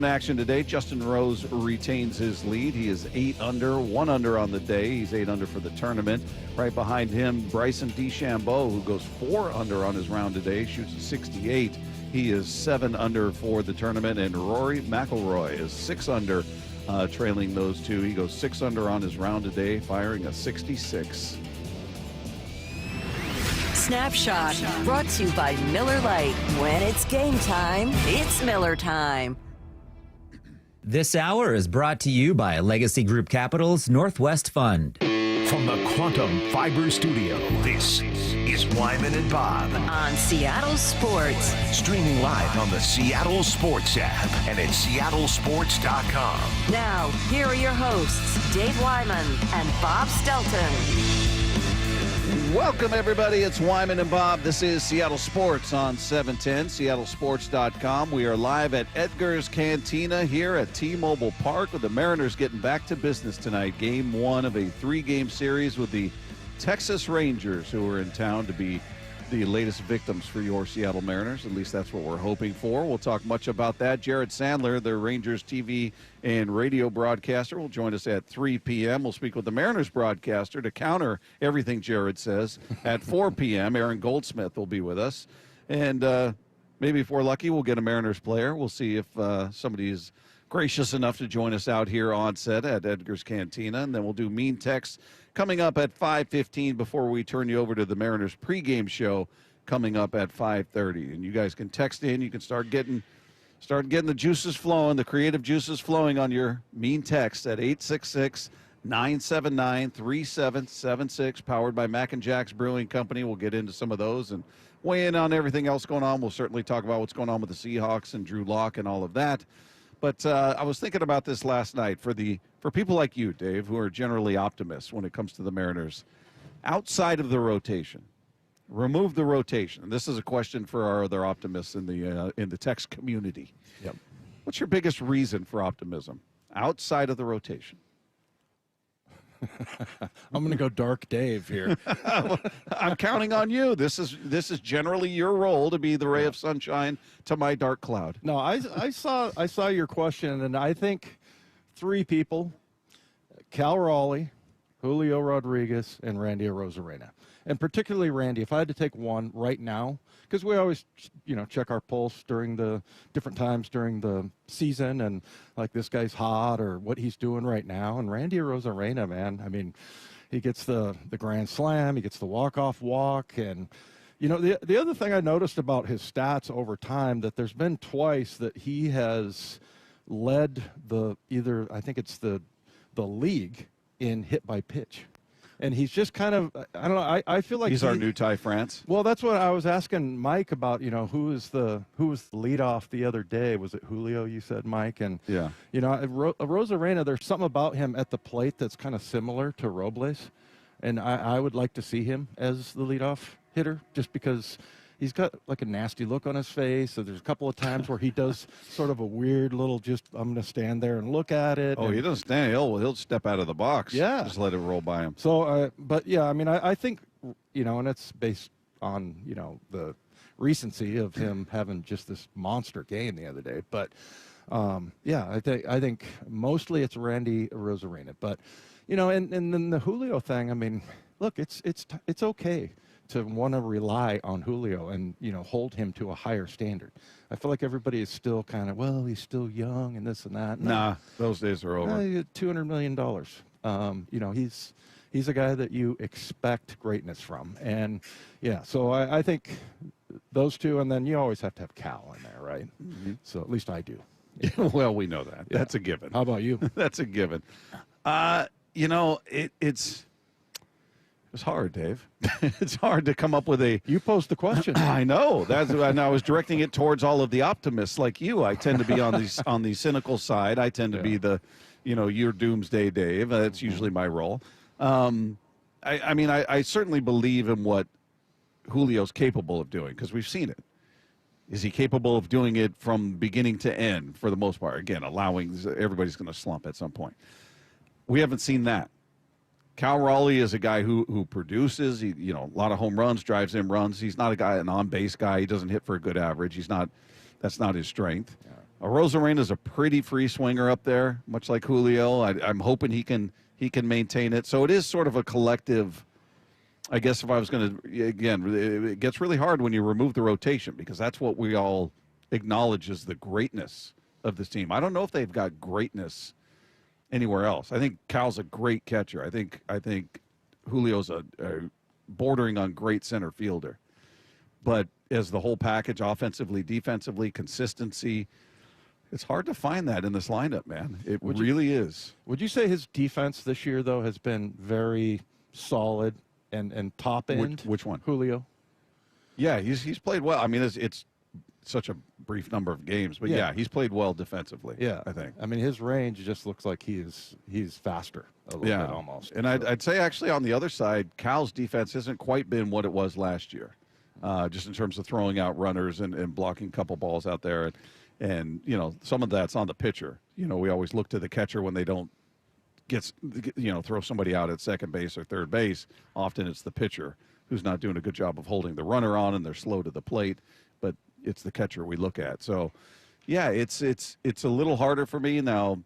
In action today, Justin Rose retains his lead. He is 8 under, 1 under on the day. He's 8 under for the tournament. Right behind him, Bryson DeChambeau, who goes 4 under on his round today, shoots a 68. He is 7 under for the tournament, and Rory McIlroy is 6 under, trailing those two. He goes 6 under on his round today, firing a 66. Snapshot, brought to you by Miller Lite. When it's game time, it's Miller time. This hour is brought to you by Legacy Group Capital's Northwest Fund. From the Quantum Fiber Studio, this is Wyman and Bob. On Seattle Sports. Streaming live on the Seattle Sports app and at seattlesports.com. Now, here are your hosts, Dave Wyman and Bob Stelton. Welcome, everybody. It's Wyman and Bob. This is Seattle Sports on 710, seattlesports.com. We are live at Edgar's Cantina here at T-Mobile Park with the Mariners getting back to business tonight. Game 1 of a 3-game series with the Texas Rangers, who are in town to be the latest victims for your Seattle Mariners. At least that's what we're hoping for. We'll talk much about that. Jared Sandler, the Rangers TV and radio broadcaster, will join us at 3 p.m. We'll speak with the Mariners broadcaster to counter everything Jared says. At 4 p.m., Aaron Goldsmith will be with us. And maybe if we're lucky, we'll get a Mariners player. We'll see if somebody is gracious enough to join us out here on set at Edgar's Cantina. And then we'll do Mean Text coming up at 5:15 before we turn you over to the Mariners pregame show coming up at 5:30. And you guys can text in. You can start getting the juices flowing, the creative juices flowing on your Mean Text at 866-979-3776, powered by Mac and Jack's Brewing Company. We'll get into some of those and weigh in on everything else going on. We'll certainly talk about what's going on with the Seahawks and Drew Lock and all of that. But I was thinking about this last night for people like you, Dave, who are generally optimists when it comes to the Mariners. Outside of the rotation, remove the rotation. This is a question for our other optimists in the text community. Yep. What's your biggest reason for optimism outside of the rotation? I'm going to go dark Dave here. I'm counting on you. This is generally your role to be the ray of sunshine to my dark cloud. No, I saw your question, and I think 3 people: Cal Raleigh, Julio Rodriguez, and Randy Arozarena. And particularly Randy, if I had to take one right now, because we always, check our pulse during the different times during the season, and like this guy's hot or what he's doing right now. And Randy Arozarena, man, I mean, he gets the grand slam, he gets the walk-off walk, and the other thing I noticed about his stats over time, that there's been twice that he has led the league in hit by pitch. And he's just kind of, I don't know, I feel like he's our new Ty France. Well, that's what I was asking Mike about, who was the leadoff the other day? Was it Julio, you said, Mike? And, yeah, Arozarena, there's something about him at the plate that's kind of similar to Robles. And I would like to see him as the leadoff hitter, just because he's got like a nasty look on his face. So there's a couple of times where he does sort of a weird little I'm going to stand there and look at it. Oh, he doesn't stand. He'll step out of the box. Yeah. Just let it roll by him. So, but yeah, I mean, I think, and it's based on, the recency of him having just this monster game the other day. But, yeah, I think mostly it's Randy Arozarena. But, and then the Julio thing, I mean, look, it's okay to want to rely on Julio and, hold him to a higher standard. I feel like everybody is still kind of, well, he's still young and this and that. Nah, those days are over. $200 million. He's a guy that you expect greatness from. And, yeah, so I think those two, and then you always have to have Cal in there, right? Mm-hmm. So at least I do. Well, we know that. Yeah. That's a given. How about you? That's a given. It's hard, Dave. It's hard to come up with a... You posed the question. I know. And I was directing it towards all of the optimists like you. I tend to be on the cynical side. I tend to be the, your doomsday Dave. That's usually my role. I certainly believe in what Julio's capable of doing, because we've seen it. Is he capable of doing it from beginning to end for the most part? Again, allowing everybody's going to slump at some point. We haven't seen that. Cal Raleigh is a guy who produces, a lot of home runs, drives in runs. He's not an on-base guy. He doesn't hit for a good average. That's not his strength. Rosarena's a pretty free swinger up there, much like Julio. I'm hoping he can maintain it. So it is sort of a collective. I guess if I was going to, again, it gets really hard when you remove the rotation because that's what we all acknowledge as the greatness of this team. I don't know if they've got greatness anywhere else. I think Cal's a great catcher. I think Julio's a bordering on great center fielder. But as the whole package, offensively, defensively, consistency, it's hard to find that in this lineup, man. It really is. Would you say his defense this year, though, has been very solid and top end? Which one? Julio. Yeah, he's played well. I mean, it's such a brief number of games, but yeah, he's played well defensively. Yeah, I think. I mean, his range just looks like he's faster a little bit almost. And I'd say actually on the other side, Cal's defense hasn't quite been what it was last year, just in terms of throwing out runners and blocking a couple balls out there. And, you know, some of that's on the pitcher. You know, we always look to the catcher when they don't throw somebody out at second base or third base. Often it's the pitcher who's not doing a good job of holding the runner on and they're slow to the plate. But it's the catcher we look at. So, yeah, it's a little harder for me now.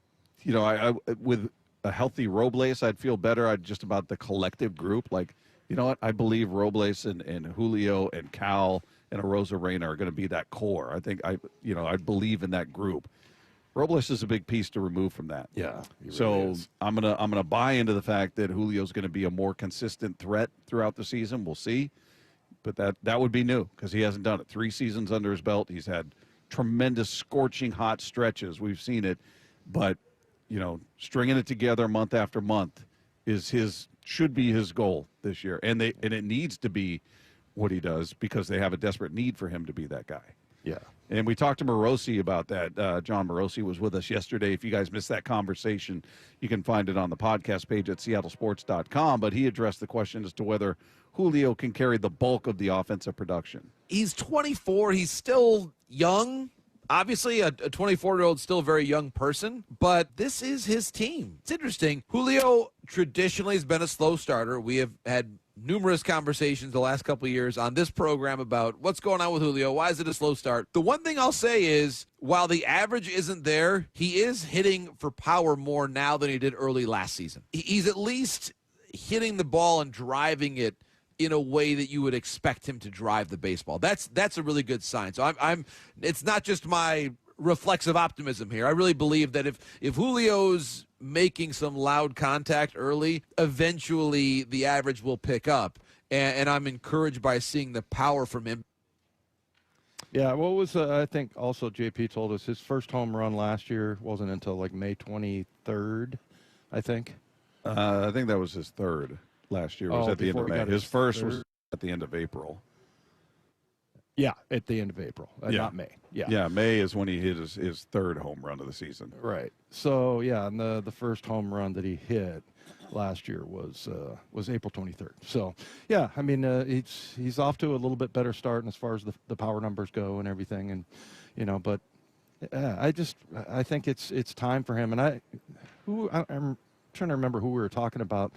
You know, I with a healthy Robles, I'd feel better. Just about the collective group. Like, you know what? I believe Robles and Julio and Cal and Arozarena are going to be that core. I think I believe in that group. Robles is a big piece to remove from that. Yeah. So I'm gonna buy into the fact that Julio's going to be a more consistent threat throughout the season. We'll see, but that would be new because he hasn't done it. 3 seasons under his belt. He's had tremendous scorching hot stretches. We've seen it, but you know, stringing it together month after month should be his goal this year, and it needs to be what he does because they have a desperate need for him to be that guy. Yeah. And we talked to Morosi about that. John Morosi was with us yesterday. If you guys missed that conversation, you can find it on the podcast page at seattlesports.com. But he addressed the question as to whether Julio can carry the bulk of the offensive production. He's 24. He's still young. Obviously, a 24-year-old still a very young person, but this is his team. It's interesting. Julio traditionally has been a slow starter. We have had numerous conversations the last couple of years on this program about what's going on with Julio. Why is it a slow start? The one thing I'll say is, while the average isn't there, he is hitting for power more now than he did early last season. He's at least hitting the ball and driving it in a way that you would expect him to drive the baseball. That's a really good sign. So it's not just my reflexive optimism here. I really believe that if Julio's making some loud contact early, eventually the average will pick up. And I'm encouraged by seeing the power from him. Yeah, what was I think also JP told us his first home run last year wasn't until like May 23rd, I think. I think that was his third last year. Was at the end of May. His first was at the end of April. Yeah, at the end of April, not May. Yeah, May is when he hit his third home run of the season. Right. So, yeah, and the first home run that he hit last year was April 23rd. So, yeah, I mean, he's off to a little bit better start as far as the power numbers go and everything. And, you know, but I think it's time for him. And I'm trying to remember who we were talking about.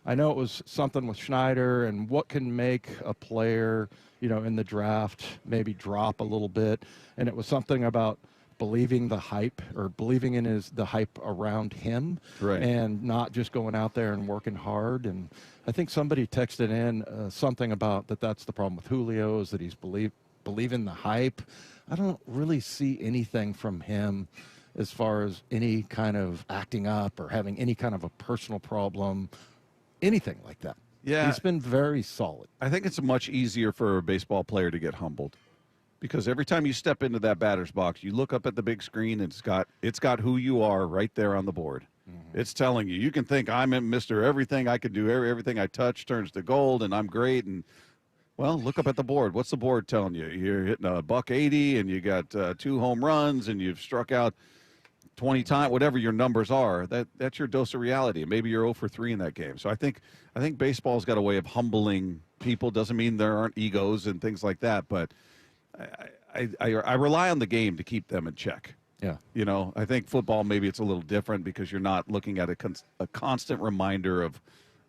I know it was something with Schneider and what can make a player, you know, in the draft maybe drop a little bit. And it was something about believing the hype or believing in the hype around him, right, and not just going out there and working hard. And I think somebody texted in something about that's the problem with Julio, is that he's believing the hype. I don't really see anything from him as far as any kind of acting up or having any kind of a personal problem, anything like that. Yeah. He's been very solid. I think it's much easier for a baseball player to get humbled because every time you step into that batter's box, you look up at the big screen and it's got who you are right there on the board. Mm-hmm. It's telling you. You can think I'm Mr. Everything. I can do everything I touch turns to gold and I'm great. And, well, look up at the board. What's the board telling you? You're hitting a $180 and you got 2 home runs and you've struck out 20 times, whatever your numbers are. That's your dose of reality. Maybe you're 0 for 3 in that game. So I think baseball's got a way of humbling people. Doesn't mean there aren't egos and things like that, but I rely on the game to keep them in check. Yeah. You know, I think football, maybe it's a little different because you're not looking at a constant reminder of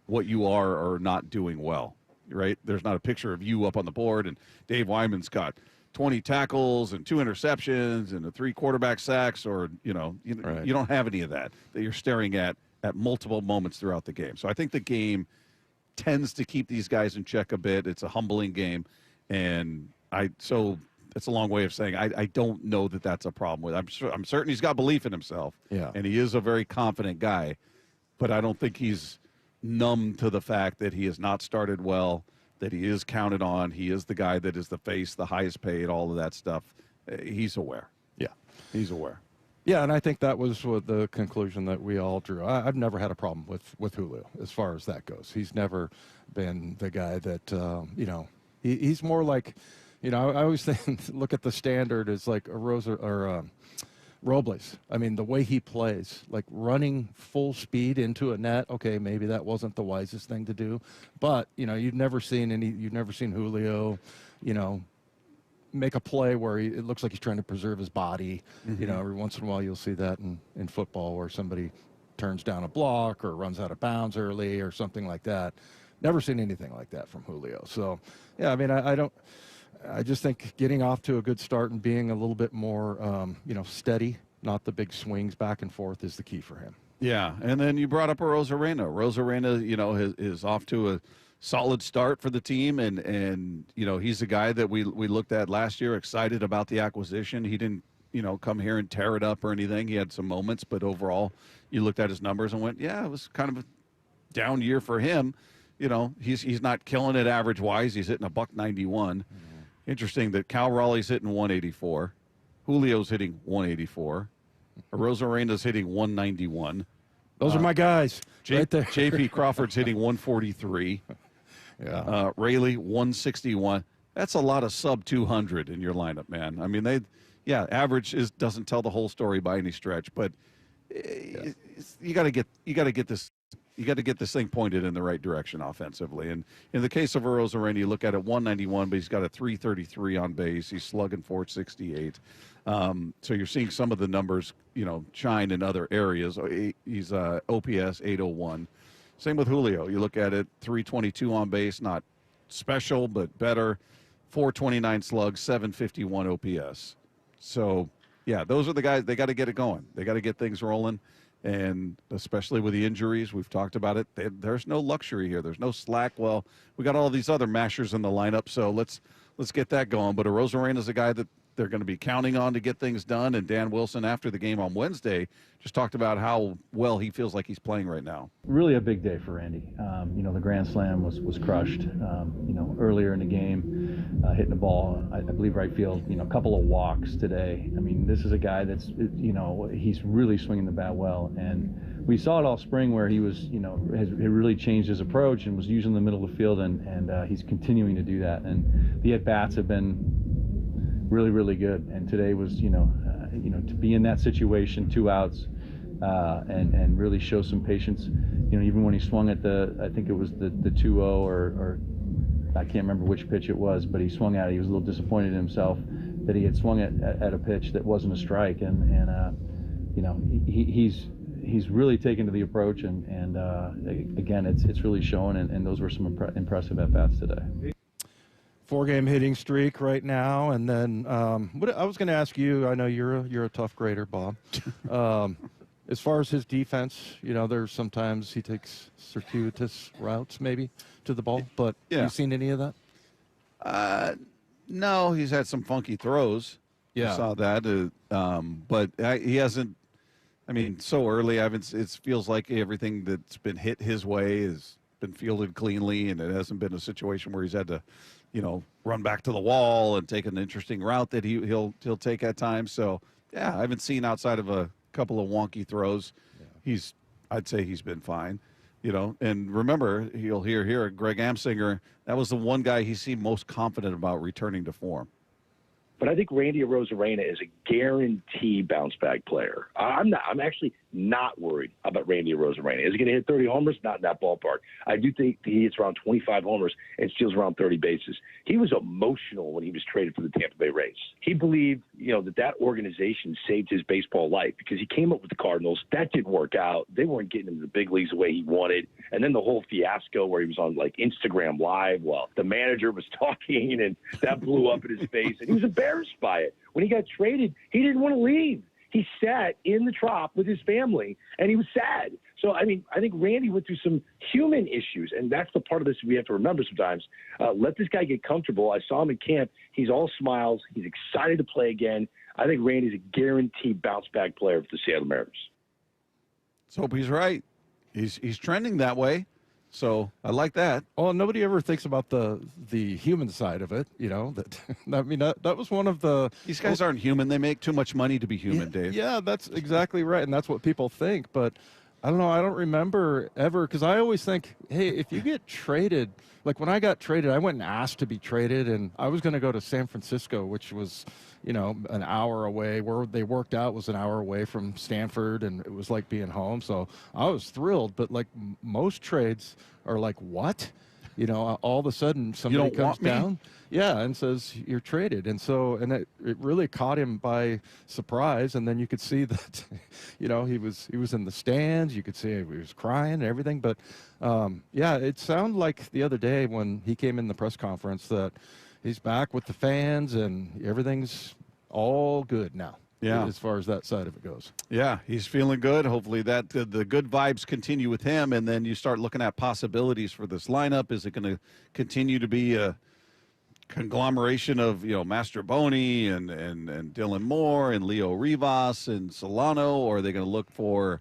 what you are or not doing well, right? There's not a picture of you up on the board and Dave Wyman's got 20 tackles and 2 interceptions and 3 quarterback sacks, or you don't have any of that you're staring at multiple moments throughout the game. So I think the game tends to keep these guys in check a bit. It's a humbling game, and so that's a long way of saying I don't know that that's a problem with. I'm certain he's got belief in himself, and he is a very confident guy, but I don't think he's numb to the fact that he has not started well, that he is counted on. He is the guy that is the face, the highest paid, all of that stuff. He's aware. Yeah, he's aware. Yeah, and I think that was what the conclusion that we all drew. I've never had a problem with Julio as far as that goes. He's never been the guy that, he's more like, I always think, look at the standard as like a Robles. I mean, the way he plays, like running full speed into a net, okay, maybe that wasn't the wisest thing to do. But, you've never seen Julio, make a play where it looks like he's trying to preserve his body. Every once in a while you'll see that in football where somebody turns down a block or runs out of bounds early or something like that. Never seen anything like that from Julio. So, yeah, I mean, I just think getting off to a good start and being a little bit more, steady, not the big swings back and forth, is the key for him. Yeah, and then you brought up Rosarena. Rosarena, is off to a solid start for the team, and he's a guy that we looked at last year, excited about the acquisition. He didn't, come here and tear it up or anything. He had some moments, but overall, you looked at his numbers and went, yeah, it was kind of a down year for him. He's not killing it average-wise. He's hitting a $191. Interesting that Cal Raleigh's hitting 184. Julio's hitting 184. Rosarena's hitting 191. Those are my guys right there. J.P. Crawford's hitting 143. Yeah. Rayleigh 161. That's a lot of sub 200 in your lineup, man. I mean, average doesn't tell the whole story by any stretch, but you got to get this thing pointed in the right direction offensively. And in the case of Rosarena, you look at it 191, but he's got a 333 on base. He's slugging 468. So you're seeing some of the numbers, shine in other areas. He's OPS 801. Same with Julio. You look at it, 322 on base, not special, but better. 429 slugs, 751 OPS. So, yeah, those are the guys. They got to get it going. They got to get things rolling. And especially with the injuries, we've talked about it. There's no luxury here. There's no slack. Well, we got all these other mashers in the lineup, so let's get that going. But Rosarena is a guy that they're going to be counting on to get things done. And Dan Wilson, after the game on Wednesday, just talked about how well he feels like he's playing right now. Really a big day for Randy. The grand slam was crushed. Earlier in the game, hitting the ball, I believe right field. A couple of walks today. I mean, this is a guy that's he's really swinging the bat well, and we saw it all spring where he was has really changed his approach and was using the middle of the field, and he's continuing to do that. And the at bats have been really, really good. And today was, to be in that situation, 2 outs, and really show some patience. Even when he swung at I think it was the 2-0 or I can't remember which pitch it was, but he swung at it. He was a little disappointed in himself that he had swung at a pitch that wasn't a strike. And he's really taken to the approach. And again, it's really showing. And those were some impressive at-bats today. 4-game hitting streak right now, and then what I was going to ask you. I know you're a tough grader, Bob. As far as his defense, there's sometimes he takes circuitous routes maybe to the ball, but have you seen any of that? No, he's had some funky throws. Yeah, I saw that, but he hasn't. I mean, so early. It feels like everything that's been hit his way has been fielded cleanly, and it hasn't been a situation where he's had to run back to the wall and take an interesting route that he'll take at times. So, yeah, I haven't seen outside of a couple of wonky throws. Yeah. I'd say he's been fine, And remember, you'll hear here, Greg Amsinger, that was the one guy he seemed most confident about returning to form. But I think Randy Arozarena is a guaranteed bounce-back player. I'm actually not worried about Randy Arozarena. Is he going to hit 30 homers? Not in that ballpark. I do think he hits around 25 homers and steals around 30 bases. He was emotional when he was traded for the Tampa Bay Rays. He believed, that organization saved his baseball life because he came up with the Cardinals. That didn't work out. They weren't getting him to the big leagues the way he wanted. And then the whole fiasco where he was on Instagram Live while the manager was talking, and that blew up in his face, and he was embarrassed by it. When he got traded, he didn't want to leave. He sat in the trop with his family, and he was sad. So, I think Randy went through some human issues, and that's the part of this we have to remember sometimes. Let this guy get comfortable. I saw him in camp. He's all smiles. He's excited to play again. I think Randy's a guaranteed bounce-back player for the Seattle Mariners. Let's hope he's right. He's trending that way. So I like that. Well, nobody ever thinks about the human side of it, that was one of the. These guys aren't human. They make too much money to be human, Dave. Yeah, that's exactly right, and that's what people think. But I don't know. I don't remember ever, because I always think, hey, if you get traded, like when I got traded, I went and asked to be traded, and I was going to go to San Francisco, which was, an hour away. Where they worked out was an hour away from Stanford, and it was like being home. So I was thrilled. But like most trades are like, what? All of a sudden somebody comes down, and says you're traded, and it really caught him by surprise. And then you could see that, he was in the stands. You could see he was crying and everything. But it sounded like the other day when he came in the press conference that he's back with the fans and everything's all good now. Yeah, as far as that side of it goes. Yeah, he's feeling good. Hopefully that the good vibes continue with him, and then you start looking at possibilities for this lineup. Is it going to continue to be a conglomeration of Master Boney and Dylan Moore and Leo Rivas and Solano, or are they going to look for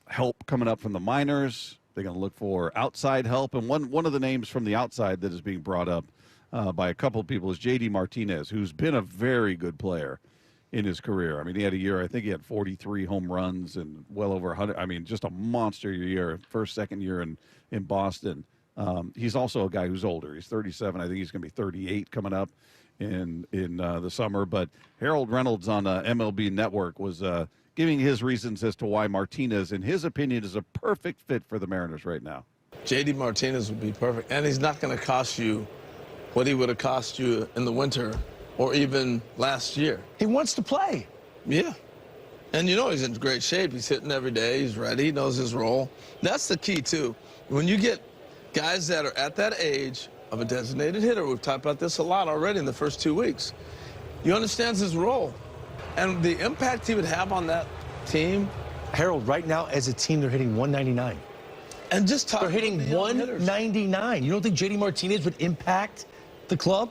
help coming up from the minors? They're going to look for outside help, and one of the names from the outside that is being brought up by a couple of people is J.D. Martinez, who's been a very good player in his career. I mean, he had a year, I think he had 43 home runs and well over 100. I mean, just a monster year, second year in Boston. He's also a guy who's older. He's 37. I think he's going to be 38 coming up in the summer. But Harold Reynolds on MLB Network was giving his reasons as to why Martinez, in his opinion, is a perfect fit for the Mariners right now. J.D. Martinez would be perfect, and he's not going to cost you what he would have cost you in the winter or even last year. He wants to play. Yeah. And he's in great shape. He's hitting every day. He's ready. He knows his role. That's the key, too. When you get guys that are at that age of a designated hitter, we've talked about this a lot already in the first 2 weeks, he understands his role. And the impact he would have on that team. Harold, right now, as a team, they're hitting 199. And just talk. They're hitting 199. You don't think J.D. Martinez would impact the club?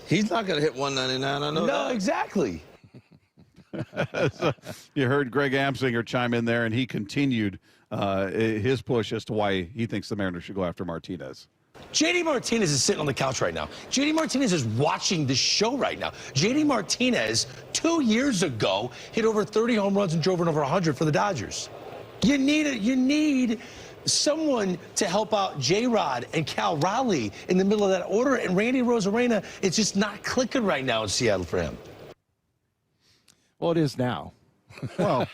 He's not going to hit 199, I know that. No, exactly. So you heard Greg Amsinger chime in there, and he continued his push as to why he thinks the Mariners should go after Martinez. J.D. Martinez is sitting on the couch right now. J.D. Martinez is watching the show right now. J.D. Martinez, 2 years ago, hit over 30 home runs and drove in over 100 for the Dodgers. You need someone to help out J-Rod and Cal Raleigh in the middle of that order, and Randy Arozarena, it's just not clicking right now in Seattle for him. Well, it is now. Well,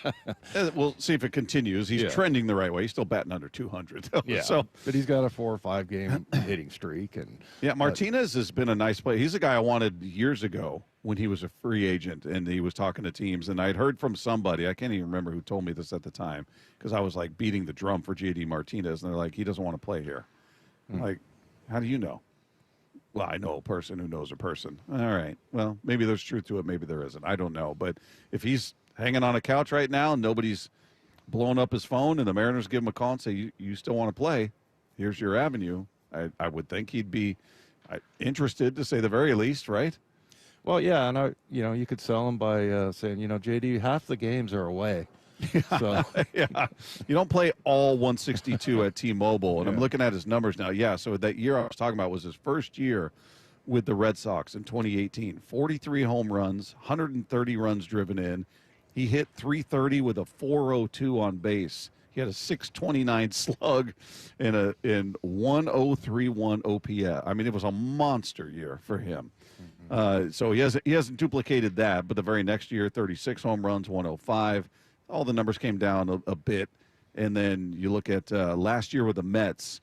we'll see if it continues. He's trending the right way. He's still batting under 200. Yeah, but he's got a 4 or 5 game hitting streak. And Martinez has been a nice player. He's a guy I wanted years ago when he was a free agent and he was talking to teams. And I'd heard from somebody, I can't even remember who told me this at the time, because I was like beating the drum for J.D. Martinez, and they're like, he doesn't want to play here. I'm like, how do you know? Well, I know a person who knows a person. All right. Well, maybe there's truth to it. Maybe there isn't. I don't know. But if he's hanging on a couch right now and nobody's blowing up his phone and the Mariners give him a call and say, you still want to play, here's your avenue, I would think he'd be interested, to say the very least, right? Well, yeah, and you could sell him by saying, JD, half the games are away. So. Yeah, you don't play all 162 at T-Mobile, and I'm looking at his numbers now. Yeah, so that year I was talking about was his first year with the Red Sox in 2018. 43 home runs, 130 runs driven in. He hit .330 with a .402 on base. He had a .629 slug and a 1.031 OPS. I mean, it was a monster year for him. So he hasn't duplicated that, but the very next year, 36 home runs, 105. All the numbers came down a bit. And then you look at last year with the Mets,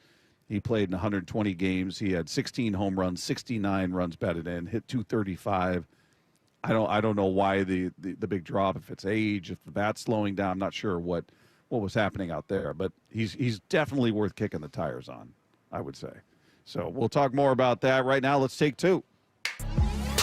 he played in 120 games. He had 16 home runs, 69 runs batted in, hit 235. I don't know why the big drop, if it's age, if the bat's slowing down. I'm not sure what was happening out there, but he's definitely worth kicking the tires on, I would say. So we'll talk more about that. Right now, let's take two.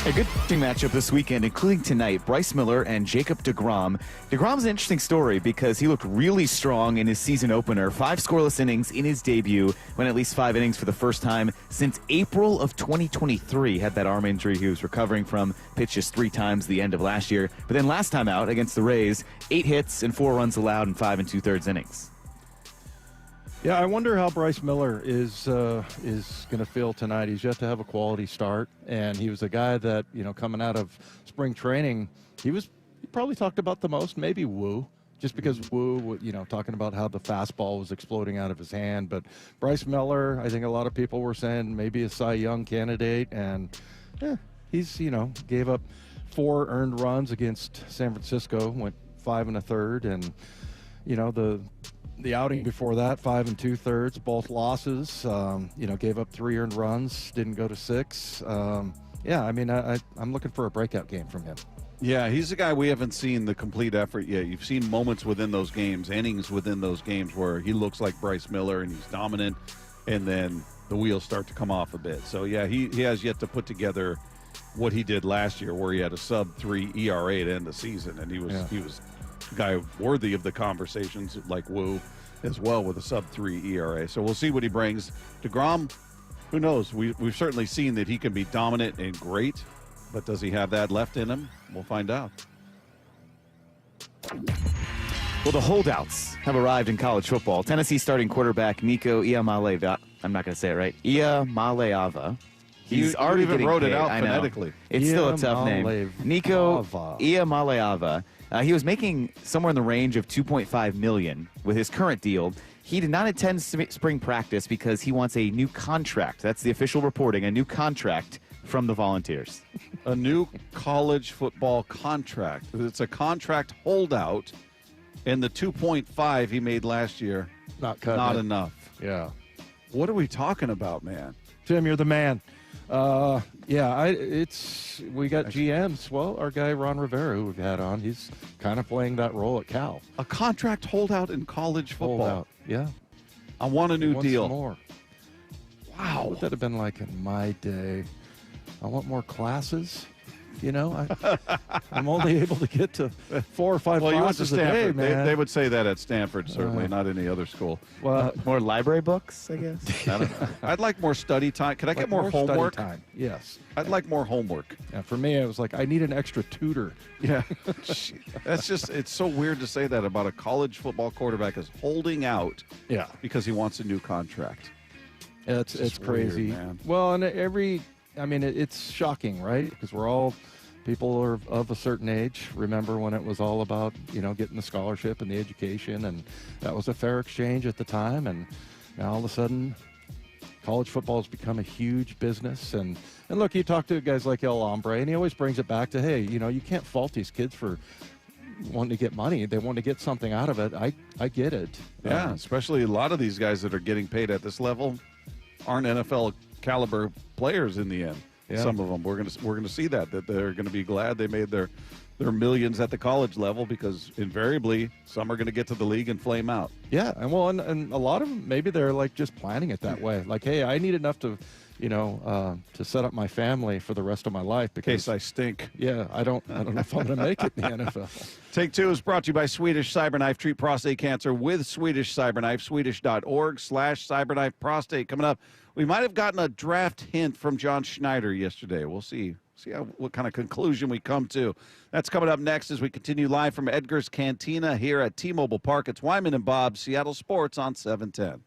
A good pitching matchup this weekend, including tonight, Bryce Miller and Jacob deGrom. deGrom's an interesting story because he looked really strong in his season opener. 5 scoreless innings in his debut, went at least 5 innings for the first time since April of 2023. Had that arm injury he was recovering from, pitched just 3 times the end of last year. But then last time out against the Rays, 8 hits and 4 runs allowed in 5 2/3 innings. Yeah, I wonder how Bryce Miller is going to feel tonight. He's yet to have a quality start, and he was a guy that, coming out of spring training, he probably talked about the most, maybe Wu, just because Wu, talking about how the fastball was exploding out of his hand. But Bryce Miller, I think a lot of people were saying maybe a Cy Young candidate, and he's, gave up 4 earned runs against San Francisco, went 5 1/3, and, the outing before that, 5 2/3, both losses. Gave up 3 earned runs, didn't go to 6. I'm looking for a breakout game from him. Yeah, he's a guy we haven't seen the complete effort yet. You've seen moments within those games, innings within those games where he looks like Bryce Miller and he's dominant, and then the wheels start to come off a bit. So, yeah, he has yet to put together what he did last year where he had a sub-3 ERA to end the season, and he was a guy worthy of the conversations like Wu as well with a sub-3 ERA. So we'll see what he brings. deGrom, who knows? We've certainly seen that he can be dominant and great, but does he have that left in him? We'll find out. Well, the holdouts have arrived in college football. Tennessee starting quarterback Nico Iamaleava. I'm not going to say it right. Iamaleava. He's already even getting wrote paid. it out I know. phonetically. It's still a tough name. Nico Iamaleava. He was making somewhere in the range of $2.5 million with his current deal. He did not attend spring practice because he wants a new contract. That's the official reporting, a new contract from the Volunteers. A new college football contract. It's a contract holdout, and the 2.5 he made last year, not enough. Yeah. What are we talking about, man? Tim, you're the man. We got GMs. Well, our guy Ron Rivera, who we've had on, he's kind of playing that role at Cal. A contract holdout in college football. Holdout. Yeah. I want a new deal. More. Wow. What would that have been like in my day? I want more classes. I'm only able to get to 4 or 5 classes you went to Stanford. A day, man. They would say that at Stanford, certainly, not any other school. Well, more library books, I guess. I don't know. I'd like more study time. Could I get more homework? Study time. Yes. I'd like more homework. Yeah, for me, it was like, I need an extra tutor. Yeah. That's just, it's so weird to say that about a college football quarterback is holding out because he wants a new contract. Yeah, it's crazy. Weird, man. Well, and it's shocking, right? Because people are of a certain age. Remember when it was all about, getting the scholarship and the education, and that was a fair exchange at the time. And now all of a sudden, college football has become a huge business. And look, you talk to guys like El Hombre, and he always brings it back to, hey, you can't fault these kids for wanting to get money. They want to get something out of it. I get it. Yeah, especially a lot of these guys that are getting paid at this level aren't NFL caliber players in the end. Yeah. Some of them we're gonna see that they're gonna be glad they made their millions at the college level, because invariably some are gonna get to the league and flame out. Yeah, and a lot of them, maybe they're like just planning it that way. Like, hey, I need enough to to set up my family for the rest of my life. In case I stink. Yeah, I don't know if I'm going to make it in the NFL. Take Two is brought to you by Swedish Cyberknife. Treat prostate cancer with Swedish Cyberknife. Swedish.org/cyberknife prostate. Coming up, we might have gotten a draft hint from John Schneider yesterday. We'll see what kind of conclusion we come to. That's coming up next as we continue live from Edgar's Cantina here at T-Mobile Park. It's Wyman and Bob, Seattle Sports on 710.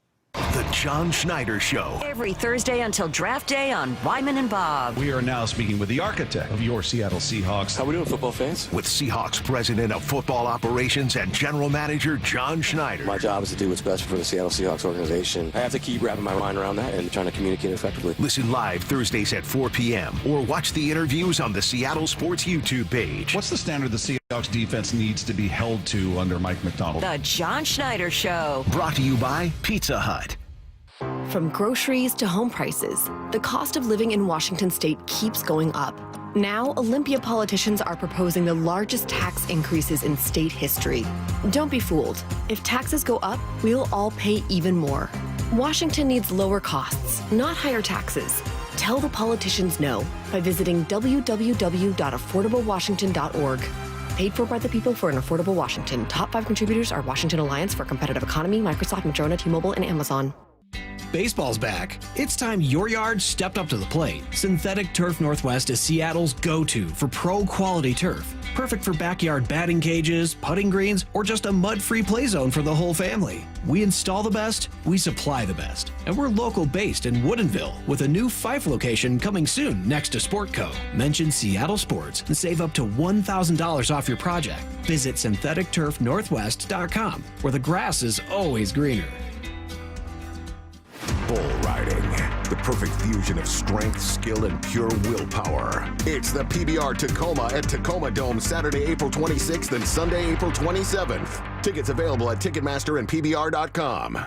The John Schneider Show. Every Thursday until draft day on Wyman and Bob. We are now speaking with the architect of your Seattle Seahawks. How we doing, football fans? With Seahawks President of Football Operations and General Manager John Schneider. My job is to do what's best for the Seattle Seahawks organization. I have to keep wrapping my mind around that and trying to communicate effectively. Listen live Thursdays at 4 p.m. or watch the interviews on the Seattle Sports YouTube page. What's the standard the Seahawks defense needs to be held to under Mike McDonald? The John Schneider Show. Brought to you by Pizza Hut. From groceries to home prices, the cost of living in Washington state keeps going up. Now, Olympia politicians are proposing the largest tax increases in state history. Don't be fooled. If taxes go up, we'll all pay even more. Washington needs lower costs, not higher taxes. Tell the politicians no by visiting www.affordablewashington.org. Paid for by the people for an affordable Washington. Top 5 contributors are Washington Alliance for Competitive Economy, Microsoft, Madrona, T-Mobile, and Amazon. Baseball's back. It's time your yard stepped up to the plate. Synthetic Turf Northwest is Seattle's go-to for pro-quality turf. Perfect for backyard batting cages, putting greens, or just a mud-free play zone for the whole family. We install the best, we supply the best. And we're local-based in Woodinville with a new Fife location coming soon next to Sportco. Mention Seattle Sports and save up to $1,000 off your project. Visit syntheticturfnorthwest.com, where the grass is always greener. Bull riding, the perfect fusion of strength, skill, and pure willpower. It's the PBR Tacoma at Tacoma Dome, Saturday, April 26th and Sunday, April 27th. Tickets available at Ticketmaster and PBR.com.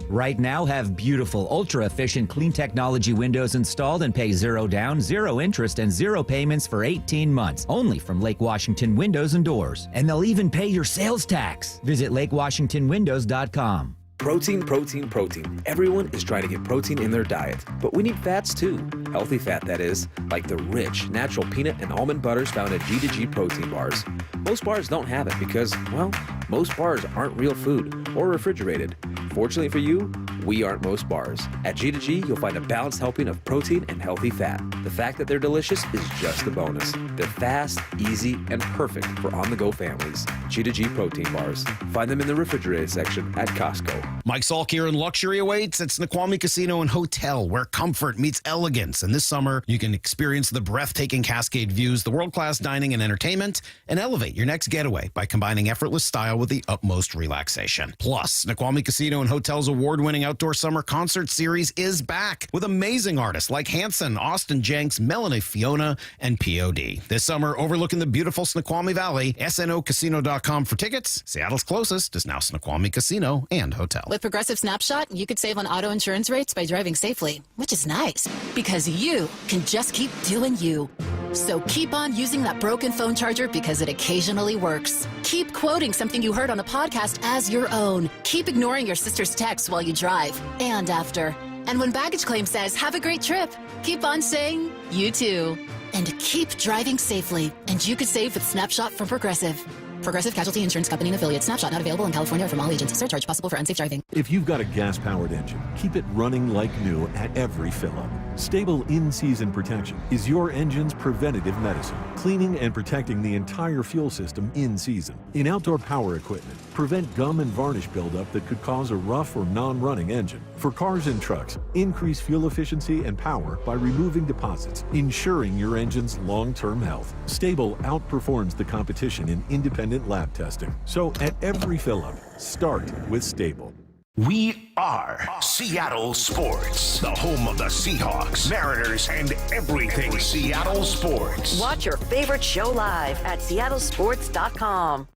Right now, have beautiful, ultra-efficient, clean technology windows installed and pay $0 down, 0 interest, and 0 payments for 18 months. Only from Lake Washington Windows and Doors. And they'll even pay your sales tax. Visit LakeWashingtonWindows.com. Protein, protein, protein. Everyone is trying to get protein in their diet, but we need fats too. Healthy fat, that is, like the rich, natural peanut and almond butters found at G2G protein bars. Most bars don't have it because, well, most bars aren't real food or refrigerated. Fortunately for you, we aren't most bars. At G2G, you'll find a balanced helping of protein and healthy fat. The fact that they're delicious is just a bonus. They're fast, easy, and perfect for on-the-go families. G2G protein bars. Find them in the refrigerated section at Costco. Mike Salk here, and luxury awaits at Snoqualmie Casino and Hotel, where comfort meets elegance. And this summer, you can experience the breathtaking Cascade views, the world-class dining and entertainment, and elevate your next getaway by combining effortless style with the utmost relaxation. Plus, Snoqualmie Casino and Hotel's award-winning outdoor summer concert series is back with amazing artists like Hanson, Austin Jenks, Melanie Fiona, and POD. This summer, overlooking the beautiful Snoqualmie Valley, snocasino.com for tickets. Seattle's closest is now Snoqualmie Casino and Hotel. With Progressive Snapshot, you could save on auto insurance rates by driving safely, which is nice because you can just keep doing you. So keep on using that broken phone charger because it occasionally works. Keep quoting something you heard on a podcast as your own. Keep ignoring your sister's texts while you drive and after. And when baggage claim says, have a great trip, keep on saying, you too. And keep driving safely. And you could save with Snapshot from Progressive. Progressive Casualty Insurance Company and Affiliates. Snapshot not available in California or from all agents. Surcharge possible for unsafe driving. If you've got a gas-powered engine, keep it running like new at every fill-up. Stable in-season protection is your engine's preventative medicine, cleaning and protecting the entire fuel system in season. In outdoor power equipment, prevent gum and varnish buildup that could cause a rough or non-running engine. For cars and trucks, increase fuel efficiency and power by removing deposits, ensuring your engine's long-term health. Stable outperforms the competition in independent lab testing. So at every fill-up, start with Stable. We are Seattle Sports, the home of the Seahawks, Mariners, and everything Seattle sports. Watch your favorite show live at seattlesports.com.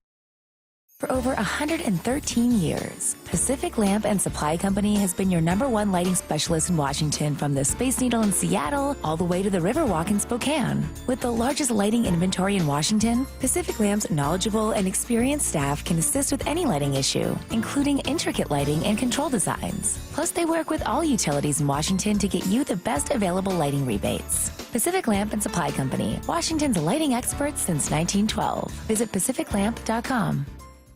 For over 113 years, Pacific Lamp and Supply Company has been your #1 lighting specialist in Washington, from the Space Needle in Seattle all the way to the Riverwalk in Spokane. With the largest lighting inventory in Washington, Pacific Lamp's knowledgeable and experienced staff can assist with any lighting issue, including intricate lighting and control designs. Plus, they work with all utilities in Washington to get you the best available lighting rebates. Pacific Lamp and Supply Company, Washington's lighting experts since 1912. Visit pacificlamp.com.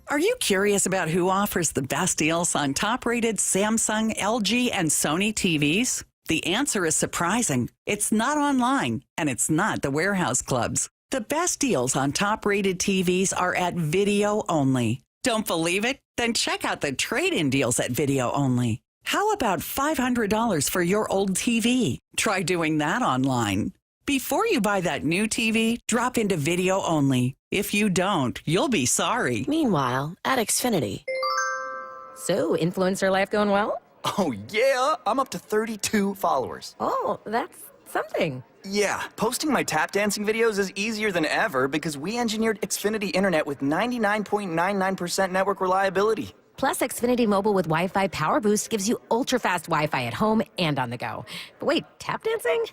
Are you curious about who offers the best deals on top-rated Samsung, LG, and Sony TVs? The answer is surprising. It's not online, and it's not the warehouse clubs. The best deals on top-rated TVs are at Video Only. Don't believe it? Then check out the trade-in deals at Video Only. How about $500 for your old TV? Try doing that online. Before you buy that new TV, drop into video only. If you don't, you'll be sorry. Meanwhile, at Xfinity. So, influencer life going well? Oh, yeah. I'm up to 32 followers. Oh, that's something. Yeah, posting my tap dancing videos is easier than ever because we engineered Xfinity Internet with 99.99% network reliability. Plus, Xfinity Mobile with Wi-Fi Power Boost gives you ultra-fast Wi-Fi at home and on the go. But wait, tap dancing?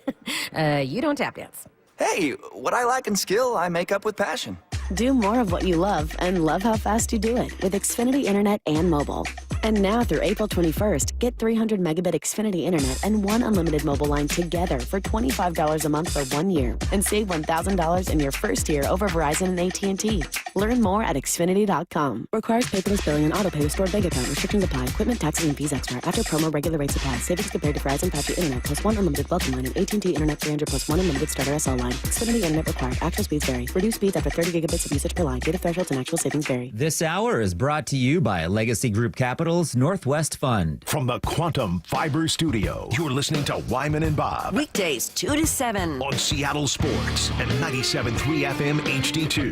You don't tap dance. Hey, what I lack in skill, I make up with passion. Do more of what you love and love how fast you do it with Xfinity Internet and mobile. And now through April 21st, get 300 megabit Xfinity Internet and one unlimited mobile line together for $25 a month for 1 year and save $1,000 in your first year over Verizon and AT&T. Learn more at Xfinity.com. Requires paperless billing and autopay with stored bank account. Restrictions apply. Equipment, taxes, and fees extra. After promo, regular rates apply. Savings compared to Verizon 5G Internet plus one unlimited welcome line and AT&T Internet 300 plus one unlimited starter SL line. Xfinity Internet required. Actual speeds vary. Reduced speeds after 30 gigabits of usage per line. Data thresholds and actual savings vary. This hour is brought to you by Legacy Group Capital's Northwest Fund. From the Quantum Fiber Studio, you're listening to Wyman and Bob. Weekdays 2 to 7. On Seattle Sports and 97.3 FM HD2.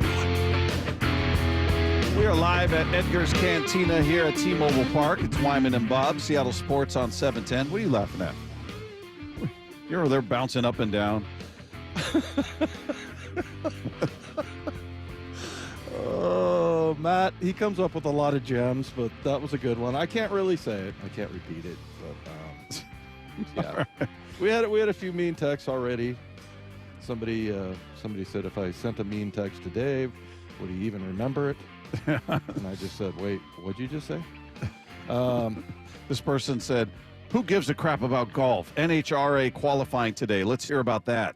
We are live at Edgar's Cantina here at T-Mobile Park. It's Wyman and Bob, Seattle Sports on 710. What are you laughing at? You're over there bouncing up and down. Oh, Matt, he comes up with a lot of gems, but that was a good one. I can't really say it. I can't repeat it, but yeah. Right. We had a few mean texts already. Somebody said if I sent a mean text to Dave, would he even remember it? And I just said, wait, what'd you just say? This person said, who gives a crap about golf? NHRA qualifying today. Let's hear about that.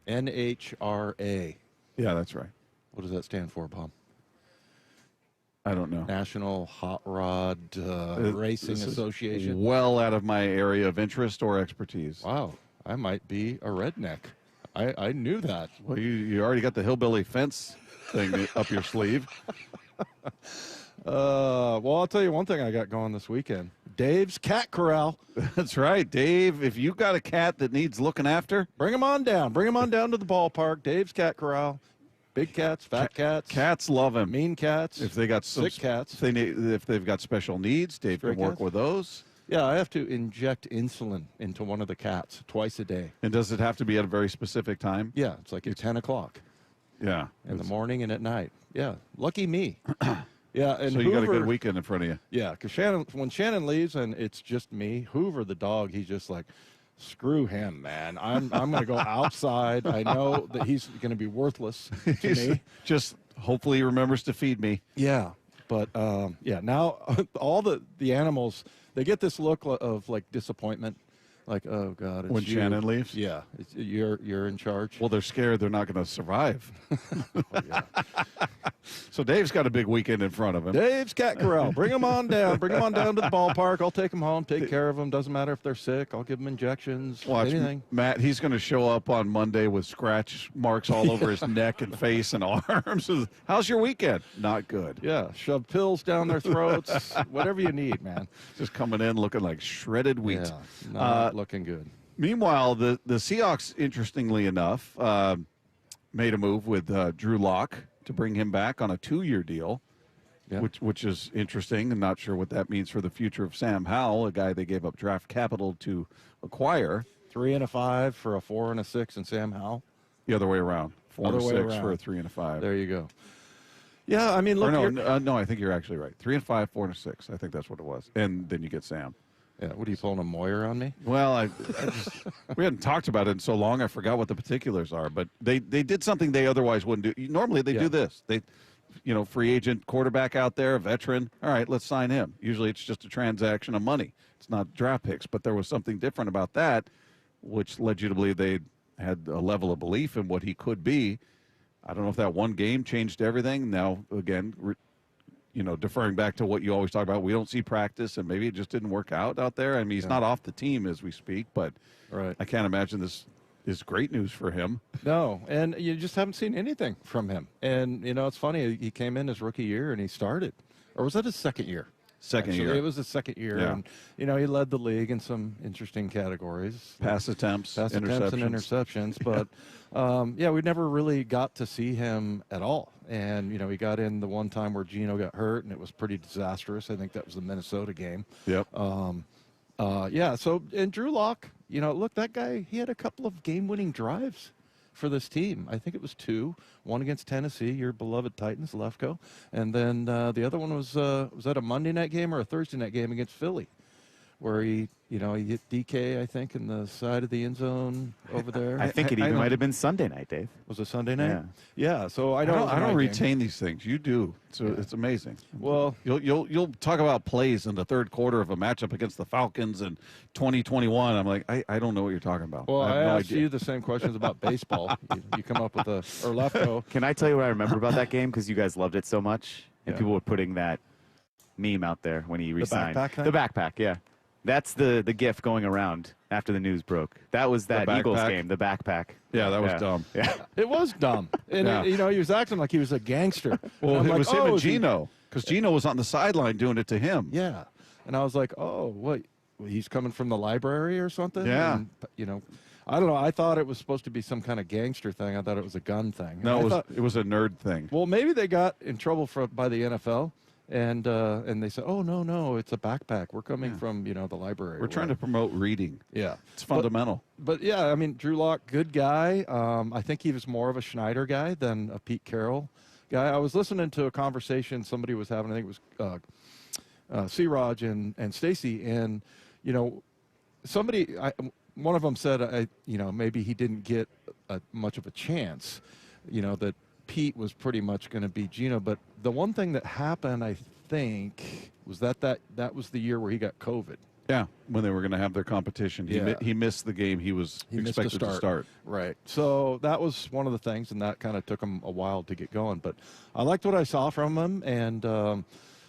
NHRA. Yeah, that's right. What does that stand for, Bob? I don't know. National Hot Rod Racing Association. Well out of my area of interest or expertise. Wow. I might be a redneck. I knew that. Well, you already got the hillbilly fence thing up your sleeve. Well, I'll tell you one thing I got going this weekend. Dave's Cat Corral. That's right, Dave. If you got a cat that needs looking after, bring him on down. Bring him on down to the ballpark. Dave's Cat Corral. Big cats, fat cats. Cats love him. Mean cats. If they got sick cats. If they've got special needs, Dave can work with those. Yeah, I have to inject insulin into one of the cats twice a day. And does it have to be at a very specific time? Yeah, it's like at 10 o'clock. Yeah. In the morning and at night. Yeah, lucky me. Yeah, and so you got a good weekend in front of you. Yeah, because when Shannon leaves and it's just me, Hoover the dog, he's just like, screw him, man. I'm going to go outside. I know that he's going to be worthless to me. Just hopefully he remembers to feed me. Yeah, but yeah. Now all the animals, they get this look of like disappointment. Like, oh God, it's when you. Shannon leaves? Yeah, you're in charge. Well, they're scared they're not going to survive. Oh, yeah. So Dave's got a big weekend in front of him. Dave's Cat Corral. Bring them on down. Bring them on down to the ballpark. I'll take them home, take care of them. Doesn't matter if they're sick. I'll give them injections. Watch, anything. Matt, he's going to show up on Monday with scratch marks all over his neck and face and arms. How's your weekend? Not good. Yeah, shove pills down their throats. Whatever you need, man. Just coming in looking like shredded wheat. Yeah, not looking good. Meanwhile, the Seahawks, interestingly enough, made a move with Drew Lock to bring him back on a 2-year deal, which is interesting. I'm not sure what that means for the future of Sam Howell, a guy they gave up draft capital to acquire. 3 and a 5 for a 4 and a 6 in Sam Howell. The other way around. 4 and 6 for a 3 and a 5. There you go. Yeah, I mean, look. No, I think you're actually right. 3 and 5, 4 and 6. I think that's what it was. And then you get Sam. Yeah, what are you pulling a Moyer on me? Well, we hadn't talked about it in so long, I forgot what the particulars are. But they did something they otherwise wouldn't do. Normally they do this. They, free agent quarterback out there, a veteran. All right, let's sign him. Usually it's just a transaction of money. It's not draft picks. But there was something different about that, which led you to believe they had a level of belief in what he could be. I don't know if that one game changed everything. Now, again, deferring back to what you always talk about, we don't see practice, and maybe it just didn't work out there. I mean, he's not off the team as we speak, but I can't imagine this is great news for him. No, and you just haven't seen anything from him. And, it's funny, he came in his rookie year and he started. Or was that his second year? Second Actually, year. It was his second year. Yeah. And, you know, he led the league in some interesting categories. Pass attempts, and interceptions. But, yeah, we never really got to see him at all. And, you know, he got in the one time where Geno got hurt, and it was pretty disastrous. I think that was the Minnesota game. Yep. Yeah, so, and Drew Lock, you know, look, that guy, he had a couple of game-winning drives for this team. I think it was 2, one against Tennessee, your beloved Titans, Lefko, and then the other one was that a Monday night game or a Thursday night game against Philly, where he hit DK, I think, in the side of the end zone over there. I think it even might have been Sunday night, Dave. Was it Sunday night? Yeah. So I don't retain these things. You do. So it's amazing. Well, you'll talk about plays in the third quarter of a matchup against the Falcons in 2021. I'm like, I don't know what you're talking about. Well, I have no asked idea. you the same questions about baseball. You come up with or Lefko. Can I tell you what I remember about that game? Because you guys loved it so much, and people were putting that meme out there when he resigned. backpack thing? The backpack, yeah. That's the GIF going around after the news broke. That was that Eagles game, the backpack. Yeah, that was dumb. Yeah. It was dumb. And, you know, he was acting like he was a gangster. Well, And it I'm was like, him oh, and is he- Geno, because Geno was on the sideline doing it to him. Yeah. And I was like, oh, what? He's coming from the library or something? Yeah. And, you know, I don't know. I thought it was supposed to be some kind of gangster thing. I thought it was a gun thing. No, it was a nerd thing. Well, maybe they got in trouble by the NFL. And they said, oh, no, it's a backpack. We're coming from, you know, the library. We're trying to promote reading. Yeah. It's fundamental. But yeah, I mean, Drew Lock, good guy. I think he was more of a Schneider guy than a Pete Carroll guy. I was listening to a conversation somebody was having. I think it was C-Raj and Stacy. And, you know, one of them said, you know, maybe he didn't get much of a chance, you know, that Pete was pretty much going to be Geno. But the one thing that happened, I think, was that was the year where he got COVID. Yeah, when they were going to have their competition. He missed the game he was expected to start. Right. So that was one of the things, and that kind of took him a while to get going. But I liked what I saw from him, and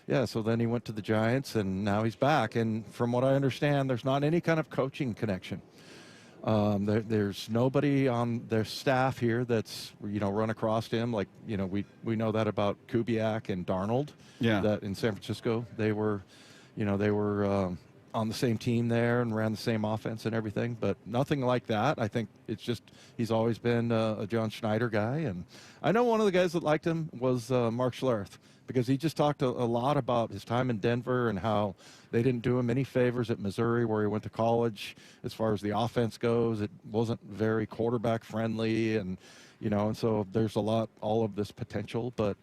yeah, so then he went to the Giants, and now he's back. And from what I understand, there's not any kind of coaching connection. There's nobody on their staff here that's, you know, run across him. Like, you know, we know that about Kubiak and Darnold. Yeah. That in San Francisco, they were on the same team there and ran the same offense and everything, but nothing like that. I think it's just he's always been a John Schneider guy. And I know one of the guys that liked him was Mark Schlereth, because he just talked a lot about his time in Denver and how they didn't do him any favors at Missouri, where he went to college. As far as the offense goes, it wasn't very quarterback friendly, and you know, and so there's all of this potential. But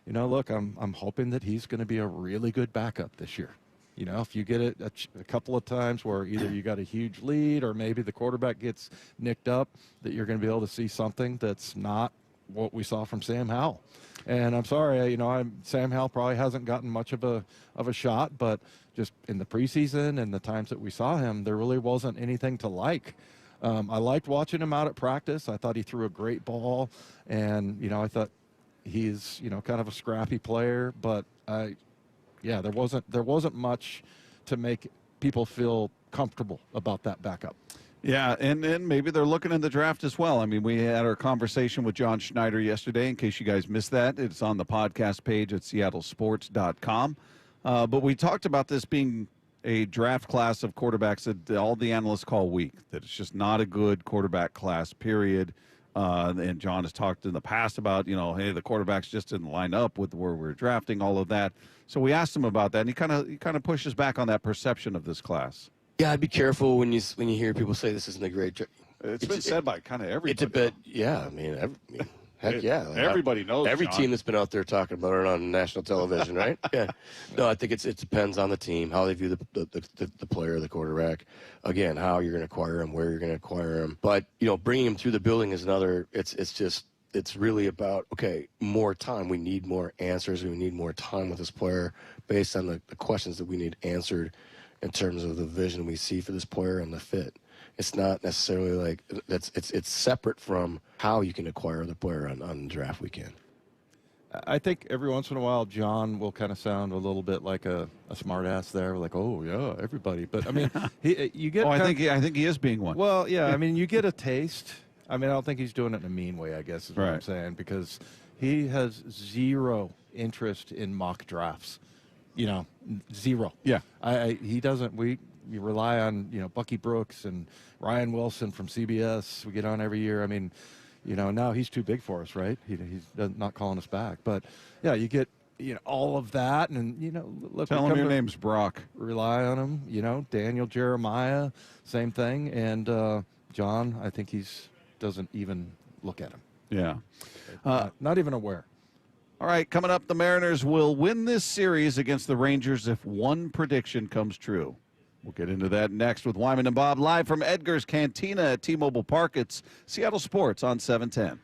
you know, look, I'm hoping that he's going to be a really good backup this year. You know, if you get it a couple of times where either you got a huge lead or maybe the quarterback gets nicked up, that you're going to be able to see something that's not what we saw from Sam Howell. And I'm sorry, you know, Sam Howell probably hasn't gotten much of a shot, but just in the preseason and the times that we saw him, there really wasn't anything to like. I liked watching him out at practice. I thought he threw a great ball, and you know, I thought he's, you know, kind of a scrappy player, but yeah, there wasn't much to make people feel comfortable about that backup. Yeah, and maybe they're looking in the draft as well. I mean, we had our conversation with John Schneider yesterday. In case you guys missed that, it's on the podcast page at seattlesports.com. But we talked about this being a draft class of quarterbacks that all the analysts call weak, that it's just not a good quarterback class, period. And John has talked in the past about, you know, hey, the quarterbacks just didn't line up with where we're drafting, all of that. So we asked him about that, and he kind of pushes back on that perception of this class. Yeah, I'd be careful when you hear people say this isn't a great draft. It's been said by kind of everybody. It's a bit, yeah. I mean, heck yeah. Everybody knows. Every John. team that's been out there talking about it on national television, right? Yeah. No, I think it depends on the team, how they view the player, the quarterback. Again, how you're going to acquire him, where you're going to acquire him. But you know, bringing him through the building is another. It's really about, okay, more time. We need more answers. We need more time with this player based on the questions that we need answered in terms of the vision we see for this player and the fit. It's not necessarily like it's separate from how you can acquire the player on draft weekend. I think every once in a while, John will kind of sound a little bit like a smart ass there, like, oh yeah, everybody. But I mean, you get. I think he is being one. Well, yeah, I mean, you get a taste. I mean, I don't think he's doing it in a mean way, I guess is what I'm saying, because he has zero interest in mock drafts. zero. Yeah. He doesn't. We rely on, Bucky Brooks and Ryan Wilson from CBS. We get on every year. I mean, now he's too big for us, right? He's not calling us back. But, yeah, you get, all of that. And, look. Tell him your name's Brock. Rely on him. Daniel Jeremiah, same thing. And John, I think doesn't even look at him. Yeah. Not even aware. All right, coming up, the Mariners will win this series against the Rangers if one prediction comes true. We'll get into that next with Wyman and Bob, live from Edgar's Cantina at T-Mobile Park. It's Seattle Sports on 710.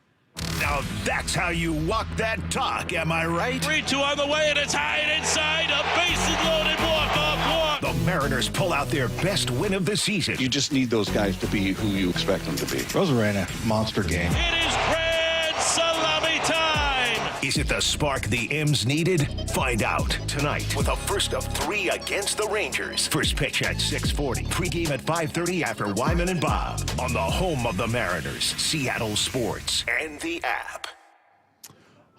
Now that's how you walk that talk, am I right? 3-2 on the way, and it's high and inside. A bases loaded walk-off walk. The Mariners pull out their best win of the season. You just need those guys to be who you expect them to be. Rosarena, monster game. It is grand salami time. Is it the spark the M's needed? Find out tonight with a first of 3 against the Rangers. First pitch at 6:40. Pregame at 5:30 after Wyman and Bob on the home of the Mariners, Seattle Sports, and the app.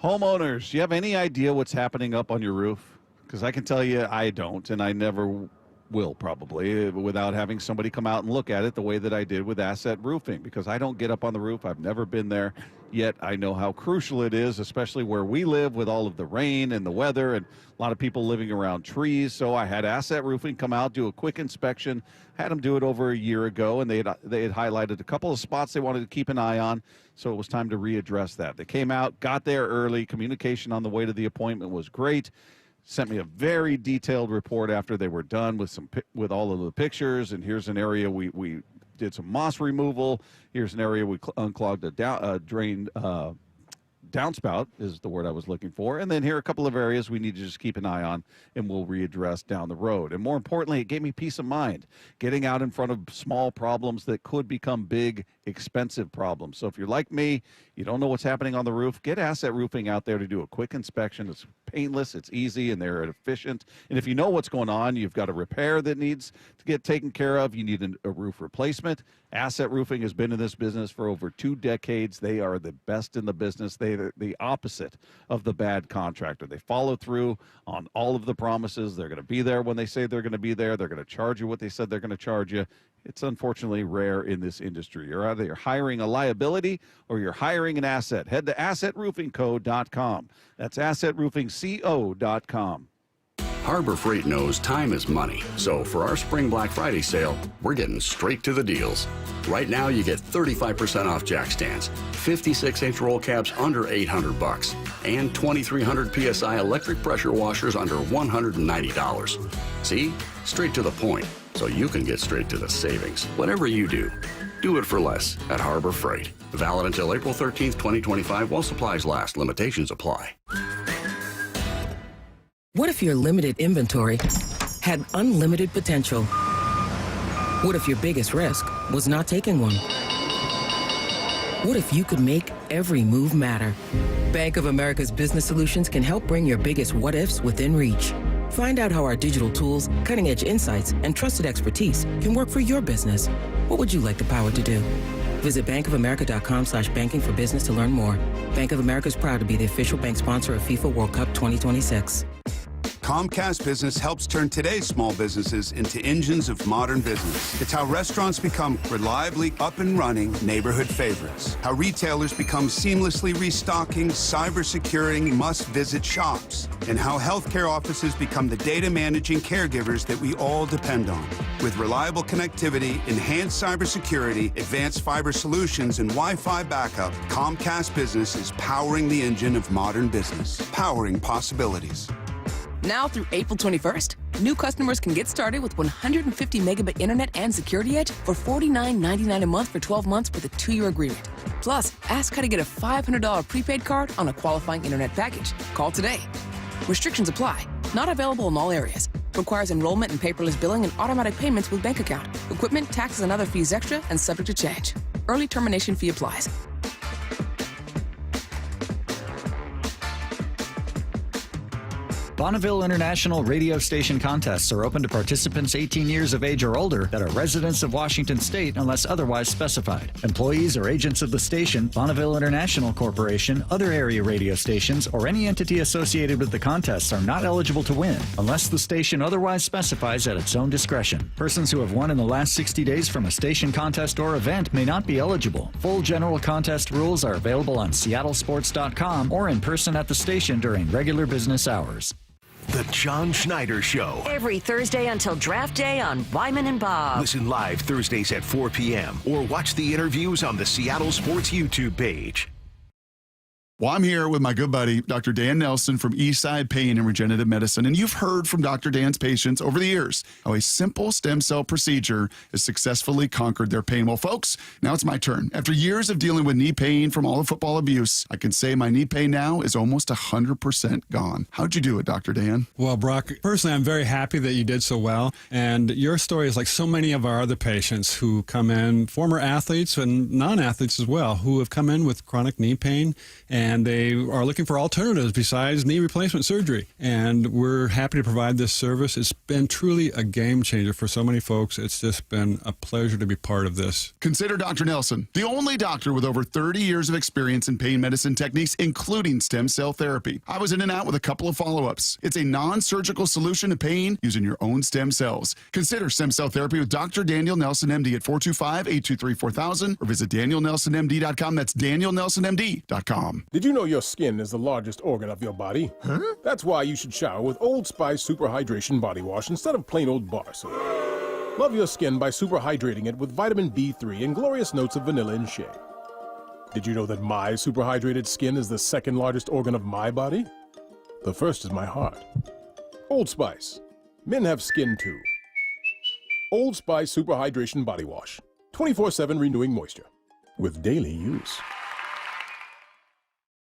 Homeowners, do you have any idea what's happening up on your roof? Because I can tell you I don't, and I never will probably, without having somebody come out and look at it the way that I did with Asset Roofing, because I don't get up on the roof. I've never been there, yet I know how crucial it is, especially where we live with all of the rain and the weather and a lot of people living around trees. So I had Asset Roofing come out, do a quick inspection, had them do it over a year ago, and they had highlighted a couple of spots they wanted to keep an eye on, so it was time to readdress that. They came out, got there early, communication on the way to the appointment was great. Sent me a very detailed report after they were done with all of the pictures. And here's an area we did some moss removal. Here's an area we unclogged a drain downspout is the word I was looking for. And then here are a couple of areas we need to just keep an eye on, and we'll readdress down the road. And more importantly, it gave me peace of mind, getting out in front of small problems that could become big, expensive problems. So if you're like me, you don't know what's happening on the roof, get Asset Roofing out there to do a quick inspection. It's painless, it's easy, and they're efficient. And if you know what's going on, you've got a repair that needs to get taken care of, you need a roof replacement. Asset Roofing has been in this business for over 2 decades. They are the best in the business. They're the opposite of the bad contractor. They follow through on all of the promises. They're going to be there when they say they're going to be there. They're going to charge you what they said they're going to charge you. It's unfortunately rare in this industry. You're either hiring a liability or you're hiring an asset. Head to AssetRoofingCo.com. That's AssetRoofingCo.com. Harbor Freight knows time is money, so for our Spring Black Friday sale, we're getting straight to the deals. Right now, you get 35% off jack stands, 56-inch roll caps under $800, and 2,300 PSI electric pressure washers under $190. See? Straight to the point, so you can get straight to the savings. Whatever you do it for less at Harbor Freight. Valid until April 13th, 2025 while supplies last. Limitations apply. What if your limited inventory had unlimited potential? What if your biggest risk was not taking one? What if you could make every move matter? Bank of America's Business Solutions can help bring your biggest what-ifs within reach. Find out how our digital tools, cutting-edge insights, and trusted expertise can work for your business. What would you like the power to do? Visit bankofamerica.com/banking for business to learn more. Bank of America is proud to be the official bank sponsor of FIFA World Cup 2026. Comcast Business helps turn today's small businesses into engines of modern business. It's how restaurants become reliably up and running neighborhood favorites. How retailers become seamlessly restocking, cyber-securing must-visit shops. And how healthcare offices become the data managing caregivers that we all depend on. With reliable connectivity, enhanced cybersecurity, advanced fiber solutions, and Wi-Fi backup, Comcast Business is powering the engine of modern business. Powering possibilities. Now through April 21st, new customers can get started with 150 megabit internet and security edge for $49.99 a month for 12 months with a 2-year agreement. Plus, ask how to get a $500 prepaid card on a qualifying internet package. Call today. Restrictions apply. Not available in all areas. Requires enrollment in paperless billing and automatic payments with bank account. Equipment, taxes, and other fees extra and subject to change. Early termination fee applies. Bonneville International radio station contests are open to participants 18 years of age or older that are residents of Washington State unless otherwise specified. Employees or agents of the station, Bonneville International Corporation, other area radio stations, or any entity associated with the contests are not eligible to win unless the station otherwise specifies at its own discretion. Persons who have won in the last 60 days from a station contest or event may not be eligible. Full general contest rules are available on seattlesports.com or in person at the station during regular business hours. The John Schneider Show. Every Thursday until draft day on Wyman and Bob. Listen live Thursdays at 4 p.m. or watch the interviews on the Seattle Sports YouTube page. Well, I'm here with my good buddy, Dr. Dan Nelson from Eastside Pain and Regenerative Medicine. And you've heard from Dr. Dan's patients over the years how a simple stem cell procedure has successfully conquered their pain. Well, folks, now it's my turn. After years of dealing with knee pain from all the football abuse, I can say my knee pain now is almost 100% gone. How'd you do it, Dr. Dan? Well, Brock, personally, I'm very happy that you did so well. And your story is like so many of our other patients who come in, former athletes and non-athletes as well, who have come in with chronic knee pain and they are looking for alternatives besides knee replacement surgery. And we're happy to provide this service. It's been truly a game changer for so many folks. It's just been a pleasure to be part of this. Consider Dr. Nelson, the only doctor with over 30 years of experience in pain medicine techniques, including stem cell therapy. I was in and out with a couple of follow-ups. It's a non-surgical solution to pain using your own stem cells. Consider stem cell therapy with Dr. Daniel Nelson, MD at 425-823-4000 or visit danielnelsonmd.com. That's danielnelsonmd.com. Did you know your skin is the largest organ of your body? Huh? That's why you should shower with Old Spice Super Hydration Body Wash instead of plain old bar soap. Love your skin by super hydrating it with vitamin B3 and glorious notes of vanilla and shea. Did you know that my super hydrated skin is the second largest organ of my body? The first is my heart. Old Spice. Men have skin too. Old Spice Super Hydration Body Wash. 24/7 renewing moisture. With daily use.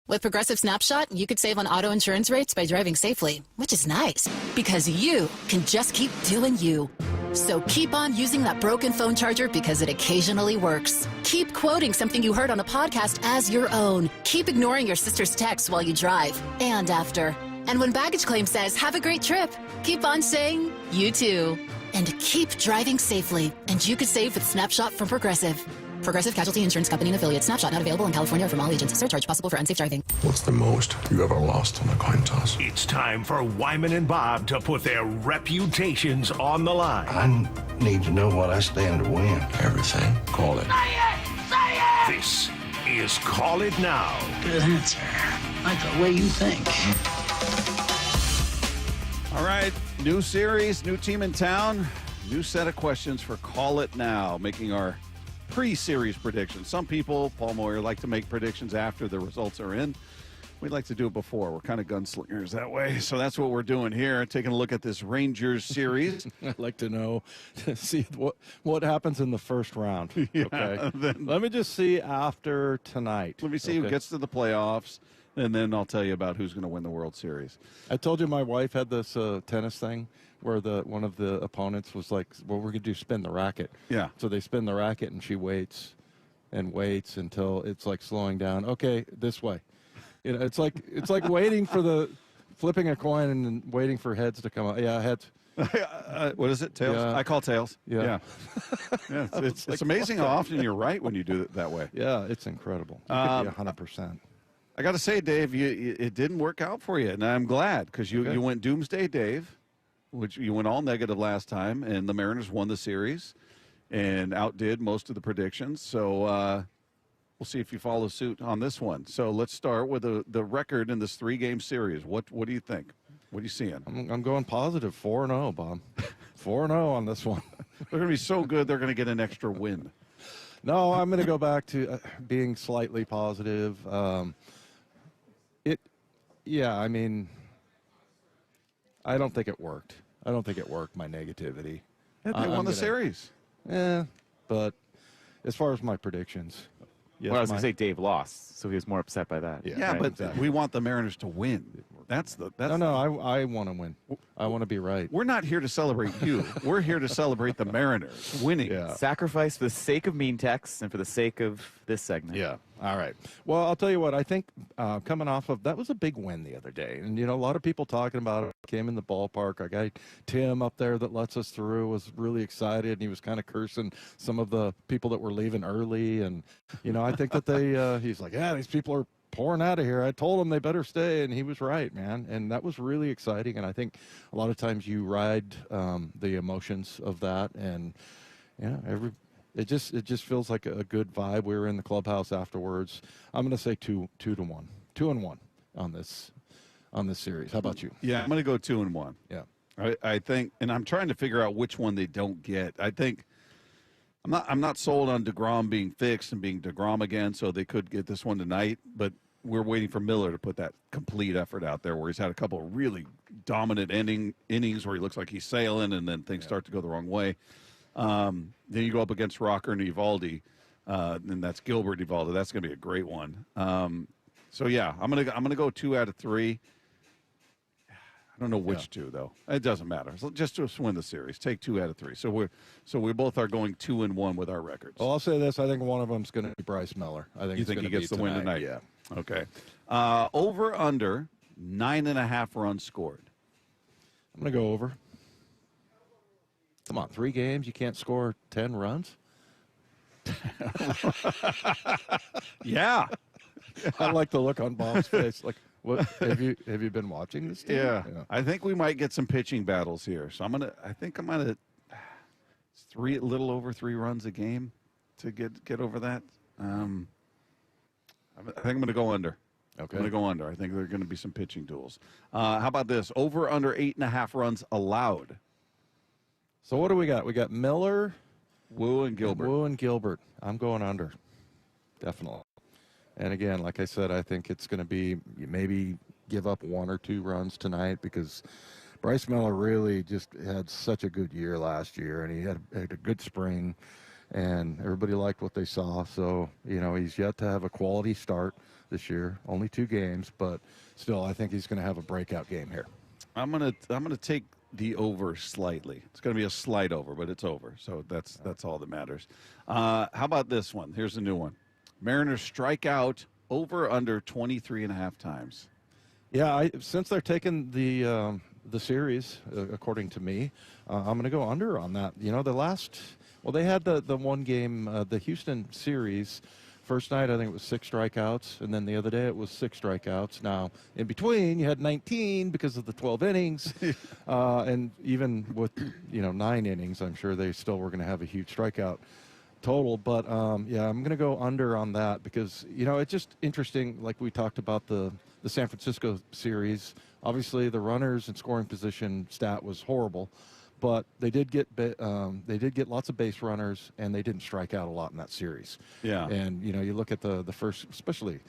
With Progressive Snapshot, you could save on auto insurance rates by driving safely, which is nice because you can just keep doing you. So keep on using that broken phone charger because it occasionally works. Keep quoting something you heard on a podcast as your own. Keep ignoring your sister's texts while you drive and after. And when baggage claim says, have a great trip, keep on saying, you too. And keep driving safely. And you could save with Snapshot from Progressive. Progressive Casualty Insurance Company and Affiliates. Snapshot not available in California or from all agents. Surcharge possible for unsafe driving. What's the most you ever lost on a coin toss? It's time for Wyman and Bob to put their reputations on the line. I need to know what I stand to win. Everything. Call it. Say it! Say it! This is Call It Now. Good answer. Like the way you think. All right, new series, new team in town, new set of questions for Call It Now, making our pre-series predictions. Some people, Paul Moyer, like to make predictions after the results are in. We'd like to do it before. We're kind of gunslingers that way. So that's what we're doing here, taking a look at this Rangers series. I'd like to know, see what happens in the first round. Yeah, okay. then, let me just see after tonight. Let me see who gets to the playoffs, and then I'll tell you about who's going to win the World Series. I told you my wife had this tennis thing where one of the opponents was like, well, we're going to do spin the racket. Yeah. So they spin the racket, and she waits and waits until it's like slowing down. Okay, this way. You know, it's like waiting for flipping a coin and waiting for heads to come out. Yeah, heads. What is it? Tails? Yeah. I call tails. Yeah. Yeah, it's amazing how often you're right when you do it that way. Yeah, it's incredible. You could be 100%. I got to say, Dave, it didn't work out for you, and I'm glad because you went Doomsday Dave, which you went all negative last time, and the Mariners won the series and outdid most of the predictions. So we'll see if you follow suit on this one. So let's start with the record in this 3-game series. What do you think? What are you seeing? I'm going positive, 4-0, Bob. 4-0 on this one. They're going to be so good, they're going to get an extra win. No, I'm going to go back to being slightly positive. Yeah, I mean, I don't think it worked. I don't think it worked, my negativity. Yeah, they won the series. Yeah, but as far as my predictions. Yes, well, I was going to say Dave lost, so he was more upset by that. Yeah, right? But exactly. We want the Mariners to win. No, I want to win. I want to be right. We're not here to celebrate you. We're here to celebrate the Mariners winning. Yeah. Sacrifice for the sake of mean texts and for the sake of this segment. Yeah. All right. Well, I'll tell you what. I think coming off of that was a big win the other day, and a lot of people talking about it. Came in the ballpark. Our guy Tim up there that lets us through was really excited, and he was kind of cursing some of the people that were leaving early. And I think that he's like, yeah, these people are pouring out of here. I told them they better stay, and he was right, man. And that was really exciting. And I think a lot of times you ride the emotions of that, and it just feels like a good vibe. We were in the clubhouse afterwards. I'm going to say 2-1, 2-1 on this series. How about you? Yeah, I'm going to go 2-1. Yeah, I think, and I'm trying to figure out which one they don't get. I think I'm not sold on DeGrom being fixed and being DeGrom again, so they could get this one tonight. But we're waiting for Miller to put that complete effort out there, where he's had a couple of really dominant innings where he looks like he's sailing, and then things start to go the wrong way. Then you go up against Rocker and Evaldi, and that's Gilbert Evaldi. That's going to be a great one. So yeah, I'm gonna go 2 out of 3. I don't know which two though. It doesn't matter. So just to win the series, take 2 out of 3. So we both are going 2-1 with our records. Well, I'll say this: I think one of them's going to be Bryce Miller. I think you think he gets the win tonight. Yeah. Okay. Over under 9.5 runs scored. I'm going to go over. Come on, 3 games, you can't score 10 runs? Yeah. I like the look on Bob's face. Like, what have you been watching this team? Yeah. I think we might get some pitching battles here. So I think I'm gonna a little over 3 runs a game to get over that. I think I'm gonna go under. Okay. I'm gonna go under. I think there are gonna be some pitching duels. How about this? Over under 8.5 runs allowed. So what do we got? We got Miller, Wu, and Gilbert. I'm going under. Definitely. And again, like I said, I think it's going to be you maybe give up 1 or 2 runs tonight because Bryce Miller really just had such a good year last year, and he had a good spring, and everybody liked what they saw. So, he's yet to have a quality start this year. Only 2 games, but still, I think he's going to have a breakout game here. I'm gonna take the over slightly. It's going to be a slight over, but it's over. So that's all that matters. How about this one? Here's a new one. Mariners strike out over under 23.5 times. Yeah, since they're taking the series, according to me, I'm going to go under on that. They had the one game, the Houston series. First night, I think it was 6 strikeouts, and then the other day it was 6 strikeouts. Now, in between, you had 19 because of the 12 innings, and even with 9 innings, I'm sure they still were going to have a huge strikeout total. But I'm going to go under on that because it's just interesting. Like we talked about the San Francisco series. Obviously, the runners and scoring position stat was horrible. But they did get lots of base runners, and they didn't strike out a lot in that series. Yeah. And you look at the first, especially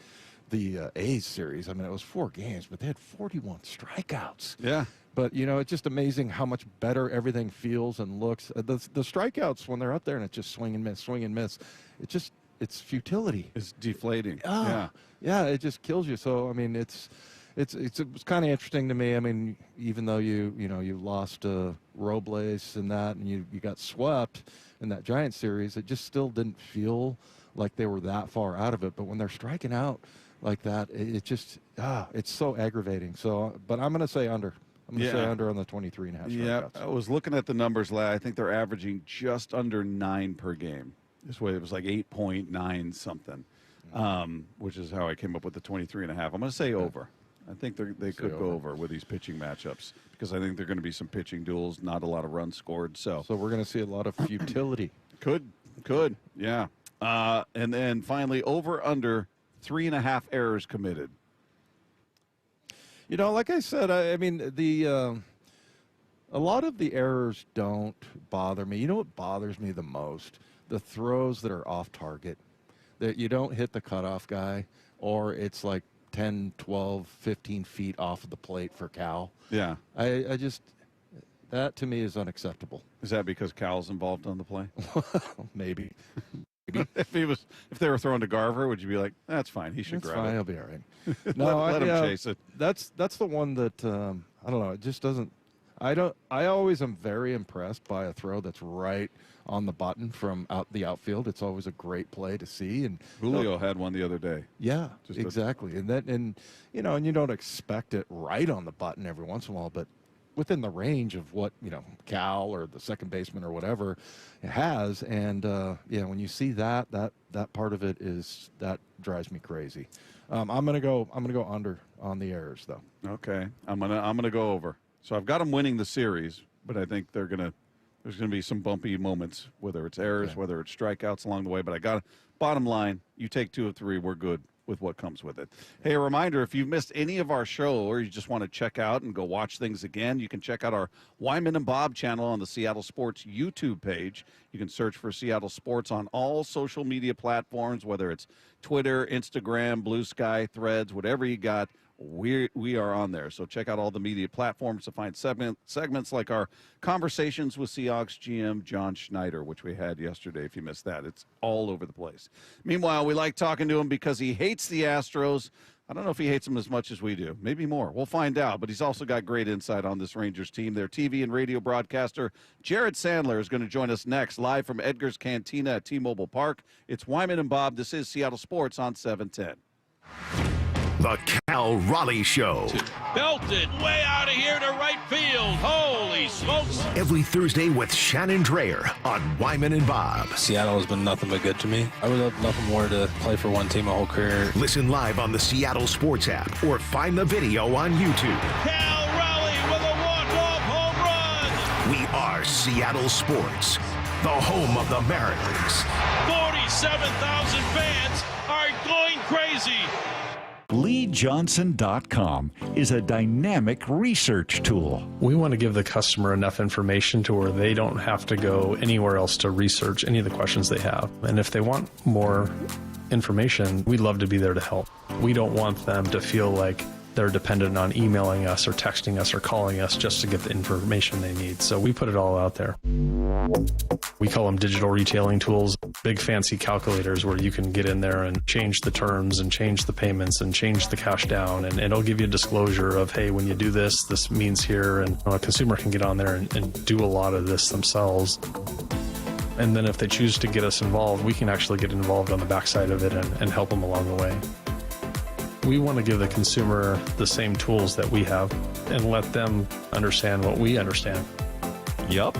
the A's series. I mean, it was 4 games, but they had 41 strikeouts. Yeah. But it's just amazing how much better everything feels and looks. The strikeouts when they're up there and it's just swing and miss. It's futility. It's deflating. Yeah. It just kills you. So I mean, it was kind of interesting to me. I mean, even though you lost Robles and that, and you got swept in that Giant series, it just still didn't feel like they were that far out of it. But when they're striking out like that, it just it's so aggravating. So, but I'm going to say under. I'm going to say under on the 23.5 strikeouts. Yeah, I was looking at the numbers. I think they're averaging just under 9 per game. This way, it was like 8.9 something, which is how I came up with the 23.5. I'm going to say over. I think they could go over with these pitching matchups because I think they're going to be some pitching duels, not a lot of runs scored. So we're going to see a lot of futility. Could, yeah. And then finally, over under 3.5 errors committed. Like I said, I mean a lot of the errors don't bother me. You know what bothers me the most? The throws that are off target, that you don't hit the cutoff guy, or it's like 10, 12, 15 feet off of the plate for Cal. Yeah. I just, that to me is unacceptable. Is that because Cal's involved on the play? Maybe. maybe. If they were throwing to Garver, would you be like, that's fine, he should That's grab fine, it? he'll be all right. No, let him chase it. That's the one that I don't know. It just doesn't. I always am very impressed by a throw that's right on the button from the outfield. It's always a great play to see. And Julio had one the other day. Yeah, exactly. And you don't expect it right on the button every once in a while, but within the range of what Cal or the second baseman or whatever it has. And when you see that part of it that drives me crazy. I'm gonna go under on the errors though. Okay, I'm gonna go over. So I've got them winning the series, but I think there's gonna be some bumpy moments, whether it's errors, whether it's strikeouts along the way. But I got bottom line, you take 2 of 3, we're good with what comes with it. Hey, a reminder, if you've missed any of our show or you just want to check out and go watch things again, you can check out our Wyman and Bob channel on the Seattle Sports YouTube page. You can search for Seattle Sports on all social media platforms, whether it's Twitter, Instagram, Blue Sky, Threads, whatever you got. We are on there. So check out all the media platforms to find segments like our conversations with Seahawks GM John Schneider, which we had yesterday. If you missed that, it's all over the place. Meanwhile, we like talking to him because he hates the Astros. I don't know if he hates them as much as we do. Maybe more. We'll find out. But he's also got great insight on this Rangers team. Their TV and radio broadcaster, Jared Sandler, is going to join us next, live from Edgar's Cantina at T-Mobile Park. It's Wyman and Bob. This is Seattle Sports on 710. The Cal Raleigh Show. Belted way out of here to right field. Holy smokes. Every Thursday with Shannon Dreyer on Wyman and Bob. Seattle has been nothing but good to me. I would love nothing more to play for one team my whole career. Listen live on the Seattle Sports app or find the video on YouTube. Cal Raleigh with a walk-off home run. We are Seattle Sports, the home of the Mariners. 47,000 fans are going crazy. LeeJohnson.com is a dynamic research tool. We want to give the customer enough information to where they don't have to go anywhere else to research any of the questions they have. And if they want more information, we'd love to be there to help. We don't want them to feel like they're dependent on emailing us or texting us or calling us just to get the information they need. So we put it all out there. We call them digital retailing tools, big fancy calculators where you can get in there and change the terms and change the payments and change the cash down. And it'll give you a disclosure of, hey, when you do this, this means here. And a consumer can get on there and do a lot of this themselves. And then if they choose to get us involved, we can actually get involved on the backside of it and help them along the way. We want to give the consumer the same tools that we have and let them understand what we understand. Yup,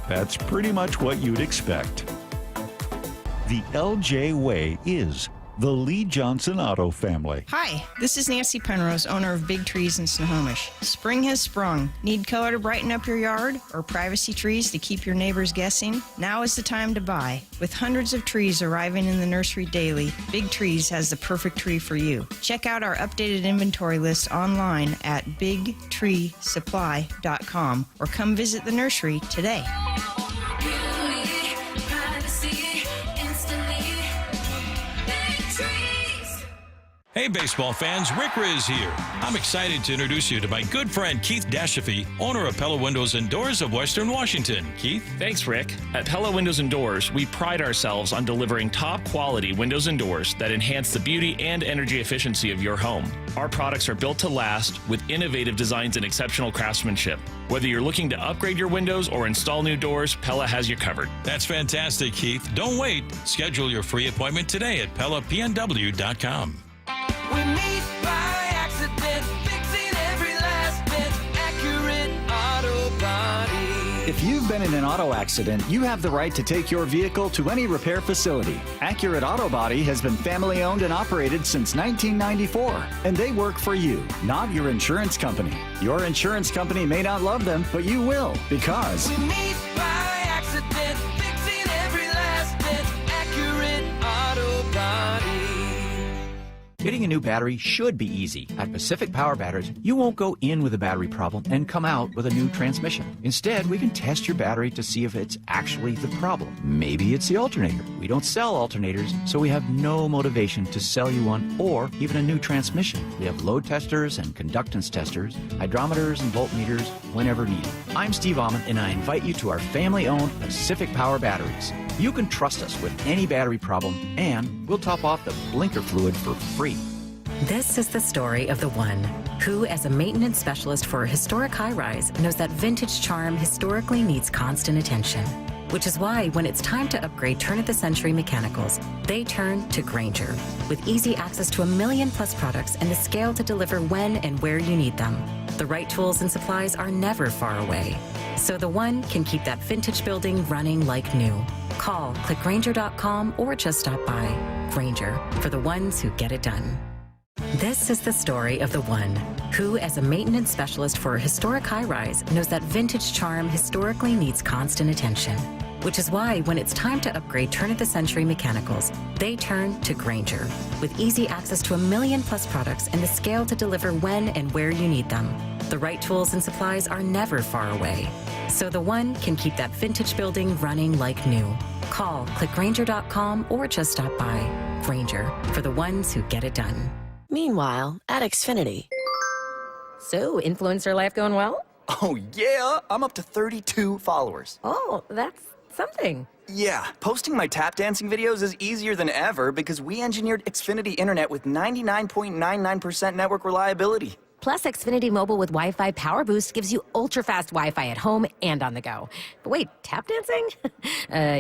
that's pretty much what you'd expect. The LJ Way is the Lee Johnson Auto family. Hi, this is Nancy Penrose, owner of Big Trees in Snohomish. Spring has sprung. Need color to brighten up your yard or privacy trees to keep your neighbors guessing? Now is the time to buy. With hundreds of trees arriving in the nursery daily, Big Trees has the perfect tree for you. Check out our updated inventory list online at bigtreesupply.com or come visit the nursery today. Hey, baseball fans, Rick Riz here. I'm excited to introduce you to my good friend Keith Dashafy, owner of Pella Windows and Doors of Western Washington. Keith? Thanks, Rick. At Pella Windows and Doors, we pride ourselves on delivering top-quality windows and doors that enhance the beauty and energy efficiency of your home. Our products are built to last with innovative designs and exceptional craftsmanship. Whether you're looking to upgrade your windows or install new doors, Pella has you covered. That's fantastic, Keith. Don't wait. Schedule your free appointment today at PellaPNW.com. We meet by accident, fixing every last bit, Accurate Auto Body. If you've been in an auto accident, you have the right to take your vehicle to any repair facility. Accurate Auto Body has been family-owned and operated since 1994, and they work for you, not your insurance company. Your insurance company may not love them, but you will, because We meet by accident, fixing every last bit, Accurate Auto Body. Getting a new battery should be easy. At Pacific Power Batteries, you won't go in with a battery problem and come out with a new transmission. Instead, we can test your battery to see if it's actually the problem. Maybe it's the alternator. We don't sell alternators, so we have no motivation to sell you one or even a new transmission. We have load testers and conductance testers, hydrometers and voltmeters whenever needed. I'm Steve Almond, and I invite you to our family-owned Pacific Power Batteries. You can trust us with any battery problem, and we'll top off the blinker fluid for free. This is the story of the one who, as a maintenance specialist for a historic high-rise, knows that vintage charm historically needs constant attention. Which is why when it's time to upgrade turn-of-the-century mechanicals, they turn to Grainger. With easy access to 1 million-plus products and the scale to deliver when and where you need them. The right tools and supplies are never far away. So the one can keep that vintage building running like new. Call, click Grainger.com, or just stop by. Grainger, for the ones who get it done. This is the story of the one who, as a maintenance specialist for a historic high-rise, knows that vintage charm historically needs constant attention. Which is why when it's time to upgrade turn-of-the-century mechanicals, they turn to Grainger. With easy access to 1 million-plus products and the scale to deliver when and where you need them. The right tools and supplies are never far away. So the one can keep that vintage building running like new. Call, click Grainger.com, or just stop by. Grainger, for the ones who get it done. Meanwhile, at Xfinity. So, influencer life going well? Oh, yeah. I'm up to 32 followers. Oh, that's something. Yeah, posting my tap dancing videos is easier than ever because we engineered Xfinity Internet with 99.99% network reliability. Plus, Xfinity Mobile with Wi-Fi Power Boost gives you ultra-fast Wi-Fi at home and on the go. But wait, tap dancing?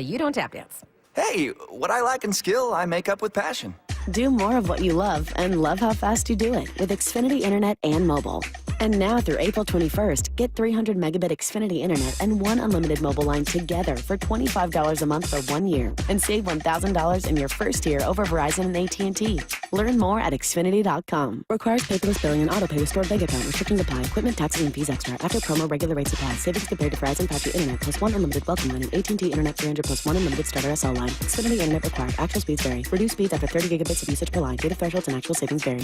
You don't tap dance. Hey, what I lack in skill, I make up with passion. Do more of what you love and love how fast you do it with Xfinity Internet and mobile. And now through April 21st, get 300 megabit Xfinity Internet and 1 unlimited mobile line together for $25 a month for 1 year. And save $1,000 in your first year over Verizon and AT&T. Learn more at Xfinity.com. Requires paperless billing and autopay with stored bank account. Restrictions apply. Equipment, taxes, and fees extra. After promo, regular rates apply. Savings compared to Verizon 5G Internet plus 1 unlimited welcome line and AT&T Internet 300 plus 1 unlimited starter SL line. Xfinity Internet required. Actual speeds vary. Reduced speeds after 30 gigabits of usage per line. Data thresholds and actual savings vary.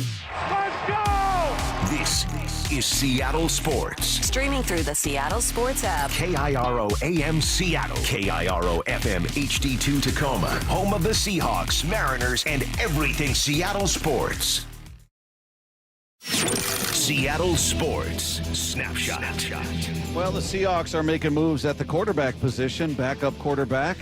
Let's go! This is Seattle Sports. Streaming through the Seattle Sports app. KIRO AM Seattle. KIRO FM HD2 Tacoma. Home of the Seahawks, Mariners, and everything Seattle sports. Seattle Sports Snapshot. Well, the Seahawks are making moves at the quarterback position. Backup quarterback.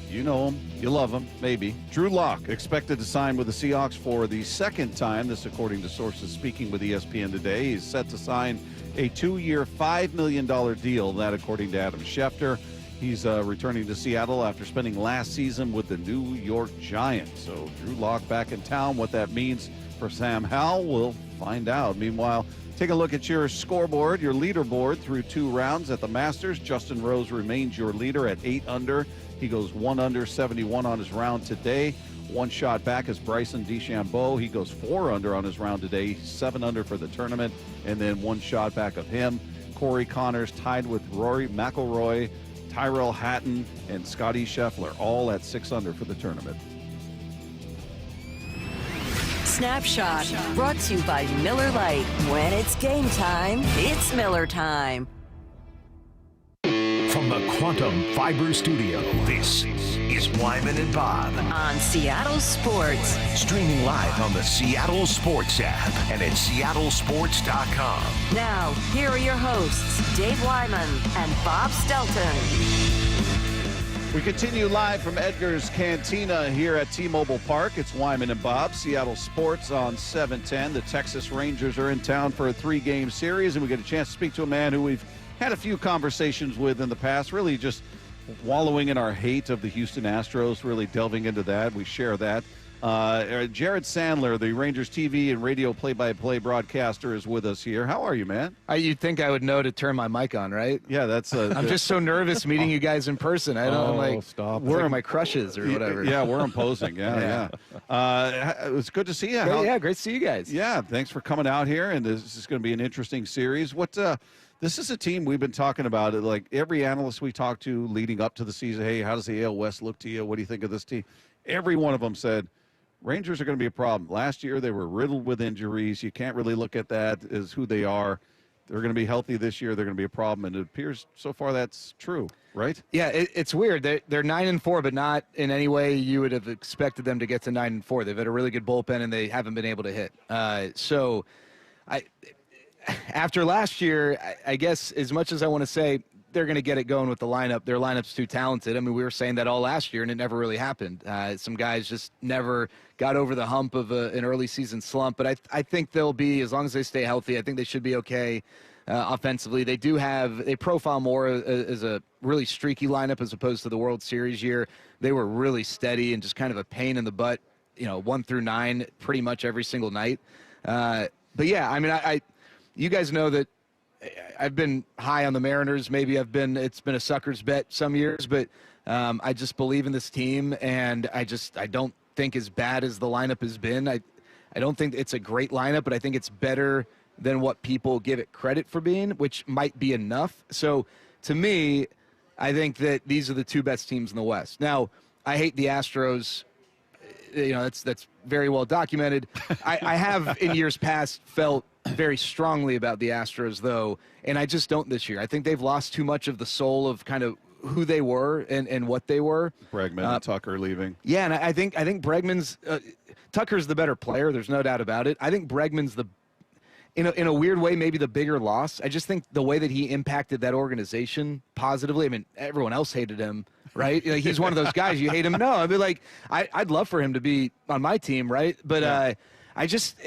You know him. You love him. Maybe. Drew Lock expected to sign with the Seahawks for the second time. This according to sources speaking with ESPN today. He's set to sign a 2-year, $5 million deal. That according to Adam Schefter. He's returning to Seattle after spending last season with the New York Giants. So Drew Lock back in town. What that means for Sam Howell, we'll find out. Meanwhile, take a look at your scoreboard, your leaderboard through 2 rounds at the Masters. Justin Rose remains your leader at 8 under. He goes 1 under, 71 on his round today. 1 shot back is Bryson DeChambeau. He goes 4 under on his round today, 7 under for the tournament, and then 1 shot back of him. Corey Connors tied with Rory McIlroy, Tyrell Hatton, and Scotty Scheffler, all at 6 under for the tournament. Snapshot, brought to you by Miller Lite. When it's game time, it's Miller time. From the Quantum Fiber Studio, this is Wyman and Bob. On Seattle Sports. Streaming live on the Seattle Sports app and at seattlesports.com. Now, here are your hosts, Dave Wyman and Bob Stelton. We continue live from Edgar's Cantina here at T-Mobile Park. It's Wyman and Bob, Seattle Sports on 710. The Texas Rangers are in town for a 3-game series, and we get a chance to speak to a man who we've had a few conversations with in the past, really just wallowing in our hate of the Houston Astros, really delving into that. We share that. Jared Sandler, the Rangers TV and radio play-by-play broadcaster, is with us here. How are you, man? You'd think I would know to turn my mic on, right? Yeah, that's... I'm just so nervous meeting you guys in person. I don't, stop. We're like my crushes or whatever. Yeah, we're imposing. Yeah. It was good to see you. Yeah, great to see you guys. Yeah, thanks for coming out here, and this is going to be an interesting series. This is a team we've been talking about. Like every analyst we talked to leading up to the season, hey, how does the AL West look to you? What do you think of this team? Every one of them said, Rangers are going to be a problem. Last year, they were riddled with injuries. You can't really look at that as who they are. They're going to be healthy this year. They're going to be a problem, and it appears so far that's true, right? Yeah, it's weird. They're 9-4, but not in any way you would have expected them to get to 9-4. They've had a really good bullpen, and they haven't been able to hit. After last year, I guess as much as I want to say they're going to get it going with the lineup. Their lineup's too talented. I mean, we were saying that all last year, and it never really happened. Some guys just never got over the hump of an early season slump. But I think they'll be, as long as they stay healthy, I think they should be okay offensively. They profile more as a really streaky lineup as opposed to the World Series year. They were really steady and just kind of a pain in the butt, 1 through 9 pretty much every single night. But yeah, I mean, you guys know that I've been high on the Mariners. Maybe it's been a sucker's bet some years, but I just believe in this team, and I don't think as bad as the lineup has been. I don't think it's a great lineup, but I think it's better than what people give it credit for being, which might be enough. So to me, I think that these are the 2 best teams in the West. Now, I hate the Astros. That's very well documented. I have in years past felt very strongly about the Astros, though, and I just don't this year. I think they've lost too much of the soul of kind of who they were and what they were. Bregman and Tucker leaving. Yeah, and I think Bregman's Tucker's the better player. There's no doubt about it. I think Bregman's in a weird way, maybe the bigger loss. I just think the way that he impacted that organization positively. I mean, everyone else hated him, right? He's one of those guys. You hate him? No, I mean, I'd love for him to be on my team, right? But yeah. I just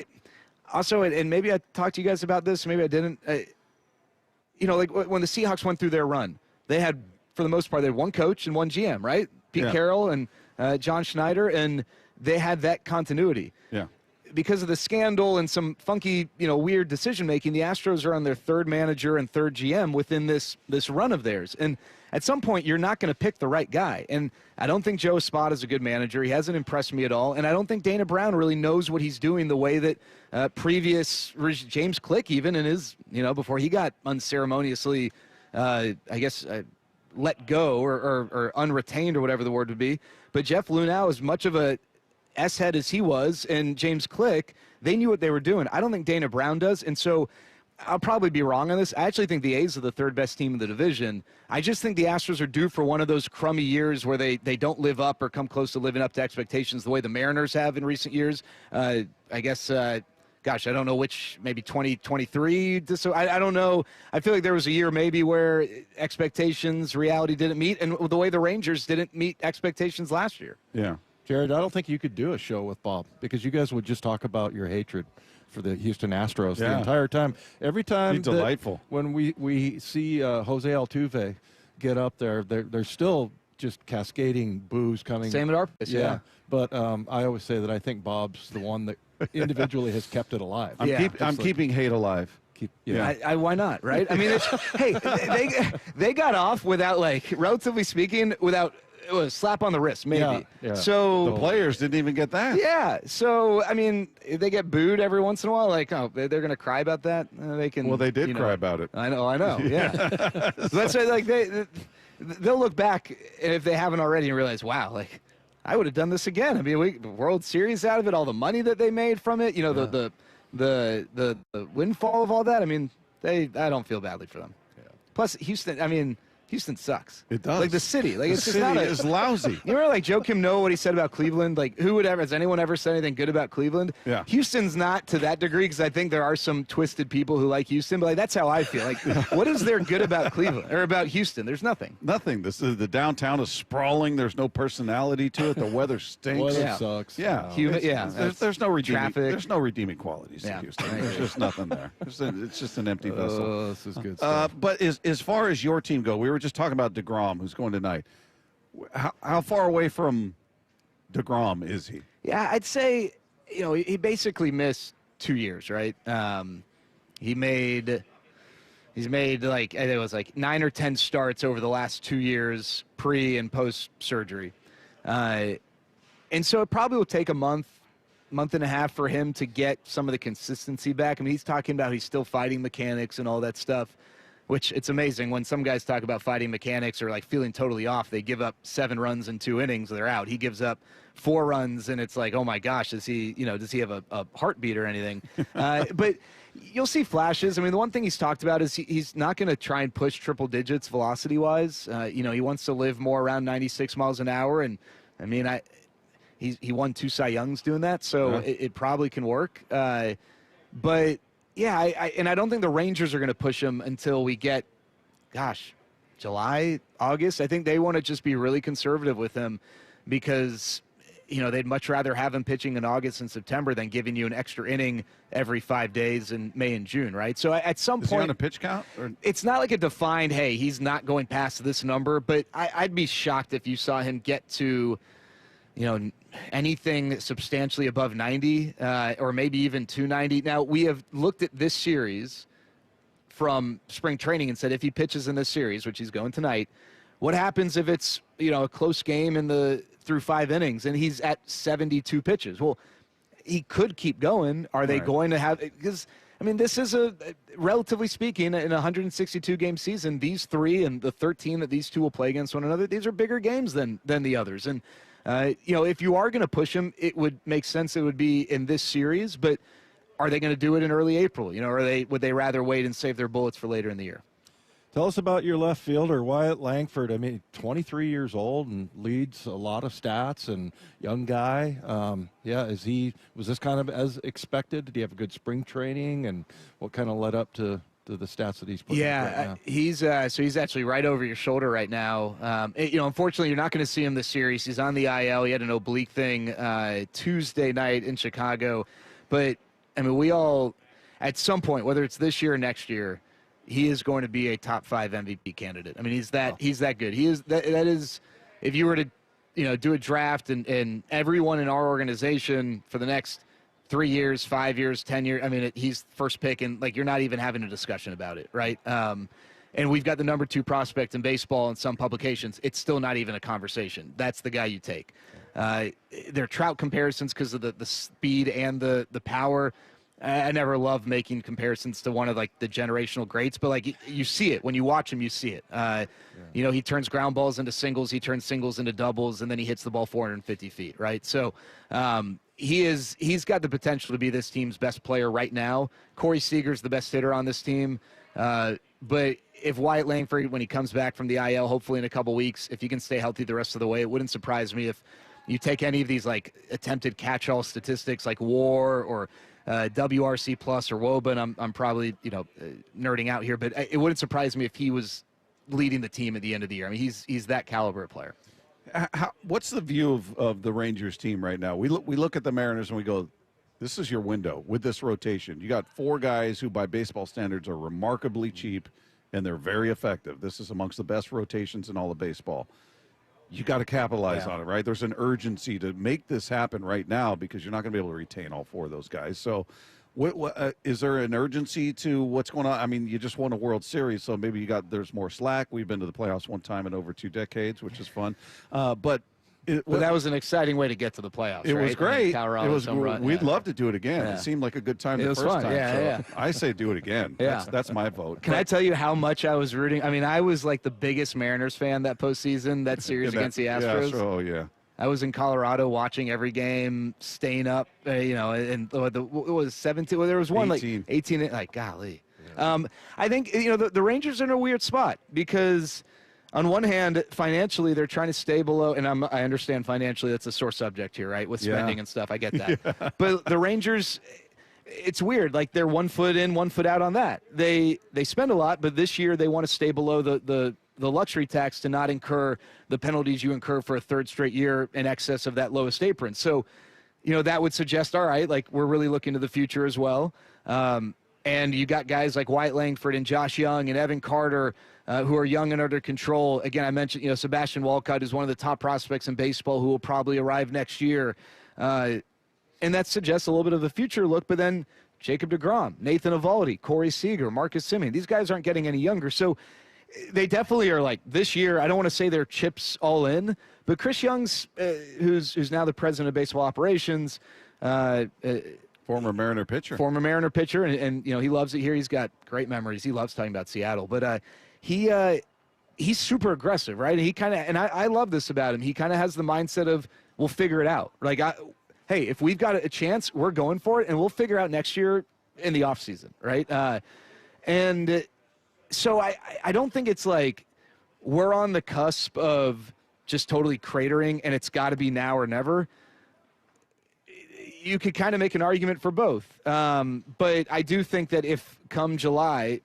also, and maybe I talked to you guys about this, maybe I didn't. Like when the Seahawks went through their run, they had, for the most part, they had one coach and one GM, right? Pete Carroll and John Schneider, and they had that continuity. Yeah. Because of the scandal and some funky, weird decision-making, the Astros are on their 3rd manager and 3rd GM within this run of theirs. And at some point, you're not going to pick the right guy. And I don't think Joe Espada is a good manager. He hasn't impressed me at all. And I don't think Dana Brown really knows what he's doing the way that previous James Click, even in his, before he got unceremoniously, let go or unretained or whatever the word would be. But Jeff Lunau, as much of a S-head as he was, and James Click, they knew what they were doing. I don't think Dana Brown does, and so I'll probably be wrong on this. I actually think the A's are the 3rd best team in the division. I just think the Astros are due for one of those crummy years where they don't live up or come close to living up to expectations the way the Mariners have in recent years. I don't know which, maybe 2023. So I don't know. I feel like there was a year maybe where expectations, reality didn't meet, and the way the Rangers didn't meet expectations last year. Yeah. Jared, I don't think you could do a show with Bob because you guys would just talk about your hatred for the Houston Astros the entire time. Every time delightful. When we see Jose Altuve get up there, they're still just cascading boos coming. Same at our place, yeah. But I always say that I think Bob's the one that individually has kept it alive. I'm keeping hate alive. Why not, right? I mean, they got off without, relatively speaking, without a slap on the wrist, maybe. Yeah. So the players didn't even get that. Yeah. So I mean, if they get booed every once in a while, they're going to cry about that. They can. Well, they did cry about it. I know. Yeah. That's why, they'll look back, and if they haven't already, and realize, wow, I would have done this again. I mean, World Series out of it, all the money that they made from it, the windfall of all that. I mean, I don't feel badly for them. Yeah. Plus, Houston. I mean, Houston sucks. It does. The city. It's the just city is lousy. You remember Joe Kim Noah, what he said about Cleveland? Has anyone ever said anything good about Cleveland? Yeah. Houston's not to that degree, because I think there are some twisted people who like Houston, but that's how I feel. What is there good about Cleveland or about Houston? There's nothing. Nothing. The downtown is sprawling. There's no personality to it. The weather stinks. Weather sucks. Yeah. There's no redeeming. Traffic. There's no redeeming qualities in Houston. There's just nothing there. It's just an empty vessel. Oh, this is good stuff. But as far as your team go, we were just talking about DeGrom, who's going tonight. How far away from DeGrom is he? Yeah, I'd say, he basically missed 2 years, right? He's made I think it was 9 or 10 starts over the last 2 years, pre and post surgery. And so it probably will take a month and a half for him to get some of the consistency back. I mean, he's talking about he's still fighting mechanics and all that stuff, which it's amazing when some guys talk about fighting mechanics or feeling totally off. They give up 7 runs in 2 innings, they're out. He gives up 4 runs, and it's oh my gosh, does he have a heartbeat or anything? But you'll see flashes. I mean, the one thing he's talked about is he's not going to try and push triple digits velocity-wise. He wants to live more around 96 miles an hour, and I mean, he won 2 Cy Youngs doing that, so it probably can work. But yeah, I don't think the Rangers are going to push him until we get, July, August. I think they want to just be really conservative with him because, they'd much rather have him pitching in August and September than giving you an extra inning every 5 days in May and June, right? So at some Is point, he on a pitch count? Or? It's not like a defined, hey, he's not going past this number, but I'd be shocked if you saw him get to, anything substantially above 90 or maybe even 290. Now, we have looked at this series from spring training and said if he pitches in this series, which he's going tonight, what happens if it's, a close game through 5 innings and he's at 72 pitches? Well, he could keep going. Are they going to have – because, this is relatively speaking, in a 162-game season, these 3 and the 13 that these 2 will play against one another, these are bigger games than the others. And, if you are going to push him, it would make sense it would be in this series, but are they going to do it in early April? Would they rather wait and save their bullets for later in the year? Tell us about your left fielder, Wyatt Langford. 23 years old and leads a lot of stats and young guy. Was this kind of as expected? Did he have a good spring training, and what kind of led up to the stats that he's putting up right now? He's actually right over your shoulder right now. Unfortunately, you're not going to see him this series. He's on the IL. He had an oblique thing Tuesday night in Chicago. But, we all, at some point, whether it's this year or next year, he is going to be a top 5 MVP candidate. He's that good. He is that is, if you were to, do a draft and everyone in our organization for the next 3 years, 5 years, 10 years, he's first pick, and you're not even having a discussion about it, right? And we've got the number 2 prospect in baseball in some publications. It's still not even a conversation. That's the guy you take. There are Trout comparisons because of the speed and the power. I never love making comparisons to one of the generational greats, but you see it when you watch him. You see it. He turns ground balls into singles, he turns singles into doubles, and then he hits the ball 450 feet. Right. So he's got the potential to be this team's best player right now. Corey Seager's the best hitter on this team, but if Wyatt Langford, when he comes back from the IL, hopefully in a couple weeks, if he can stay healthy the rest of the way, it wouldn't surprise me if you take any of these attempted catch-all statistics like WAR or WRC plus or WOBA, and I'm probably nerding out here, but it wouldn't surprise me if he was leading the team at the end of the year. He's that caliber of player. What's the view of the Rangers team right now? We look at the Mariners and we go, this is your window with this rotation. You got 4 guys who by baseball standards are remarkably cheap and they're very effective. This is amongst the best rotations in all of baseball. You got to capitalize on it, right? There's an urgency to make this happen right now because you're not going to be able to retain all 4 of those guys. So is there an urgency to what's going on? You just won a World Series, so maybe there's more slack. We've been to the playoffs one time in over 2 decades, which is fun. But that was an exciting way to get to the playoffs. It was great. Colorado, it was. We'd love to do it again. It seemed like a good time the first time. Yeah. I say do it again. That's my vote. Can I tell you how much I was rooting? I was the biggest Mariners fan that postseason, that series against the Astros. Yeah. I was in Colorado watching every game, staying up, and what was 17? Well, there was one 18. Golly. Yeah. I think the Rangers are in a weird spot because on one hand, financially, they're trying to stay below, and I understand financially that's a sore subject here, right, with spending and stuff. I get that. Yeah. But the Rangers, it's weird. They're 1 foot in, 1 foot out on that. They spend a lot, but this year they want to stay below the luxury tax to not incur the penalties you incur for a 3rd straight year in excess of that lowest apron. So, that would suggest, all right, we're really looking to the future as well. And you got guys like Wyatt Langford and Josh Young and Evan Carter, who are young and under control. Again, I mentioned, Sebastian Walcott is one of the top prospects in baseball who will probably arrive next year. And that suggests a little bit of a future look. But then Jacob deGrom, Nathan Eovaldi, Corey Seager, Marcus Semien, these guys aren't getting any younger. So they definitely are this year, I don't want to say they're chips all in, but Chris Young's, who's now the president of baseball operations, former Mariner pitcher. And he loves it here. He's got great memories. He loves talking about Seattle. But he's super aggressive, right? And he and I love this about him. He kind of has the mindset of, we'll figure it out. Hey, if we've got a chance, we're going for it, and we'll figure out next year in the offseason, right? So I don't think it's we're on the cusp of just totally cratering and it's got to be now or never. You could kind of make an argument for both. But I do think that if come July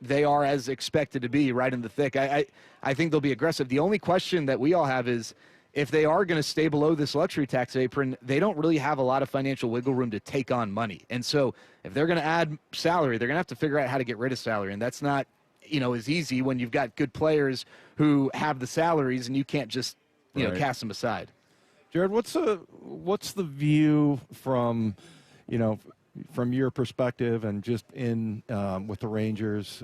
they are as expected to be, right in the thick. I think they'll be aggressive. The only question that we all have is if they are going to stay below this luxury tax apron, they don't really have a lot of financial wiggle room to take on money. And so if they're going to add salary, they're going to have to figure out how to get rid of salary. And that's not, as easy when you've got good players who have the salaries and you can't just, cast them aside. Jared, what's the view from, from your perspective and just in with the Rangers,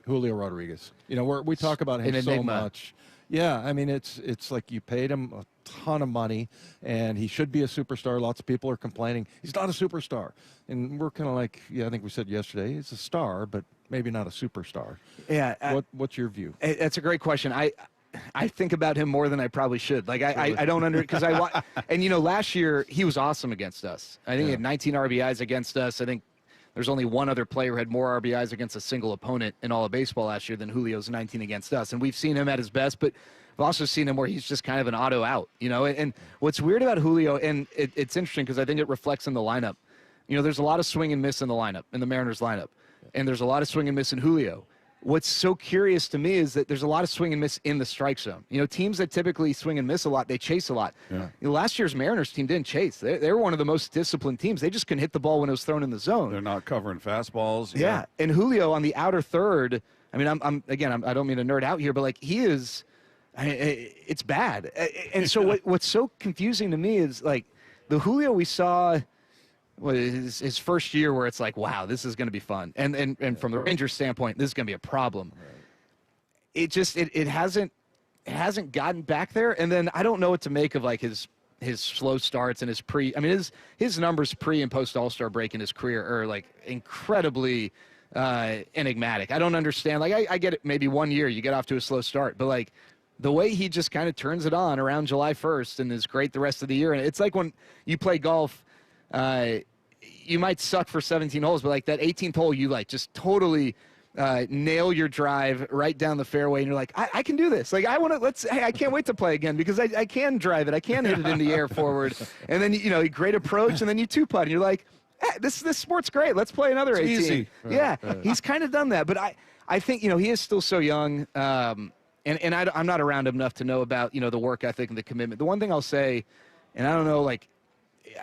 Julio Rodriguez? We talk about him so much. Yeah, I mean, it's like you paid him a ton of money, and he should be a superstar. Lots of people are complaining he's not a superstar, and we're kind of like, I think we said yesterday, he's a star, but maybe not a superstar. Yeah. What's your view? That's a great question. I think about him more than I probably should. Like I don't because and last year he was awesome against us. I think he had 19 RBIs against us. I think there's only one other player who had more RBIs against a single opponent in all of baseball last year than Julio's 19 against us. And we've seen him at his best, but I've also seen him where he's just kind of an auto out, And what's weird about Julio, and it's interesting because I think it reflects in the lineup. There's a lot of swing and miss in the lineup, in the Mariners lineup, and there's a lot of swing and miss in Julio. What's so curious to me is that there's a lot of swing and miss in the strike zone. Teams that typically swing and miss a lot, they chase a lot. Yeah. Last year's Mariners team didn't chase. They were one of the most disciplined teams. They just couldn't hit the ball when it was thrown in the zone. They're not covering fastballs. Yeah. And Julio on the outer third, I mean, I don't mean to nerd out here, but like he is, it's bad. And so what's so confusing to me is like the Julio we saw his first year where it's like, wow, this is going to be fun. And from the Rangers standpoint, this is going to be a problem. Right. It hasn't gotten back there. And then I don't know what to make of like his slow starts and his numbers pre and post All-Star break in his career are like incredibly enigmatic. I don't understand. Like I get it. Maybe 1 year you get off to a slow start, but like the way he just kind of turns it on around July 1st and is great the rest of the year. And it's like when you play golf, you might suck for 17 holes, but like that 18th hole, you like just totally nail your drive right down the fairway, and you're like, I can do this. Like I can't wait to play again because I can drive it, I can hit it in the air forward, and then great approach, and then you two putt, and you're like, this sport's great. Let's play another 18. Easy. Yeah, he's kind of done that, but I think he is still so young, and I'm not around him enough to know about the work ethic and the commitment. The one thing I'll say, and I don't know, like.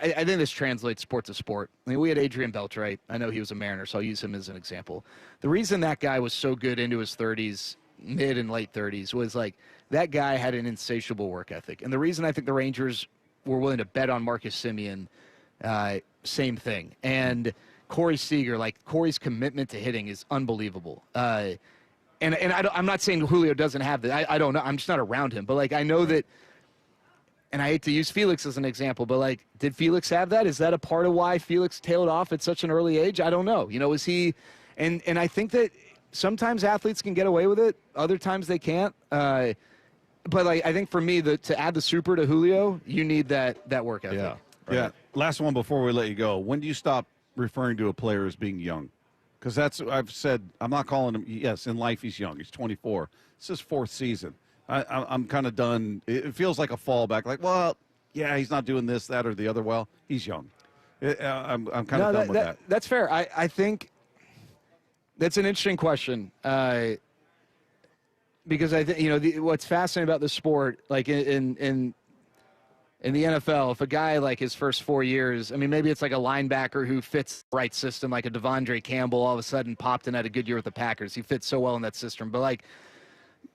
I think this translates sport to sport. I mean, we had Adrian Beltre. I know he was a Mariner, so I'll use him as an example. The reason that guy was so good into his 30s, mid and late 30s, was like that guy had an insatiable work ethic. And the reason I think the Rangers were willing to bet on Marcus Semien, same thing. And Corey Seager, like Corey's commitment to hitting is unbelievable. And I'm not saying Julio doesn't have that. I don't know. I'm just not around him. But like I know that. And I hate to use Felix as an example, but like, did Felix have that? Is that a part of why Felix tailed off at such an early age? I don't know. Is he? And I think that sometimes athletes can get away with it. Other times they can't. But like, I think for me, to add the super to Julio, you need that work ethic. Yeah. Right? Yeah. Last one before we let you go. When do you stop referring to a player as being young? Because I've said, I'm not calling him. Yes, in life he's young. He's 24. It's his fourth season. I'm kind of done. It feels like a fallback. Like, well, yeah, he's not doing this, that, or the other. Well, he's young. I'm kind of done with that. That's fair. I think that's an interesting question because I think what's fascinating about the sport, like in the NFL, if a guy like his first 4 years, I mean, maybe it's like a linebacker who fits the right system, like a Devondre Campbell, all of a sudden popped in had a good year with the Packers. He fits so well in that system, but like.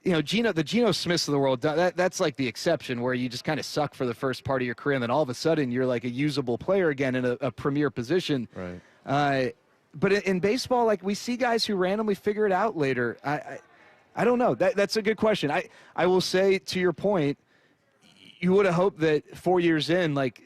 The Geno Smiths of the world, that's like the exception where you just kind of suck for the first part of your career, and then all of a sudden you're like a usable player again in a premier position. Right. But in baseball, like we see guys who randomly figure it out later. I don't know. That's a good question. I will say, to your point, you would have hoped that 4 years in, like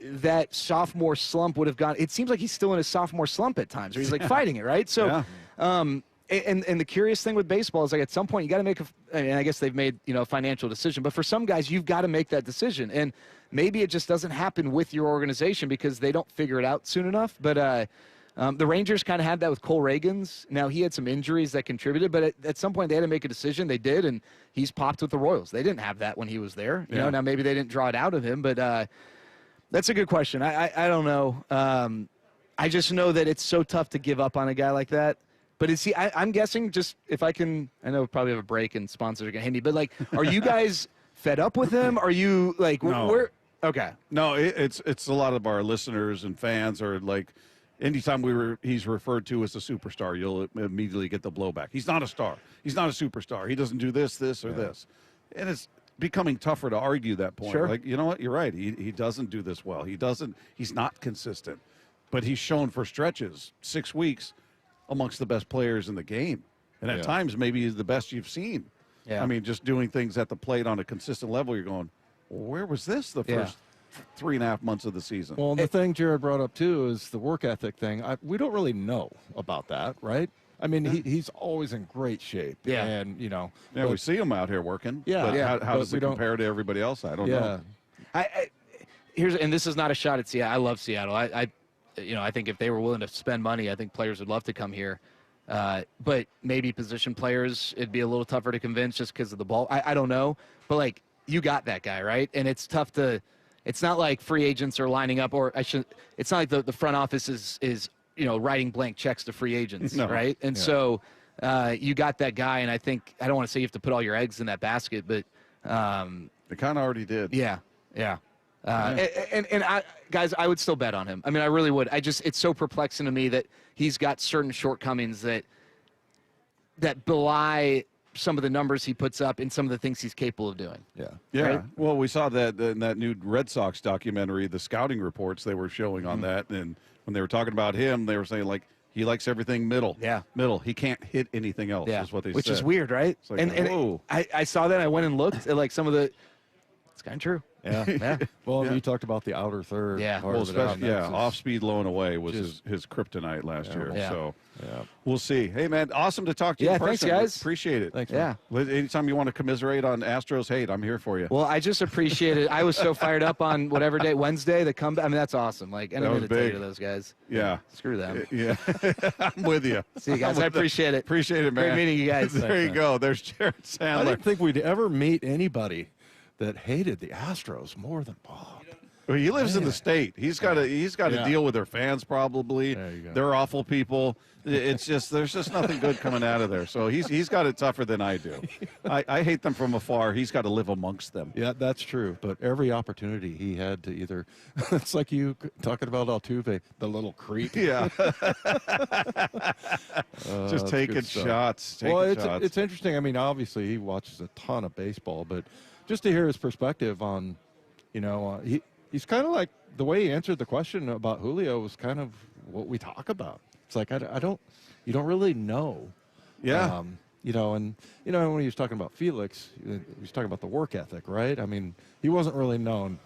that sophomore slump would have gone. It seems like he's still in a sophomore slump at times, or he's like fighting it, right? So. Yeah. And the curious thing with baseball is like at some point you got to make and I guess they've made a financial decision, but for some guys you've got to make that decision, and maybe it just doesn't happen with your organization because they don't figure it out soon enough. But the Rangers kind of had that with Cole Reagans. Now he had some injuries that contributed, but at some point they had to make a decision. They did, and he's popped with the Royals. They didn't have that when he was there. You know, now maybe they didn't draw it out of him, but that's a good question. I don't know. I just know that it's so tough to give up on a guy like that. But is he? I'm guessing. Just if I can, I know we probably have a break and sponsors are gonna hit me. But like, are you guys fed up with him? Are you like? No. We're okay. No, it's a lot of our listeners and fans are like, anytime he's referred to as a superstar, you'll immediately get the blowback. He's not a star. He's not a superstar. He doesn't do this, or this, and it's becoming tougher to argue that point. Sure. Like, you know what? You're right. He doesn't do this well. He's not consistent, but he's shown for stretches 6 weeks amongst the best players in the game, and at times maybe the best you've seen. Yeah. I mean, just doing things at the plate on a consistent level. You're going, well, where was this the first 3.5 months of the season? Well, the thing Jared brought up too is the work ethic thing. We don't really know about that, right? I mean, he's always in great shape. Yeah. And, you know. Yeah, we see him out here working. Yeah. But how does it compare to everybody else? I don't know. And this is not a shot at Seattle. I love Seattle. I think if they were willing to spend money, I think players would love to come here. But maybe position players, it'd be a little tougher to convince just because of the ball. I don't know. But, like, you got that guy, right? And it's tough to – it's not like free agents are lining up, or it's not like the front office is writing blank checks to free agents, right? And so you got that guy, and I think – I don't want to say you have to put all your eggs in that basket, but they kind of already did. Yeah. And guys, I would still bet on him. I mean, I really would. It's so perplexing to me that he's got certain shortcomings that belie some of the numbers he puts up and some of the things he's capable of doing. Yeah. Right? Well, we saw that in that new Red Sox documentary, the scouting reports they were showing on that, and when they were talking about him, they were saying, like, he likes everything middle. Yeah. Middle. He can't hit anything else, is what they said. Which is weird, right? It's like, and whoa. I saw that. I went and looked at, like, some of the – it's kind of true. Yeah. Well, you talked about the outer third. Yeah. part Well, of it out. especially, off speed low and away was his kryptonite last year. Yeah. So we'll see. Hey, man, awesome to talk to you in thanks, person. guys. Appreciate it. Thanks, man. Anytime you want to commiserate on Astros hate, I'm here for you. Well, I just appreciate it. I was so fired up on whatever day, Wednesday, the comeback. I mean, that's awesome. Like, anything to take to those guys. Yeah. Screw them. Yeah. I'm with you. See you guys. I appreciate it. Appreciate it, man. Great meeting you guys. There you go. There's Jared Sandler. I didn't think we'd ever meet anybody that hated the Astros more than Bob. Well, he lives in the state. He's got to deal with their fans probably. There you go. They're awful people. It's just there's just nothing good coming out of there. So he's got it tougher than I do. I hate them from afar. He's got to live amongst them. Yeah, that's true. But every opportunity he had to either, it's like you talking about Altuve, the little creep. Yeah. Just That's taking good stuff. shots. It's interesting. I mean, obviously he watches a ton of baseball, but just to hear his perspective on, he's kind of like the way he answered the question about Julio was kind of what we talk about. It's like, you don't really know. Yeah. And when he was talking about Felix, he was talking about the work ethic, right? I mean, he wasn't really known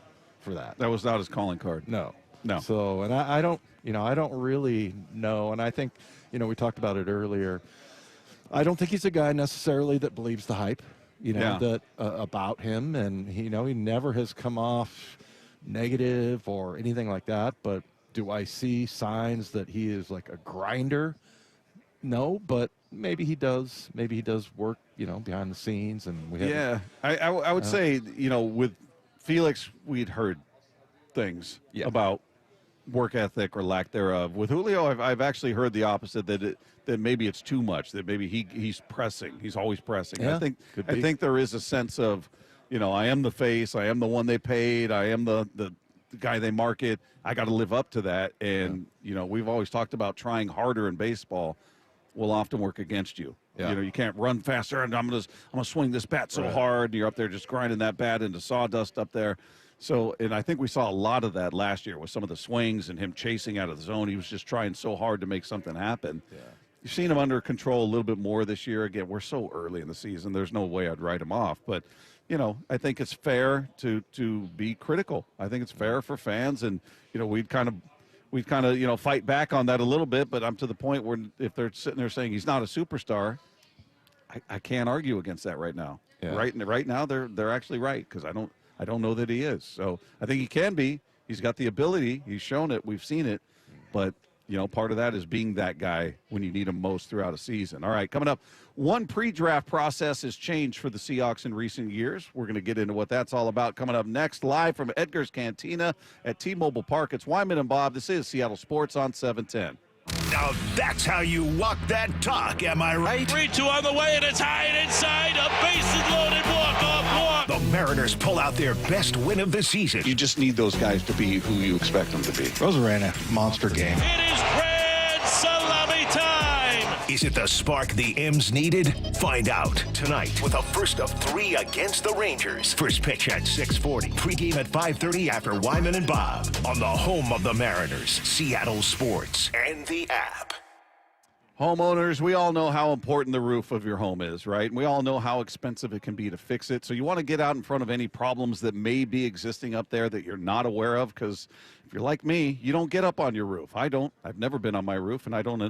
for that. That was not his calling card. No. So, and I don't really know. And I think, we talked about it earlier. I don't think he's a guy necessarily that believes the hype, that about him. And, he never has come off negative or anything like that. But do I see signs that he is like a grinder? No, but maybe he does. Maybe he does work, behind the scenes. And we I would say, with Felix, we'd heard things about work ethic or lack thereof. With Julio, I've actually heard the opposite, that maybe it's too much, that maybe he's pressing. He's always pressing. Yeah, I think there is a sense of, I am the face, I am the one they paid, I am the guy they market. I got to live up to that. And, we've always talked about trying harder in baseball will often work against you. Yeah. You can't run faster, and I'm gonna swing this bat so hard. And you're up there just grinding that bat into sawdust up there. So, and I think we saw a lot of that last year with some of the swings and him chasing out of the zone. He was just trying so hard to make something happen. Yeah. You've seen him under control a little bit more this year. Again, we're so early in the season. There's no way I'd write him off. But, I think it's fair to be critical. I think it's fair for fans, and we'd kind of fight back on that a little bit. But I'm to the point where if they're sitting there saying he's not a superstar, I can't argue against that right now. Yeah. Right now, they're actually right, because I don't know that he is. So I think he can be. He's got the ability. He's shown it. We've seen it. But, part of that is being that guy when you need him most throughout a season. All right, coming up, one pre-draft process has changed for the Seahawks in recent years. We're going to get into what that's all about coming up next, live from Edgar's Cantina at T-Mobile Park. It's Wyman and Bob. This is Seattle Sports on 710. Now that's how you walk that talk, am I right? 3-2 on the way, and it's high and inside. A bases-loaded walk-off walk. The Mariners pull out their best win of the season. You just need those guys to be who you expect them to be. Rosarena, monster game. It is grand salami time. Is it the spark the M's needed? Find out tonight with a first of 3 against the Rangers. First pitch at 6:40. Pregame at 5:30 after Wyman and Bob on the home of the Mariners, Seattle Sports, and the app. Homeowners, we all know how important the roof of your home is, right? And we all know how expensive it can be to fix it. So you want to get out in front of any problems that may be existing up there that you're not aware of, because if you're like me, you don't get up on your roof. I don't. I've never been on my roof, and I don't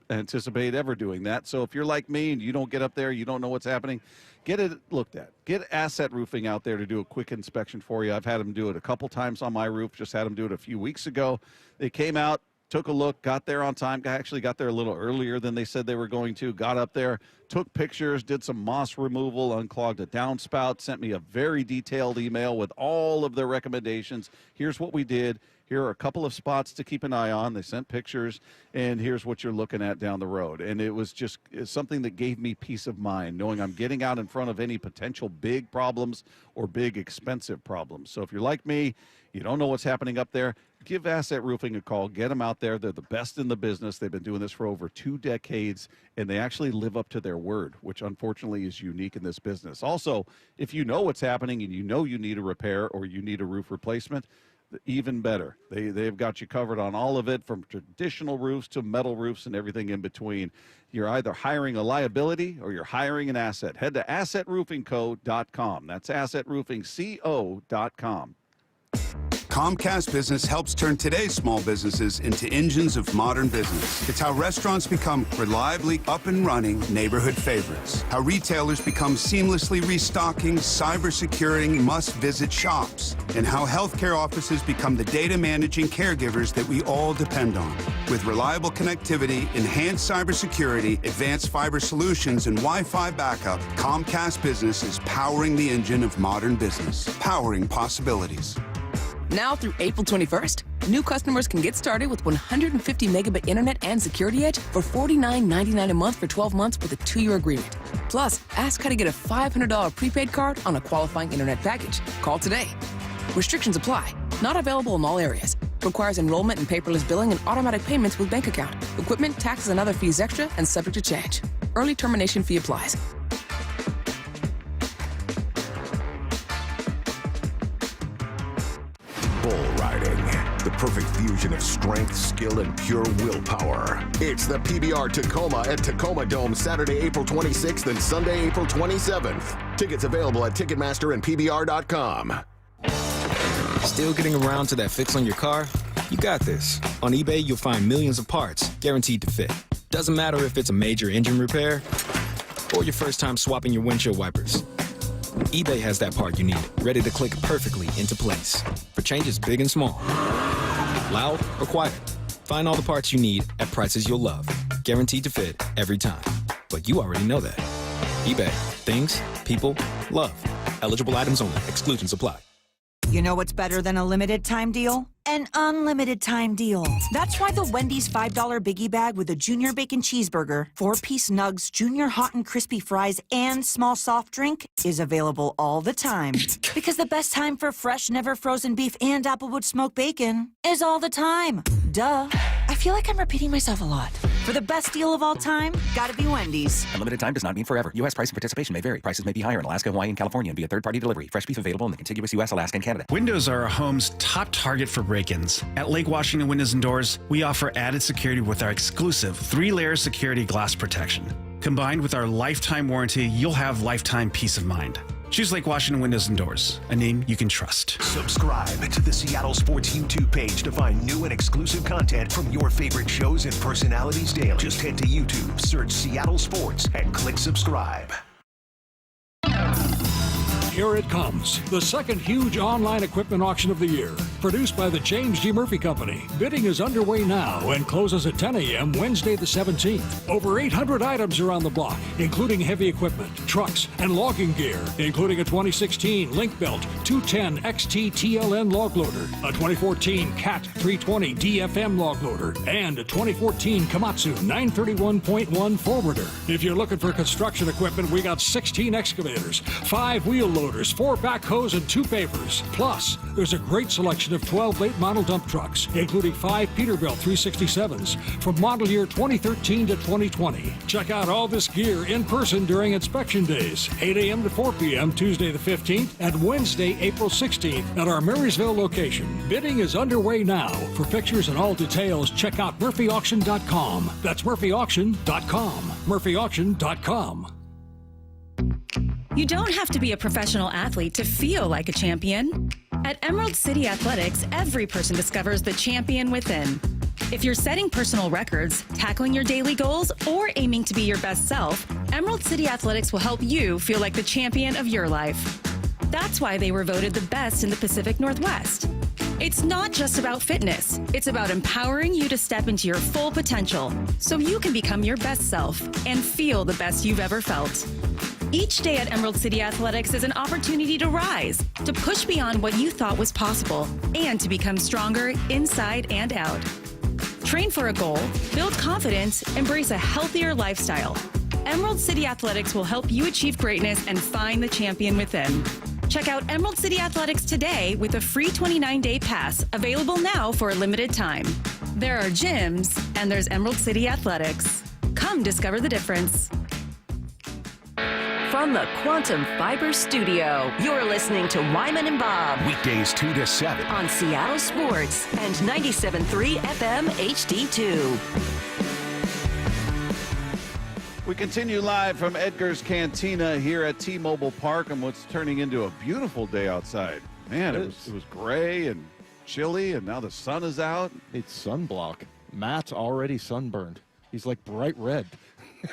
anticipate ever doing that. So if you're like me and you don't get up there, you don't know what's happening, get it looked at. Get Asset Roofing out there to do a quick inspection for you. I've had them do it a couple times on my roof. Just had them do it a few weeks ago. They came out, took a look, got there on time. Actually got there a little earlier than they said they were going to. Got up there, took pictures, did some moss removal, unclogged a downspout, sent me a very detailed email with all of their recommendations. Here's what we did. Here are a couple of spots to keep an eye on. They sent pictures, and here's what you're looking at down the road. And it was just something that gave me peace of mind, knowing I'm getting out in front of any potential big problems or big expensive problems. So if you're like me, you don't know what's happening up there, give Asset Roofing a call. Get them out there. They're the best in the business. They've been doing this for over 2 decades, and they actually live up to their word, which unfortunately is unique in this business. Also, if you know what's happening and you know you need a repair or you need a roof replacement, even better. They've got you covered on all of it, from traditional roofs to metal roofs and everything in between. You're either hiring a liability or you're hiring an asset. Head to assetroofingco.com. That's assetroofingco.com. Comcast Business helps turn today's small businesses into engines of modern business. It's how restaurants become reliably up and running neighborhood favorites. How retailers become seamlessly restocking, cyber-securing, must-visit shops. And how healthcare offices become the data managing caregivers that we all depend on. With reliable connectivity, enhanced cybersecurity, advanced fiber solutions, and Wi-Fi backup, Comcast Business is powering the engine of modern business. Powering possibilities. Now through April 21st, new customers can get started with 150 megabit internet and security edge for $49.99 a month for 12 months with a 2-year agreement. Plus, ask how to get a $500 prepaid card on a qualifying internet package. Call today. Restrictions apply. Not available in all areas. Requires enrollment in paperless billing and automatic payments with bank account. Equipment, taxes, and other fees extra and subject to change. Early termination fee applies. Bull riding, the perfect fusion of strength, skill, and pure willpower. It's the PBR Tacoma at Tacoma Dome, Saturday, April 26th and Sunday, April 27th. Tickets available at Ticketmaster and PBR.com. Still getting around to that fix on your car? You got this. On eBay, you'll find millions of parts guaranteed to fit. Doesn't matter if it's a major engine repair or your first time swapping your windshield wipers. eBay has that part you need, ready to click perfectly into place for changes big and small, loud or quiet. Find all the parts you need at prices you'll love, guaranteed to fit every time. But you already know that. eBay. Things, people, love. Eligible items only. Exclusions apply. You know what's better than a limited time deal? An unlimited time deal. That's why the Wendy's $5 Biggie Bag with a Junior Bacon Cheeseburger, 4-piece nugs, Junior Hot and Crispy Fries, and small soft drink is available all the time. Because the best time for fresh, never frozen beef and Applewood smoked bacon is all the time. Duh. I feel like I'm repeating myself a lot. For the best deal of all time, gotta be Wendy's. Unlimited time does not mean forever. U.S. price and participation may vary. Prices may be higher in Alaska, Hawaii, and California and via third-party delivery. Fresh beef available in the contiguous U.S., Alaska, and Canada. Windows are our home's top target for break-ins. At Lake Washington Windows and Doors, we offer added security with our exclusive 3-layer security glass protection. Combined with our lifetime warranty, you'll have lifetime peace of mind. Choose Lake Washington Windows and Doors, a name you can trust. Subscribe to the Seattle Sports YouTube page to find new and exclusive content from your favorite shows and personalities daily. Just head to YouTube, search Seattle Sports, and click subscribe. Here it comes, the second huge online equipment auction of the year. Produced by the James G. Murphy Company. Bidding is underway now and closes at 10 a.m. Wednesday the 17th. Over 800 items are on the block, including heavy equipment, trucks, and logging gear, including a 2016 Link Belt 210 XT TLN log loader, a 2014 CAT 320 DFM log loader, and a 2014 Komatsu 931.1 forwarder. If you're looking for construction equipment, we got 16 excavators, 5 wheel loaders, 4 backhoes, and 2 pavers. Plus, there's a great selection of 12 late model dump trucks, including 5 Peterbilt 367s from model year 2013 to 2020. Check out all this gear in person during inspection days, 8 a.m. to 4 p.m. Tuesday the 15th and Wednesday, April 16th at our Marysville location. Bidding is underway now. For pictures and all details, check out murphyauction.com. That's murphyauction.com. murphyauction.com. You don't have to be a professional athlete to feel like a champion. At Emerald City Athletics, every person discovers the champion within. If you're setting personal records, tackling your daily goals, or aiming to be your best self, Emerald City Athletics will help you feel like the champion of your life. That's why they were voted the best in the Pacific Northwest. It's not just about fitness. It's about empowering you to step into your full potential so you can become your best self and feel the best you've ever felt. Each day at Emerald City Athletics is an opportunity to rise, to push beyond what you thought was possible, and to become stronger inside and out. Train for a goal, build confidence, embrace a healthier lifestyle. Emerald City Athletics will help you achieve greatness and find the champion within. Check out Emerald City Athletics today with a free 29-day pass, available now for a limited time. There are gyms, and there's Emerald City Athletics. Come discover the difference. From the Quantum Fiber Studio, you're listening to Wyman and Bob. Weekdays 2 to 7. On Seattle Sports and 97.3 FM HD2. We continue live from Edgar's Cantina here at T-Mobile Park on what's turning into a beautiful day outside. Man, it was gray and chilly, and now the sun is out. It's sunblock. Matt's already sunburned. He's like bright red.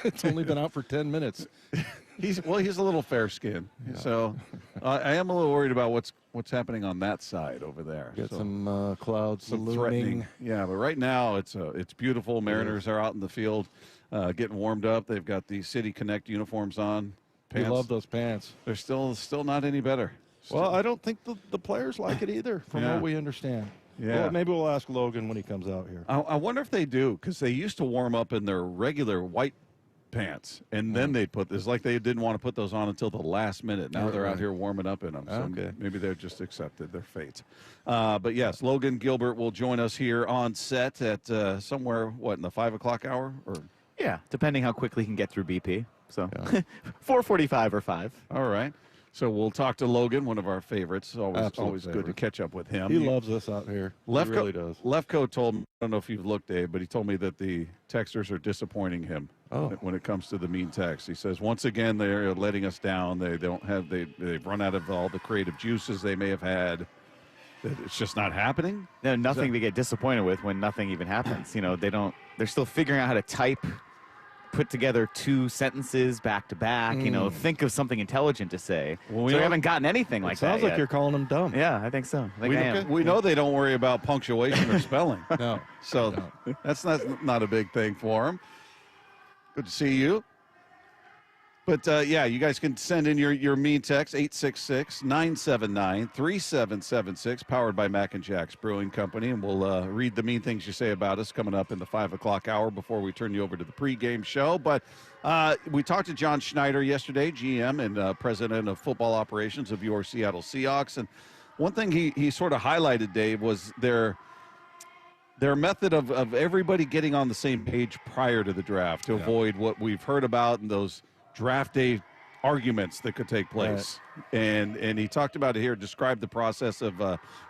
It's only been out for 10 minutes. He's a little fair-skinned, yeah. So I am a little worried about what's happening on that side over there. Got some clouds looming. Yeah, but right now it's beautiful. Mariners are out in the field getting warmed up. They've got the City Connect uniforms on. We love those pants. They're still not any better. Well, I don't think the players like it either, from what we understand. Yeah. Well, maybe we'll ask Logan when he comes out here. I wonder if they do, because they used to warm up in their regular white pants, and then they'd put this, like they didn't want to put those on until the last minute. Now they're out here warming up in them. So maybe they're just accepted their fate. But yes, Logan Gilbert will join us here on set at somewhere, in the 5 o'clock hour? Or yeah, depending how quickly he can get through BP. So 4:45 or 5. All right. So we'll talk to Logan, one of our favorites. Always good to catch up with him. He loves us out here. He really does. Lefko told me, I don't know if you've looked, Dave, but he told me that the texters are disappointing him when it comes to the mean text. He says, once again, they're letting us down. They've run out of all the creative juices they may have had. It's just not happening. No, nothing to get disappointed with when nothing even happens. They're still figuring out how to type, put together 2 sentences back to back, think of something intelligent to say. Well, we haven't gotten anything like that sounds like you're calling them dumb. Yeah, I think so. We know they don't worry about punctuation or spelling. No. So that's not a big thing for them. Good to see you. But, you guys can send in your mean text, 866-979-3776, powered by Mac and Jack's Brewing Company. And we'll read the mean things you say about us coming up in the 5 o'clock hour before we turn you over to the pregame show. But we talked to John Schneider yesterday, GM and president of football operations of your Seattle Seahawks. And one thing he sort of highlighted, Dave, was their method of everybody getting on the same page prior to the draft to avoid what we've heard about in those draft day arguments that could take place. Right. And he talked about it here, described the process of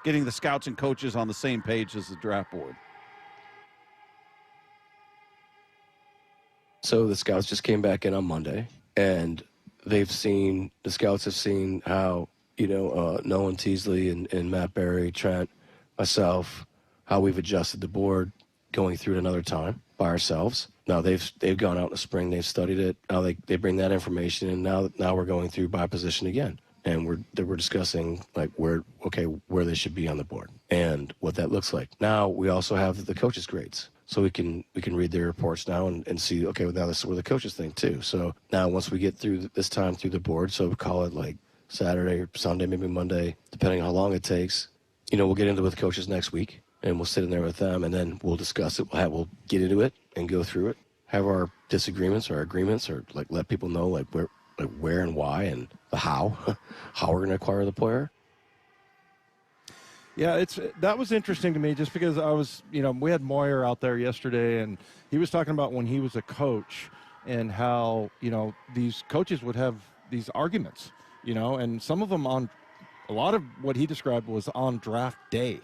getting the scouts and coaches on the same page as the draft board. So the scouts just came back in on Monday, and the scouts have seen how, Nolan Teasley and Matt Berry, Trent, myself, how we've adjusted the board going through it another time by ourselves. Now they've gone out in the spring, they've studied it. Now they bring that information, and now we're going through by position again. and we're discussing like where they should be on the board and what that looks like. Now we also have the coaches' grades, so we can read their reports now and see, okay, well, now this is where the coaches think too. So now once we get through this time through the board, so we call it like Saturday or Sunday, maybe Monday, depending on how long it takes. We'll get into it with coaches next week, and we'll sit in there with them, and then we'll discuss it. We'll get into it and go through it, have our disagreements or agreements, or like let people know like where and why and the how we're going to acquire the player. Yeah, that was interesting to me just because I was, we had Moyer out there yesterday, and he was talking about when he was a coach and how, these coaches would have these arguments, and some of them a lot of what he described was on draft day.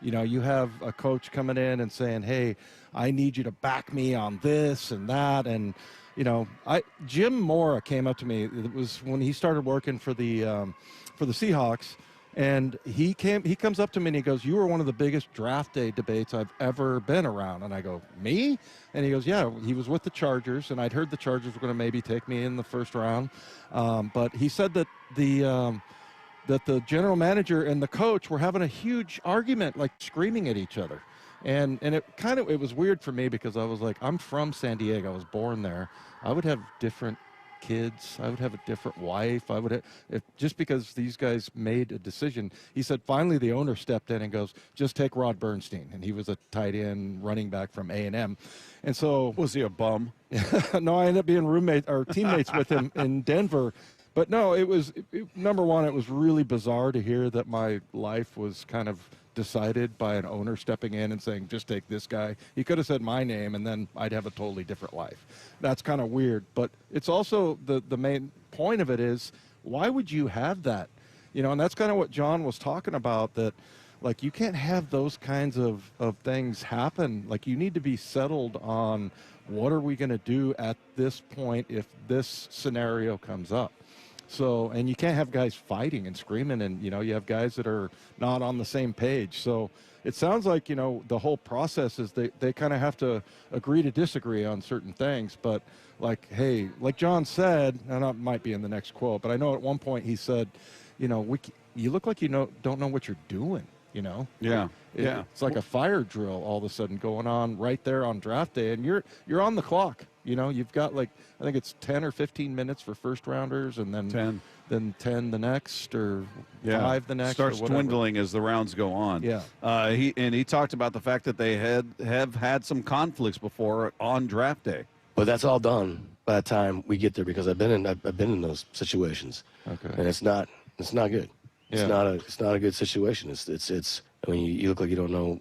You have a coach coming in and saying, hey, I need you to back me on this and that. And, Jim Mora came up to me. It was when he started working for the Seahawks. And he comes up to me and he goes, you were one of the biggest draft day debates I've ever been around. And I go, me? And he goes, yeah, he was with the Chargers, and I'd heard the Chargers were going to maybe take me in the first round. But he said that that the general manager and the coach were having a huge argument, like screaming at each other. And it was weird for me because I was like, I'm from San Diego. I was born there. I would have different kids. I would have a different wife. Just because these guys made a decision. He said finally the owner stepped in and goes, just take Rod Bernstein. And he was a tight end running back from A&M. And so was he a bum? No, I ended up being teammates with him in Denver. But no, number one, it was really bizarre to hear that my life was kind of decided by an owner stepping in and saying, just take this guy. He could have said my name, and then I'd have a totally different life. That's kind of weird. But it's also the main point of it is, why would you have that? And that's kind of what John was talking about, that like you can't have those kinds of things happen. Like you need to be settled on what are we going to do at this point if this scenario comes up. So, and you can't have guys fighting and screaming, and, you have guys that are not on the same page. So it sounds like, the whole process is they kind of have to agree to disagree on certain things. But like, hey, like John said, and that might be in the next quote, but I know at one point he said, you look like you don't know what you're doing, Yeah. It's like a fire drill all of a sudden going on right there on draft day, and you're on the clock. You've got like, I think it's 10 or 15 minutes for first rounders, and then 10 the next, or 5 the next. Starts dwindling as the rounds go on. Yeah. He talked about the fact that they have had some conflicts before on draft day. But that's all done by the time we get there, because I've been in those situations. Okay. And it's not good. It's Yeah. not a good situation. It's I mean, you look like you don't know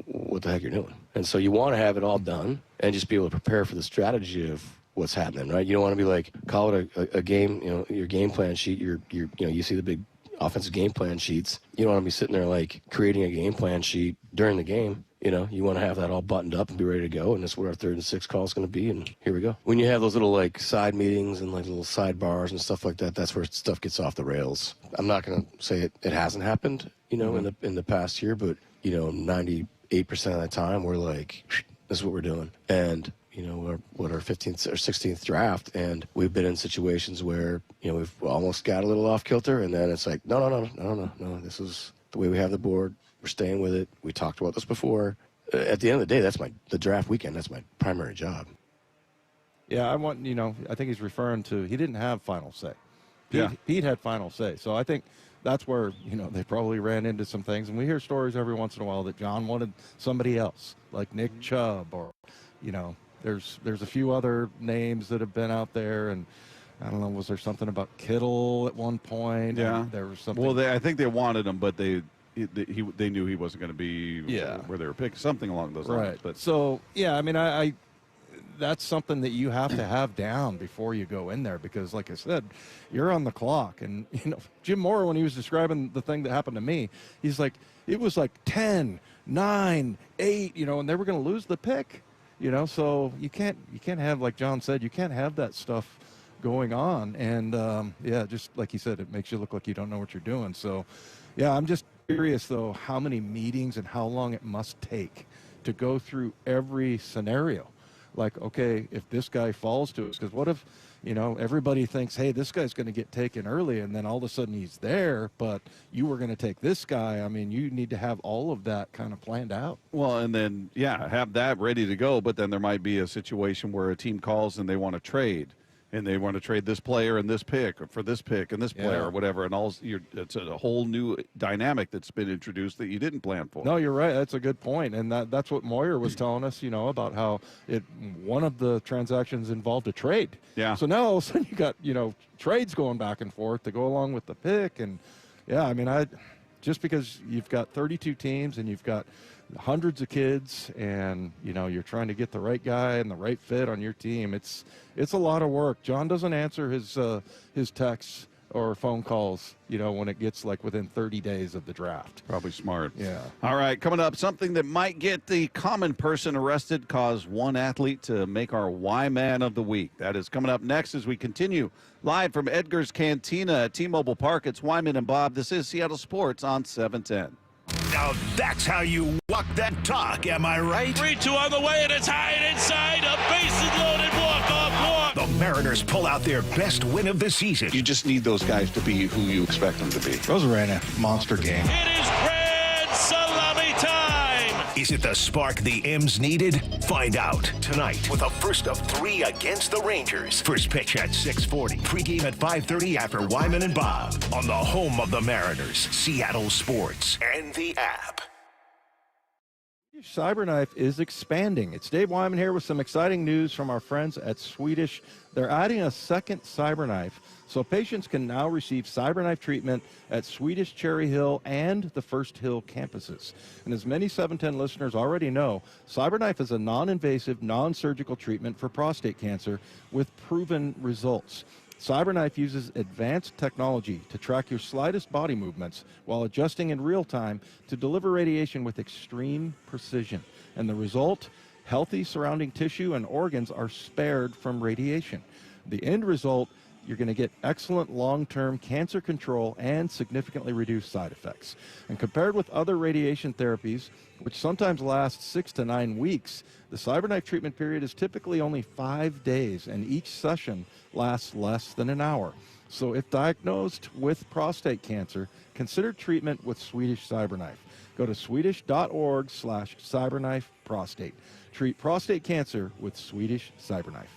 what the heck you're doing. And so you want to have it all done and just be able to prepare for the strategy of what's happening, right? You don't want to be like, call it a game, your game plan sheet, you see the big offensive game plan sheets. You don't want to be sitting there like creating a game plan sheet during the game. You want to have that all buttoned up and be ready to go, and this is what our 3rd and 6 call is going to be, and here we go. When you have those little like side meetings and like little sidebars and stuff like that, that's where stuff gets off the rails. I'm not going to say it hasn't happened, in the past year, but 98% of the time we're like, this is what we're doing, and we're our 15th or 16th draft, and we've been in situations where we've almost got a little off kilter, and then it's like, no, this is the way we have the board. We're staying with it. We talked about this before. At the end of the day, that's the draft weekend. That's my primary job. Yeah, I think he's referring to, he didn't have final say. Pete had final say. So I think that's where, they probably ran into some things. And we hear stories every once in a while that John wanted somebody else, like Nick Chubb, or, there's a few other names that have been out there. And I don't know, was there something about Kittle at one point? Yeah. There was something. Well, I think they wanted him, but they knew he wasn't going to be where they were picking, something along those lines. Right. But so, yeah, I mean, I that's something that you have to have down before you go in there, because like I said, you're on the clock. And, Jim Mora, when he was describing the thing that happened to me, he's like, it was like 10, 9, 8, and they were going to lose the pick, so you can't have, like John said, you can't have that stuff going on. And, just like he said, it makes you look like you don't know what you're doing. So, yeah, I'm just curious, though, how many meetings and how long it must take to go through every scenario. Like, okay, if this guy falls to us, because what if, everybody thinks, hey, this guy's going to get taken early, and then all of a sudden he's there, but you were going to take this guy. I mean, you need to have all of that kind of planned out. Well, and then, have that ready to go, but then there might be a situation where a team calls and they want to trade. And they want to trade this player and this pick for this pick and this player or whatever. And it's a whole new dynamic that's been introduced that you didn't plan for. No, you're right. That's a good point. And that's what Moyer was telling us, about how one of the transactions involved a trade. Yeah. So now all of a sudden you got, trades going back and forth to go along with the pick. And just because you've got 32 teams and you've got hundreds of kids and you're trying to get the right guy and the right fit on your team, it's a lot of work. John doesn't answer his texts or phone calls when it gets like within 30 days of the draft. Probably smart. Yeah. All right, coming up, something that might get the common person arrested caused one athlete to make our WHYMAN of the week. That is coming up next as we continue live from Edgar's Cantina at T-Mobile Park. It's Wyman and Bob. This is Seattle Sports on 710. Now that's how you walk that talk, am I right? 3-2 on the way, and it's high and inside. A bases loaded walk-off walk. The Mariners pull out their best win of the season. You just need those guys to be who you expect them to be. Rosarena, monster game. It is grand salami time. Is it the spark the M's needed? Find out tonight with a first of 3 against the Rangers. First pitch at 6:40. Pregame at 5:30 after Wyman and Bob on the home of the Mariners, Seattle Sports, and the app. CyberKnife is expanding. It's Dave Wyman here with some exciting news from our friends at Swedish. They're adding a second CyberKnife, so patients can now receive CyberKnife treatment at Swedish Cherry Hill and the First Hill campuses. And as many 710 listeners already know, CyberKnife is a non-invasive, non-surgical treatment for prostate cancer with proven results. CyberKnife uses advanced technology to track your slightest body movements while adjusting in real time to deliver radiation with extreme precision. And the result? Healthy surrounding tissue and organs are spared from radiation. The end result, you're going to get excellent long-term cancer control and significantly reduced side effects. And compared with other radiation therapies, which sometimes last 6 to 9 weeks, the CyberKnife treatment period is typically only 5 days, and each session lasts less than an hour. So if diagnosed with prostate cancer, consider treatment with Swedish CyberKnife. Go to swedish.org/CyberKnifeProstate. Treat prostate cancer with Swedish CyberKnife.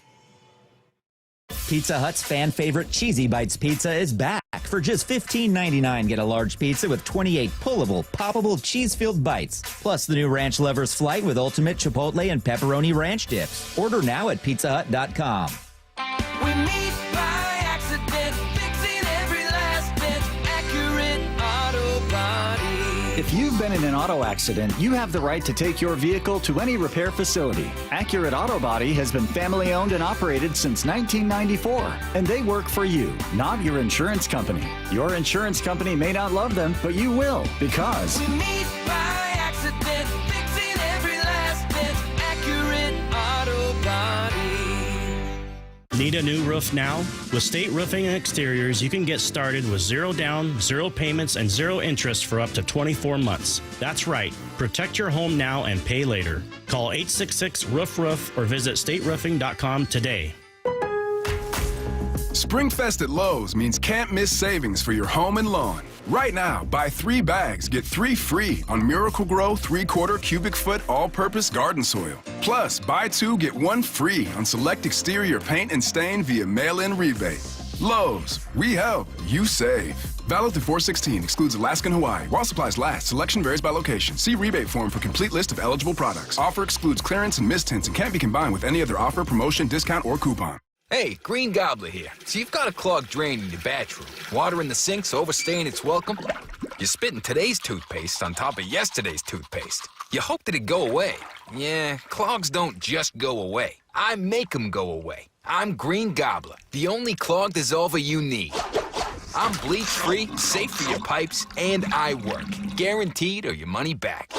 Pizza Hut's fan favorite Cheesy Bites pizza is back. For just $15.99, get a large pizza with 28 pullable, poppable, cheese-filled bites. Plus the new Ranch Lovers Flight with ultimate chipotle and pepperoni ranch dips. Order now at pizzahut.com. We meet by accident, fixing every last bit, Accurate Auto Body. If you've been in an auto accident, you have the right to take your vehicle to any repair facility. Accurate Auto Body has been family owned and operated since 1994, and they work for you, not your insurance company. Your insurance company may not love them, but you will, because we meet by accident, fixing every last bit, Accurate Auto Body. Need a new roof now? With State Roofing and Exteriors, you can get started with 0 down, 0 payments, and 0 interest for up to 24 months. That's right. Protect your home now and pay later. Call 866-ROOF-ROOF or visit stateroofing.com today. Springfest at Lowe's means can't miss savings for your home and lawn. Right now, buy 3 bags, get 3 free on Miracle-Gro 3/4 cubic foot all-purpose garden soil. Plus, buy 2, get 1 free on select exterior paint and stain via mail-in rebate. Lowe's, we help, you save. Valid through 4/16, excludes Alaska and Hawaii. While supplies last, selection varies by location. See rebate form for complete list of eligible products. Offer excludes clearance and mistints and can't be combined with any other offer, promotion, discount, or coupon. Hey, Green Gobbler here. So you've got a clogged drain in your bathroom. Water in the sink's overstaying its welcome. You're spitting today's toothpaste on top of yesterday's toothpaste. You hope that it go away. Yeah, clogs don't just go away. I make them go away. I'm Green Gobbler, the only clog dissolver you need. I'm bleach-free, safe for your pipes, and I work. Guaranteed or your money back.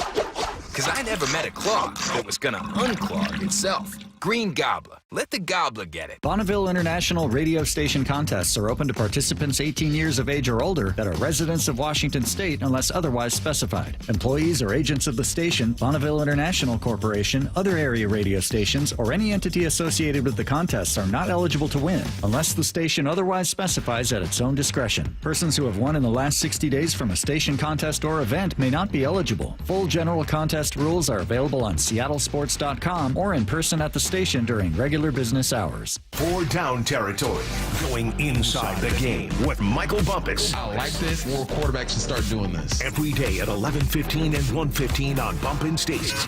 Because I never met a clog that was gonna unclog itself. Green Gobbler. Let the gobbler get it. Bonneville International radio station contests are open to participants 18 years of age or older that are residents of Washington State unless otherwise specified. Employees or agents of the station, Bonneville International Corporation, other area radio stations, or any entity associated with the contests are not eligible to win unless the station otherwise specifies at its own discretion. Persons who have won in the last 60 days from a station contest or event may not be eligible. Full general contest rules are available on seattlesports.com or in person at the station during regular business hours. 4 down territory, going inside the game with Michael Bumpus. I like this. More quarterbacks should start doing this. Every day at 11:15 and 1:15 on Bump and Stacy.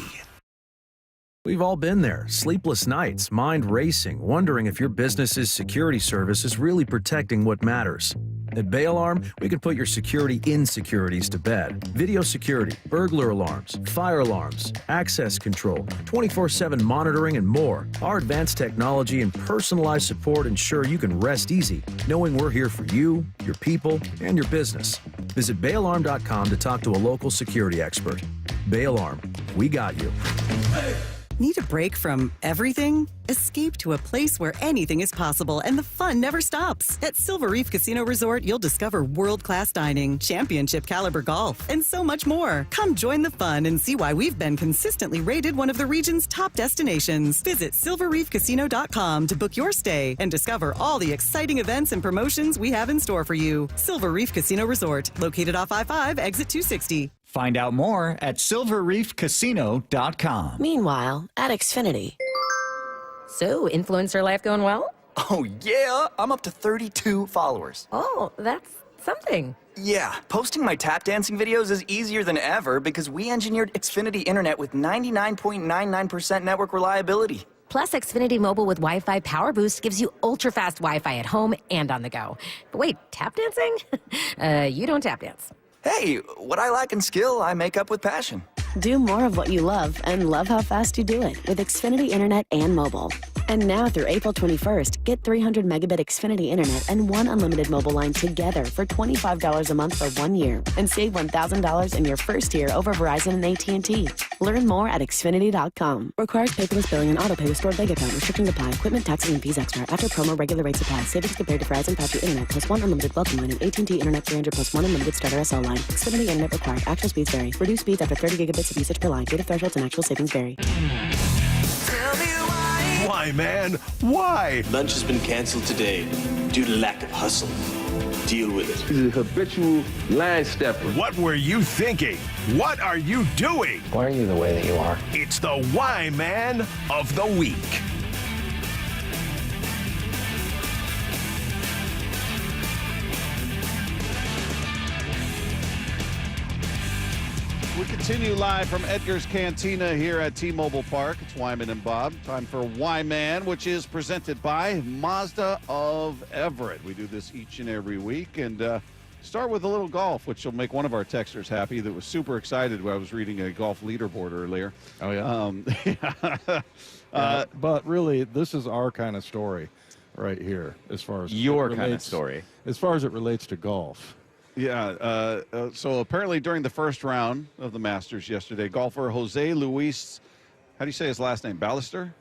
We've all been there. Sleepless nights, mind racing, wondering if your business's security service is really protecting what matters. At Bay Alarm, we can put your security insecurities to bed. Video security, burglar alarms, fire alarms, access control, 24/7 monitoring, and more. Our advanced technology and personalized support ensure you can rest easy, knowing we're here for you, your people, and your business. Visit bayalarm.com to talk to a local security expert. Bay Alarm, we got you. Need a break from everything? Escape to a place where anything is possible and the fun never stops. At Silver Reef Casino Resort, you'll discover world-class dining, championship caliber golf, and so much more. Come join the fun and see why we've been consistently rated one of the region's top destinations. Visit silverreefcasino.com to book your stay and discover all the exciting events and promotions we have in store for you. Silver Reef Casino Resort, located off I-5, exit 260. Find out more at silverreefcasino.com. Meanwhile, at Xfinity. So, influencer life going well? Oh, yeah. I'm up to 32 followers. Oh, that's something. Yeah, posting my tap dancing videos is easier than ever because we engineered Xfinity Internet with 99.99% network reliability. Plus, Xfinity Mobile with Wi-Fi Power Boost gives you ultra-fast Wi-Fi at home and on the go. But wait, tap dancing? You don't tap dance. Hey, what I lack in skill, I make up with passion. Do more of what you love and love how fast you do it with Xfinity Internet and mobile. And now through April 21st, get 300 megabit Xfinity Internet and 1 unlimited mobile line together for $25 a month for 1 year and save $1,000 in your first year over Verizon and AT&T. Learn more at Xfinity.com. Requires paperless billing and autopay with stored bank account. Restrictions apply. Equipment, taxes, and fees extra. After promo, regular rates apply. Savings compared to Verizon 5G Internet plus 1 unlimited welcome line and AT&T Internet 300 plus 1 unlimited starter SL line. Xfinity Internet required. Actual speeds vary. Reduced speeds after 30 gigabits of usage per line. Data thresholds and actual savings vary. Why, man? Why? Lunch has been canceled today due to lack of hustle. Deal with it. He's a habitual line stepper. What were you thinking? What are you doing? Why are you the way that you are? It's the Why Man of the Week. We continue live from Edgar's Cantina here at T-Mobile Park. It's Wyman and Bob. Time for Why Man, which is presented by Mazda of Everett. We do this each and every week, and start with a little golf, which will make one of our texters happy that was super excited when I was reading a golf leaderboard earlier. Oh, yeah? But really, this is our kind of story right here as far as your kind of story. As far as it relates to golf. Yeah, so apparently during the first round of the Masters yesterday, golfer Jose Luis, how do you say his last name, Ballester?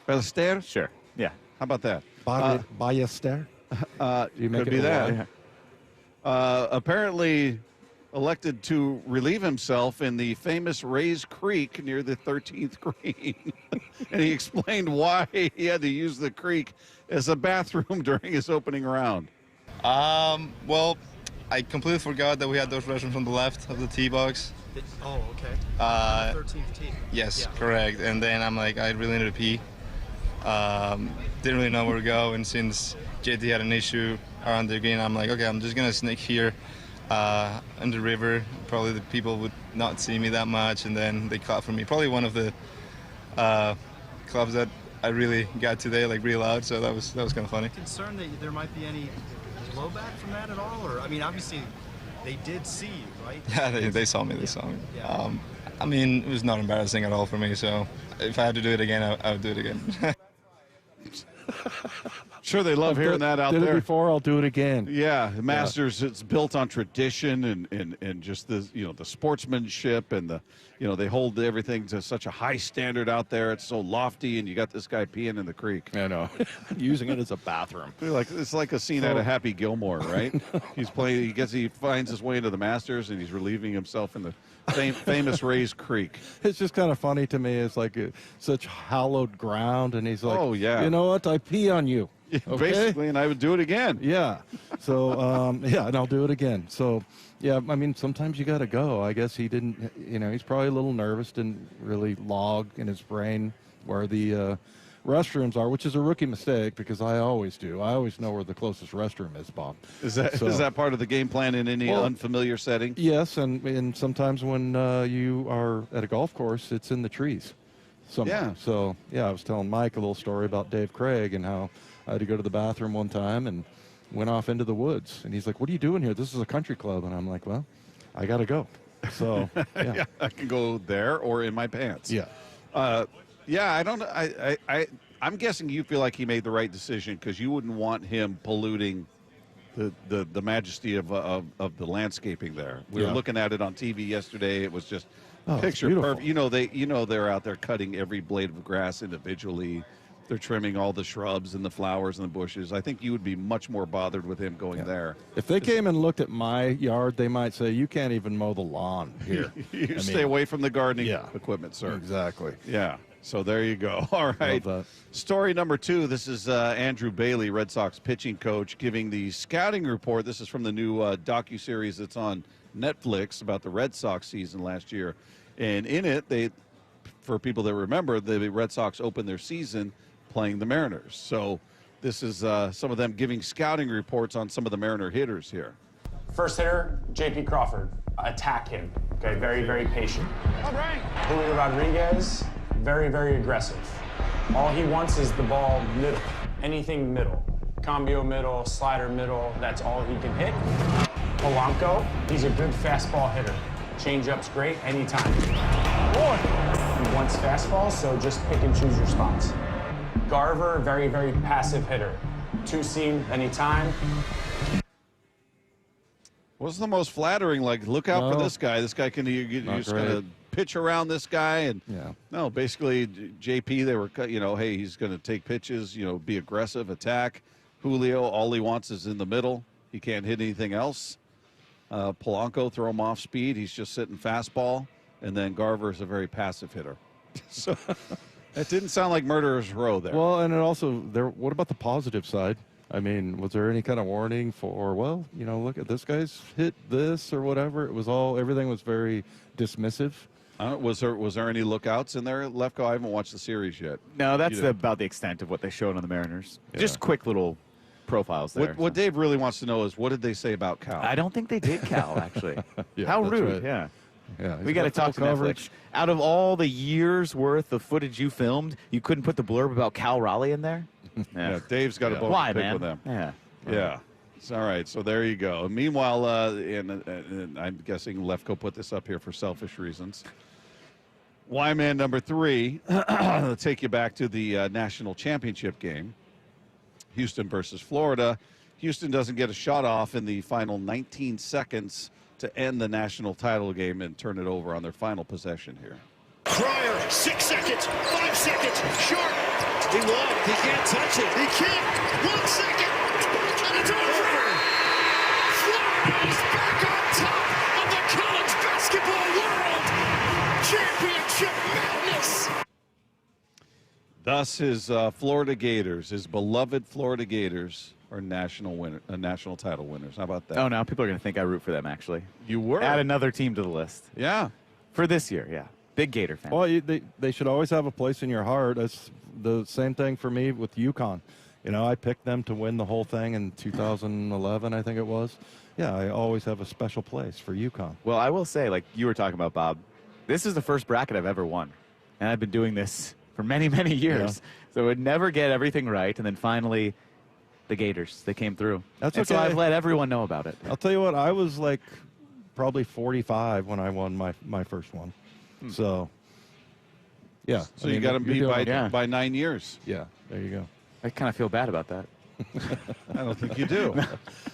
Ballester? Sure, yeah. How about that? Ballester? You could be that. Apparently elected to relieve himself in the famous Rays Creek near the 13th green. And he explained why he had to use the creek as a bathroom during his opening round. Well, I completely forgot that we had those restrooms on the left of the tee box. Oh, okay. 13th tee. Yes, yeah. Correct. And then I'm like, I really need to pee. Didn't really know where to go. And since JT had an issue around the green, I'm like, okay, I'm just going to sneak here in the river. Probably the people would not see me that much. And then they clap for me. Probably one of the clubs that I really got today, like real loud. So that was kind of funny. Concerned that there might be any blowback from that at all? Or, I mean, obviously, they did see you, right? Yeah, they saw me. They saw me. Yeah. I mean, it was not embarrassing at all for me. So if I had to do it again, I would do it again. Sure, they love hearing that out there. Did there. it before, I'll do it again. Yeah, the Masters, it's built on tradition and just the the sportsmanship and they hold everything to such a high standard out there. It's so lofty, and you got this guy peeing in the creek. I know, using it as a bathroom. It's like a scene out of Happy Gilmore, right? He's playing. He finds his way into the Masters, and he's relieving himself in the famous Rays Creek. It's just kind of funny to me. It's like such hallowed ground, and he's like, "Oh yeah, you know what? I pee on you." Yeah, okay? Basically, and I would do it again. Yeah. So, and I'll do it again. So, yeah, I mean, sometimes you got to go. I guess he didn't, he's probably a little nervous, didn't really log in his brain where the restrooms are, which is a rookie mistake and I always do. I always know where the closest restroom is, Bob. Is that part of the game plan in any unfamiliar setting? Yes, and sometimes when you are at a golf course, it's in the trees somewhere. Yeah. So, I was telling Mike a little story about Dave Craig and how I had to go to the bathroom one time and went off into the woods. And he's like, "What are you doing here? This is a country club." And I'm like, "Well, I got to go." So, yeah. I can go there or in my pants. Yeah. I don't know. I'm guessing you feel like he made the right decision because you wouldn't want him polluting the majesty of the landscaping there. We were looking at it on TV yesterday. It was just picture perfect. They're out there cutting every blade of grass individually. They're trimming all the shrubs and the flowers and the bushes. I think you would be much more bothered with him going there. If they came and looked at my yard, they might say, "You can't even mow the lawn here." Stay away from the gardening equipment, sir. Exactly. Yeah. So there you go. All right. Story number 2. This is Andrew Bailey, Red Sox pitching coach, giving the scouting report. This is from the new docuseries that's on Netflix about the Red Sox season last year. And in it, for people that remember, the Red Sox opened their season playing the Mariners. So this is some of them giving scouting reports on some of the Mariner hitters here. First hitter, J.P. Crawford. Attack him. Okay, very, very patient. All right. Julio Rodriguez, very, very aggressive. All he wants is the ball middle. Anything middle. Cambio middle, slider middle, that's all he can hit. Polanco, he's a good fastball hitter. Changeup's great anytime. He wants fastball, so just pick and choose your spots. Garver, very, very passive hitter. Two-seam anytime. What's the most flattering? Like, look out for this guy. This guy can you're just going to pitch around this guy. And no, basically, JP, they were, hey, he's going to take pitches, be aggressive, attack. Julio, all he wants is in the middle. He can't hit anything else. Polanco, throw him off speed. He's just sitting fastball. And then Garver is a very passive hitter. So it didn't sound like murderer's row there. Well, and it also, what about the positive side? I mean, was there any kind of warning for, look at this guy's hit this or whatever? It was everything was very dismissive. Was there any lookouts in there, Lefko? I haven't watched the series yet. No, that's about the extent of what they showed on the Mariners. Yeah. Just quick little profiles there. What Dave really wants to know is, what did they say about Cal? I don't think they did Cal, actually. How rude, right. Yeah, we got to talk to Netflix. Out of all the years worth of footage you filmed, you couldn't put the blurb about Cal Raleigh in there? Yeah, Dave's got a bone to pick with them. Yeah. It's all right. So there you go. Meanwhile, and I'm guessing Lefko put this up here for selfish reasons. Wyman number 3. Let's take you back to the national championship game. Houston versus Florida. Houston doesn't get a shot off in the final 19 seconds to end the national title game and turn it over on their final possession here. Cryer, 6 seconds, 5 seconds, short. He won't. He can't touch it. He can't. 1 second. And it's over. Florida is back on top of the college basketball world. Championship madness. Thus, his Florida Gators, his beloved Florida Gators, are national title winners. How about that? Oh, now people are going to think I root for them, actually. You were. Add another team to the list. Yeah. For this year, yeah. Big Gator fan. Well, they should always have a place in your heart. It's the same thing for me with UConn. I picked them to win the whole thing in 2011, I think it was. Yeah, I always have a special place for UConn. Well, I will say, like you were talking about, Bob, this is the first bracket I've ever won. And I've been doing this for many, many years. Yeah. So I would never get everything right. And then finally, the Gators, they came through. That's okay. So I've let everyone know about it. I'll tell you what, I was like probably 45 when I won my first one. So, yeah. So you got to beat by 9 years. Yeah, there you go. I kind of feel bad about that. I don't think you do.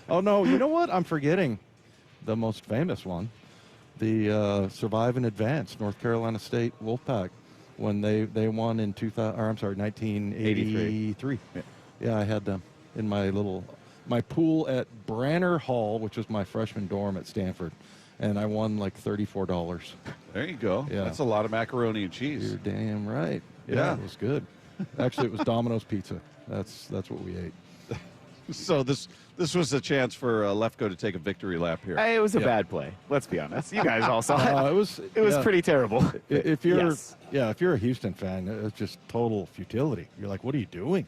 Oh, no. You know what? I'm forgetting the most famous one. The Survive and Advance, North Carolina State Wolfpack, when they won in 1983. Yeah, I had them in my pool at Branner Hall, which was my freshman dorm at Stanford, and I won like $34. There you go. Yeah. That's a lot of macaroni and cheese. You're damn right. Yeah. It was good. Actually, it was Domino's Pizza. That's what we ate. So this was a chance for Lefko to take a victory lap here. It was a bad play. Let's be honest. You guys all saw it. It was pretty terrible. If you're Yes. if you're a Houston fan, it's just total futility. You're like, what are you doing?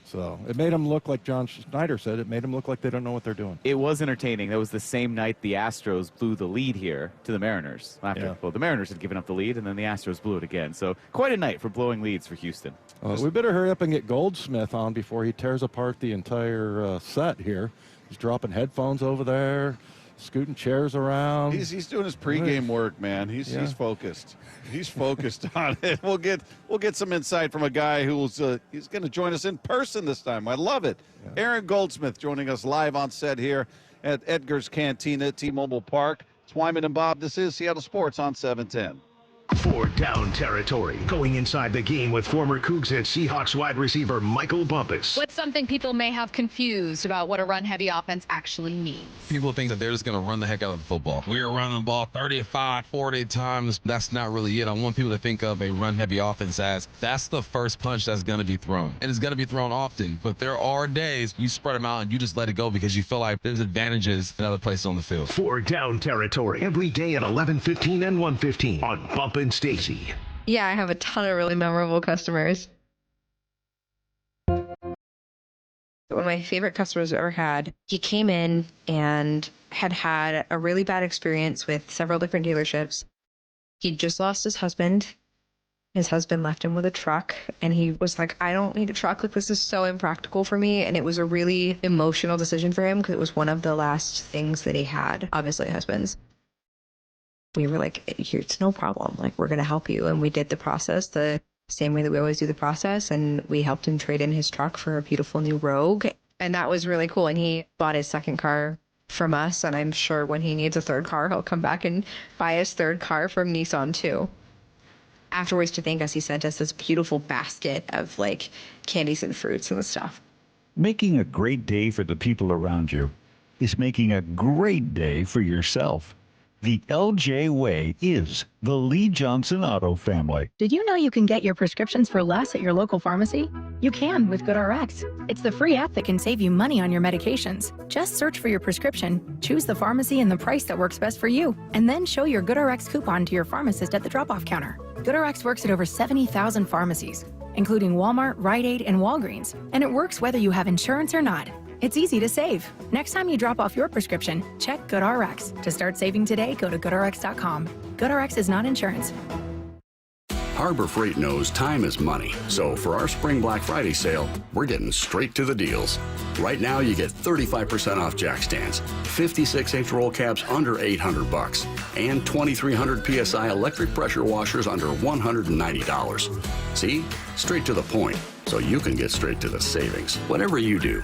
So it made them look like John Schneider said. It made them look like they don't know what they're doing. It was entertaining. That was the same night the Astros blew the lead here to the Mariners. Well, the Mariners had given up the lead, and then the Astros blew it again. So quite a night for blowing leads for Houston. We better hurry up and get Goldsmith on before he tears apart the entire set here. He's dropping headphones over there, scooting chairs around. He's doing his pregame work, man. He's focused. He's focused on it. We'll get some insight from a guy who's he's going to join us in person this time. I love it. Yeah. Aaron Goldsmith joining us live on set here at Edgar's Cantina at T-Mobile Park. It's Wyman and Bob. This is Seattle Sports on 710. For down territory, going inside the game with former Cougs and Seahawks wide receiver Michael Bumpus. What's something people may have confused about what a run-heavy offense actually means? People think that they're just going to run the heck out of the football. We're running the ball 35, 40 times. That's not really it. I want people to think of a run-heavy offense as that's the first punch that's going to be thrown. And it's going to be thrown often. But there are days you spread them out and you just let it go because you feel like there's advantages in other places on the field. For down territory, every day at 11:15 and 1:15 on Bump and Stacy. Yeah, I have a ton of really memorable customers. One of my favorite customers I've ever had, he came in and had a really bad experience with several different dealerships. He'd just lost his husband. His husband left him with a truck, and he was like, I don't need a truck. Like, this is so impractical for me. And it was a really emotional decision for him because it was one of the last things that he had, obviously husbands. We were like, it's no problem. Like, we're going to help you. And we did the process the same way that we always do the process. And we helped him trade in his truck for a beautiful new Rogue. And that was really cool. And he bought his second car from us. And I'm sure when he needs a third car, he'll come back and buy his third car from Nissan too. Afterwards, to thank us, he sent us this beautiful basket of like candies and fruits and stuff. Making a great day for the people around you is making a great day for yourself. The LJ way is the Lee Johnson Auto family. Did you know you can get your prescriptions for less at your local pharmacy? You can with GoodRx. It's the free app that can save you money on your medications. Just search for your prescription, choose the pharmacy and the price that works best for you, and then show your GoodRx coupon to your pharmacist at the drop-off counter. GoodRx works at over 70,000 pharmacies, including Walmart, Rite Aid, and Walgreens, and it works whether you have insurance or not. It's easy to save. Next time you drop off your prescription, check GoodRx. To start saving today, go to GoodRx.com. GoodRx is not insurance. Harbor Freight knows time is money, so for our Spring Black Friday sale, we're getting straight to the deals. Right now, you get 35% off jack stands, 56-inch roll caps under $800, and 2,300 PSI electric pressure washers under $190. See? Straight to the point, so you can get straight to the savings. Whatever you do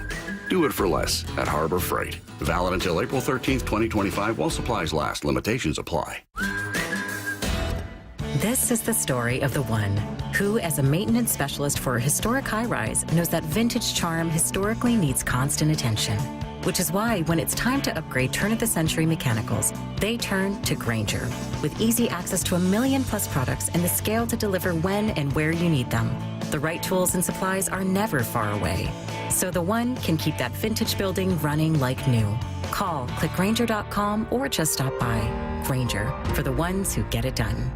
it for less at Harbor Freight. Valid until April 13th, 2025 while supplies last. Limitations apply. This is the story of the one who, as a maintenance specialist for a historic high-rise, knows that vintage charm historically needs constant attention. Which is why when it's time to upgrade turn-of-the-century mechanicals, they turn to Grainger. With easy access to 1 million-plus products and the scale to deliver when and where you need them. The right tools and supplies are never far away. So the one can keep that vintage building running like new. Call, click Grainger.com, or just stop by. Grainger, for the ones who get it done.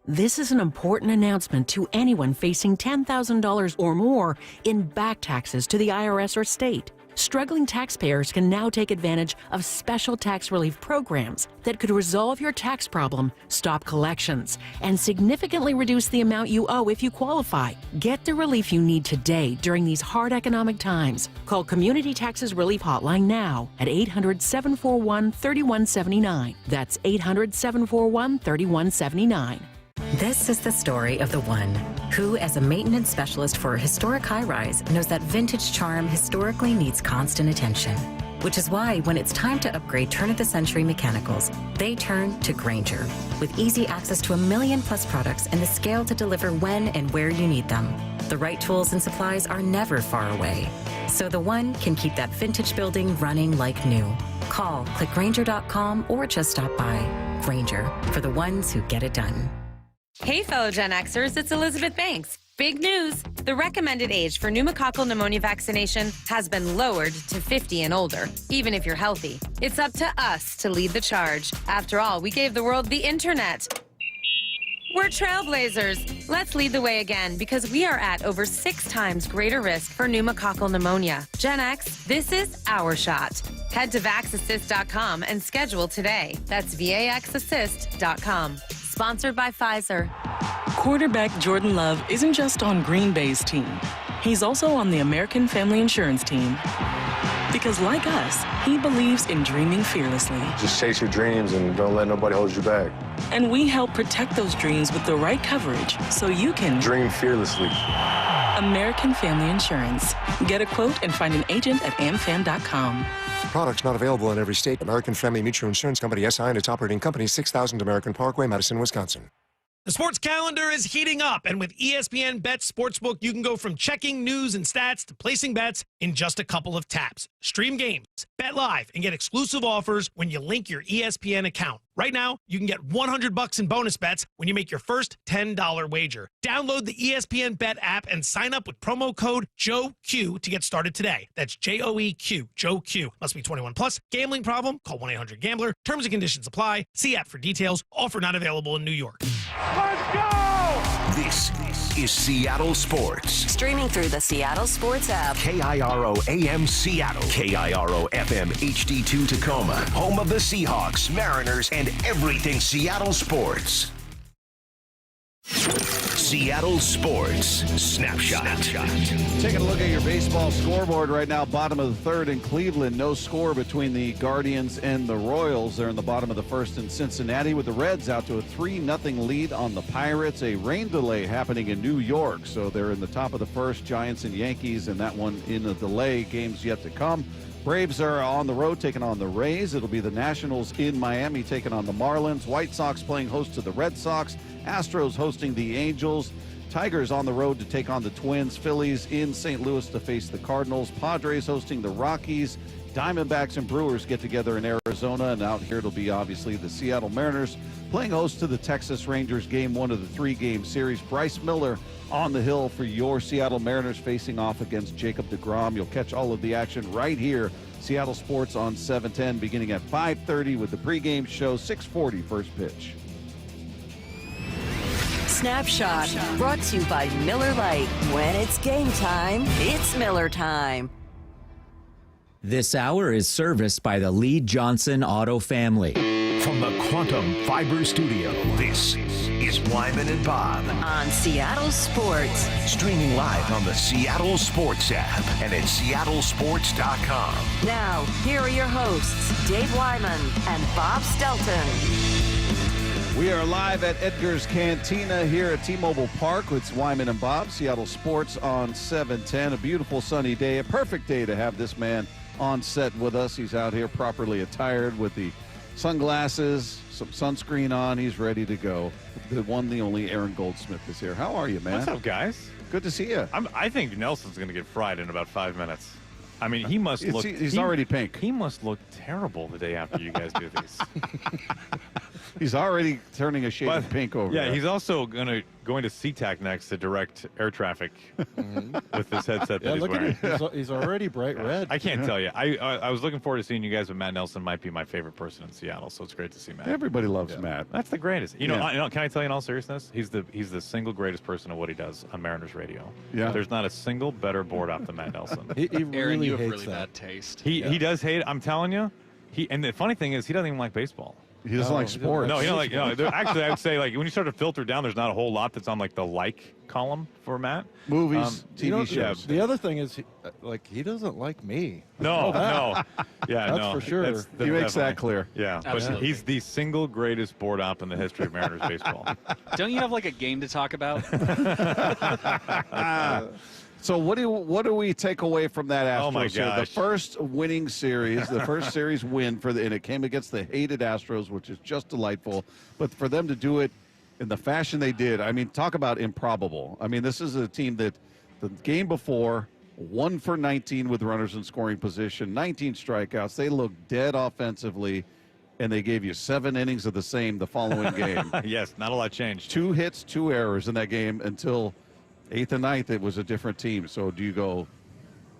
This is an important announcement to anyone facing $10,000 or more in back taxes to the IRS or state. Struggling taxpayers can now take advantage of special tax relief programs that could resolve your tax problem, stop collections, and significantly reduce the amount you owe if you qualify. Get the relief you need today during these hard economic times. Call Community Taxes Relief Hotline now at 800-741-3179. That's 800-741-3179. This is the story of the one who, as a maintenance specialist for a historic high-rise, knows that vintage charm historically needs constant attention. Which is why when it's time to upgrade turn-of-the-century mechanicals, they turn to Grainger. With easy access to 1 million-plus products and the scale to deliver when and where you need them. The right tools and supplies are never far away. So the one can keep that vintage building running like new. Call, click Grainger.com, or just stop by. Grainger, for the ones who get it done. Hey, fellow Gen Xers, it's Elizabeth Banks. Big news! The recommended age for pneumococcal pneumonia vaccination has been lowered to 50 and older, even if you're healthy. It's up to us to lead the charge. After all, we gave the world the internet. We're trailblazers. Let's lead the way again because we are at over 6 times greater risk for pneumococcal pneumonia. Gen X, this is our shot. Head to vaxassist.com and schedule today. That's vaxassist.com. Sponsored by Pfizer. Quarterback Jordan Love isn't just on Green Bay's team. He's also on the American Family Insurance team. Because like us, he believes in dreaming fearlessly. Just chase your dreams and don't let nobody hold you back. And we help protect those dreams with the right coverage so you can dream fearlessly. American Family Insurance. Get a quote and find an agent at amfam.com. Products not available in every state. American Family Mutual Insurance Company, SI, and its operating company, 6000 American Parkway, Madison, Wisconsin. The sports calendar is heating up, and with ESPN Bet Sportsbook, you can go from checking news and stats to placing bets in just a couple of taps. Stream games, bet live, and get exclusive offers when you link your ESPN account. Right now, you can get $100 in bonus bets when you make your first $10 wager. Download the ESPN Bet app and sign up with promo code JOEQ to get started today. That's JOEQ, Joe Q. Must be 21 plus. Gambling problem? Call 1-800-GAMBLER. Terms and conditions apply. See app for details. Offer not available in New York. Let's go! This is Seattle Sports. Streaming through the Seattle Sports app. KIRO AM Seattle. KIRO FM HD2 Tacoma. Home of the Seahawks, Mariners, and everything Seattle sports. Seattle Sports Snapshot. Taking a look at your baseball scoreboard right now, bottom of the third in Cleveland. No score between the Guardians and the Royals. They're in the bottom of the first in Cincinnati with the Reds out to a 3-0 lead on the Pirates. A rain delay happening in New York, so they're in the top of the first, Giants and Yankees, and that one in a delay. Games yet to come. Braves are on the road taking on the Rays. It'll be the Nationals in Miami taking on the Marlins. White Sox playing host to the Red Sox. Astros hosting the Angels. Tigers on the road to take on the Twins. Phillies in St. Louis to face the Cardinals. Padres hosting the Rockies. Diamondbacks and Brewers get together in Arizona. And out here it'll be obviously the Seattle Mariners playing host to the Texas Rangers. Game 1 of the 3-game series. Bryce Miller on the hill for your Seattle Mariners facing off against Jacob deGrom. You'll catch all of the action right here. Seattle Sports on 710 beginning at 5:30 with the pregame show. 6:40 first pitch. Snapshot brought to you by Miller Lite. When it's game time, it's Miller time. This hour is serviced by the Lee Johnson Auto family. From the Quantum Fiber Studio, this is Wyman and Bob On Seattle Sports. Streaming live on the Seattle Sports app and at seattlesports.com. Now, here are your hosts, Dave Wyman and Bob Stelton. We are live at Edgar's Cantina here at T-Mobile Park with Wyman and Bob. Seattle Sports on 710. A beautiful sunny day, a perfect day to have this man on set with us. He's out here properly attired with the sunglasses, some sunscreen on. He's ready to go. The one, the only Aaron Goldsmith is here. How are you, man? What's up, guys? Good to see you. I think Nelson's going to get fried in about 5 minutes. I mean, he must look... He's already pink. He must look terrible the day after you guys do these. He's already turning a shade of pink over Yeah, there. he's also going to SeaTac next to direct air traffic with this headset that he's look wearing. at him. He's already bright red. I can't tell you. I was looking forward to seeing you guys, but Matt Nelson might be my favorite person in Seattle, so it's great to see Matt. Everybody loves Matt. That's the greatest. You know, can I tell you in all seriousness? He's the single greatest person at what he does on Mariners radio. Yeah. There's not a single better board op than Matt Nelson. He Aaron, really you have hates really that. bad taste. He does hate it. I'm telling you. And the funny thing is, he doesn't even like baseball. He doesn't like sports. No, actually, I would say like when you start to filter down, there's not a whole lot that's on like the like column for Matt. Movies, TV shows. The other thing is, he doesn't like me. No. Yeah, that's for sure. He makes that clear. Yeah, but he's the single greatest board op in the history of Mariners baseball. Don't you have like a game to talk about? So what do we take away from that Astros? Oh my gosh. The first winning series, the first series win and it came against the hated Astros, which is just delightful. But for them to do it in the fashion they did, I mean, talk about improbable. I mean, this is a team that the game before 1 for 19 with runners in scoring position, 19 strikeouts. They looked dead offensively, and they gave you 7 innings of the same the following game. Yes, not a lot changed. 2 hits, 2 errors in that game until 8th and 9th. It was a different team. So do you go,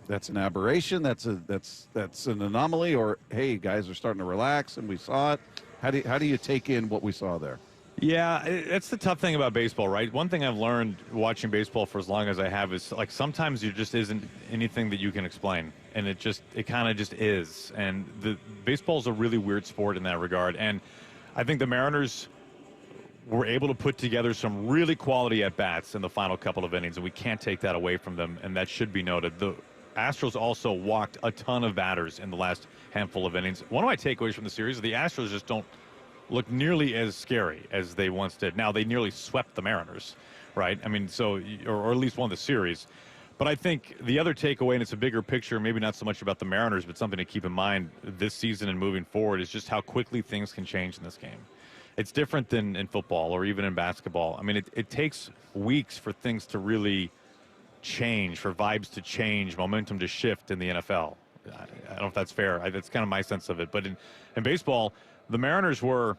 that's an aberration, that's an anomaly, or hey, guys are starting to relax and we saw it? How do you take in what we saw there? Yeah, it's the tough thing about baseball, right? One thing I've learned watching baseball for as long as I have is like sometimes there just isn't anything that you can explain, and it kind of just is. And the baseball's a really weird sport in that regard. And I think the Mariners were able to put together some really quality at-bats in the final couple of innings, and we can't take that away from them, and that should be noted. The Astros also walked a ton of batters in the last handful of innings. One of my takeaways from the series is the Astros just don't look nearly as scary as they once did. Now, they nearly swept the Mariners, right? I mean, or at least won the series. But I think the other takeaway, and it's a bigger picture, maybe not so much about the Mariners, but something to keep in mind this season and moving forward, is just how quickly things can change in this game. It's different than in football or even in basketball. I mean, it takes weeks for things to really change, for vibes to change, momentum to shift in the NFL. I don't know if that's fair. That's kind of my sense of it. But in baseball, the Mariners were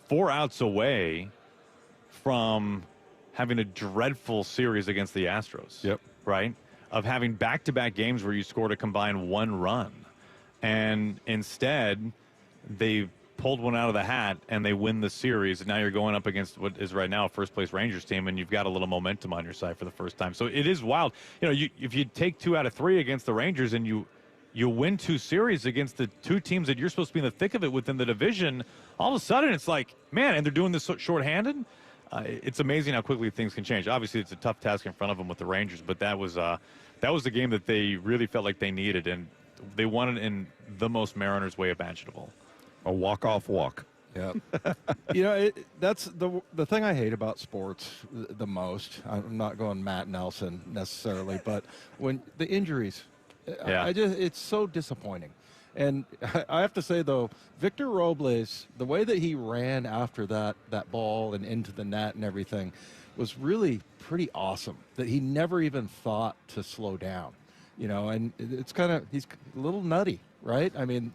4 outs away from having a dreadful series against the Astros. Yep. Right? Of having back-to-back games where you scored a combined 1 run. And instead, they pulled one out of the hat and they win the series, and now you're going up against what is right now a first-place Rangers team, and you've got a little momentum on your side for the first time. So it is wild. If you take 2 out of 3 against the Rangers and you win 2 series against the 2 teams that you're supposed to be in the thick of it within the division, all of a sudden it's like, man, and they're doing this shorthanded. It's amazing how quickly things can change. Obviously, it's a tough task in front of them with the Rangers, but that was the game that they really felt like they needed, and they won it in the most Mariners way imaginable. A walk-off walk. Yeah. That's the thing I hate about sports the most. I'm not going Matt Nelson necessarily, but when the injuries, it's so disappointing. And I have to say, though, Victor Robles, the way that he ran after that ball and into the net and everything was really pretty awesome, that he never even thought to slow down, and it's he's a little nutty, right? I mean,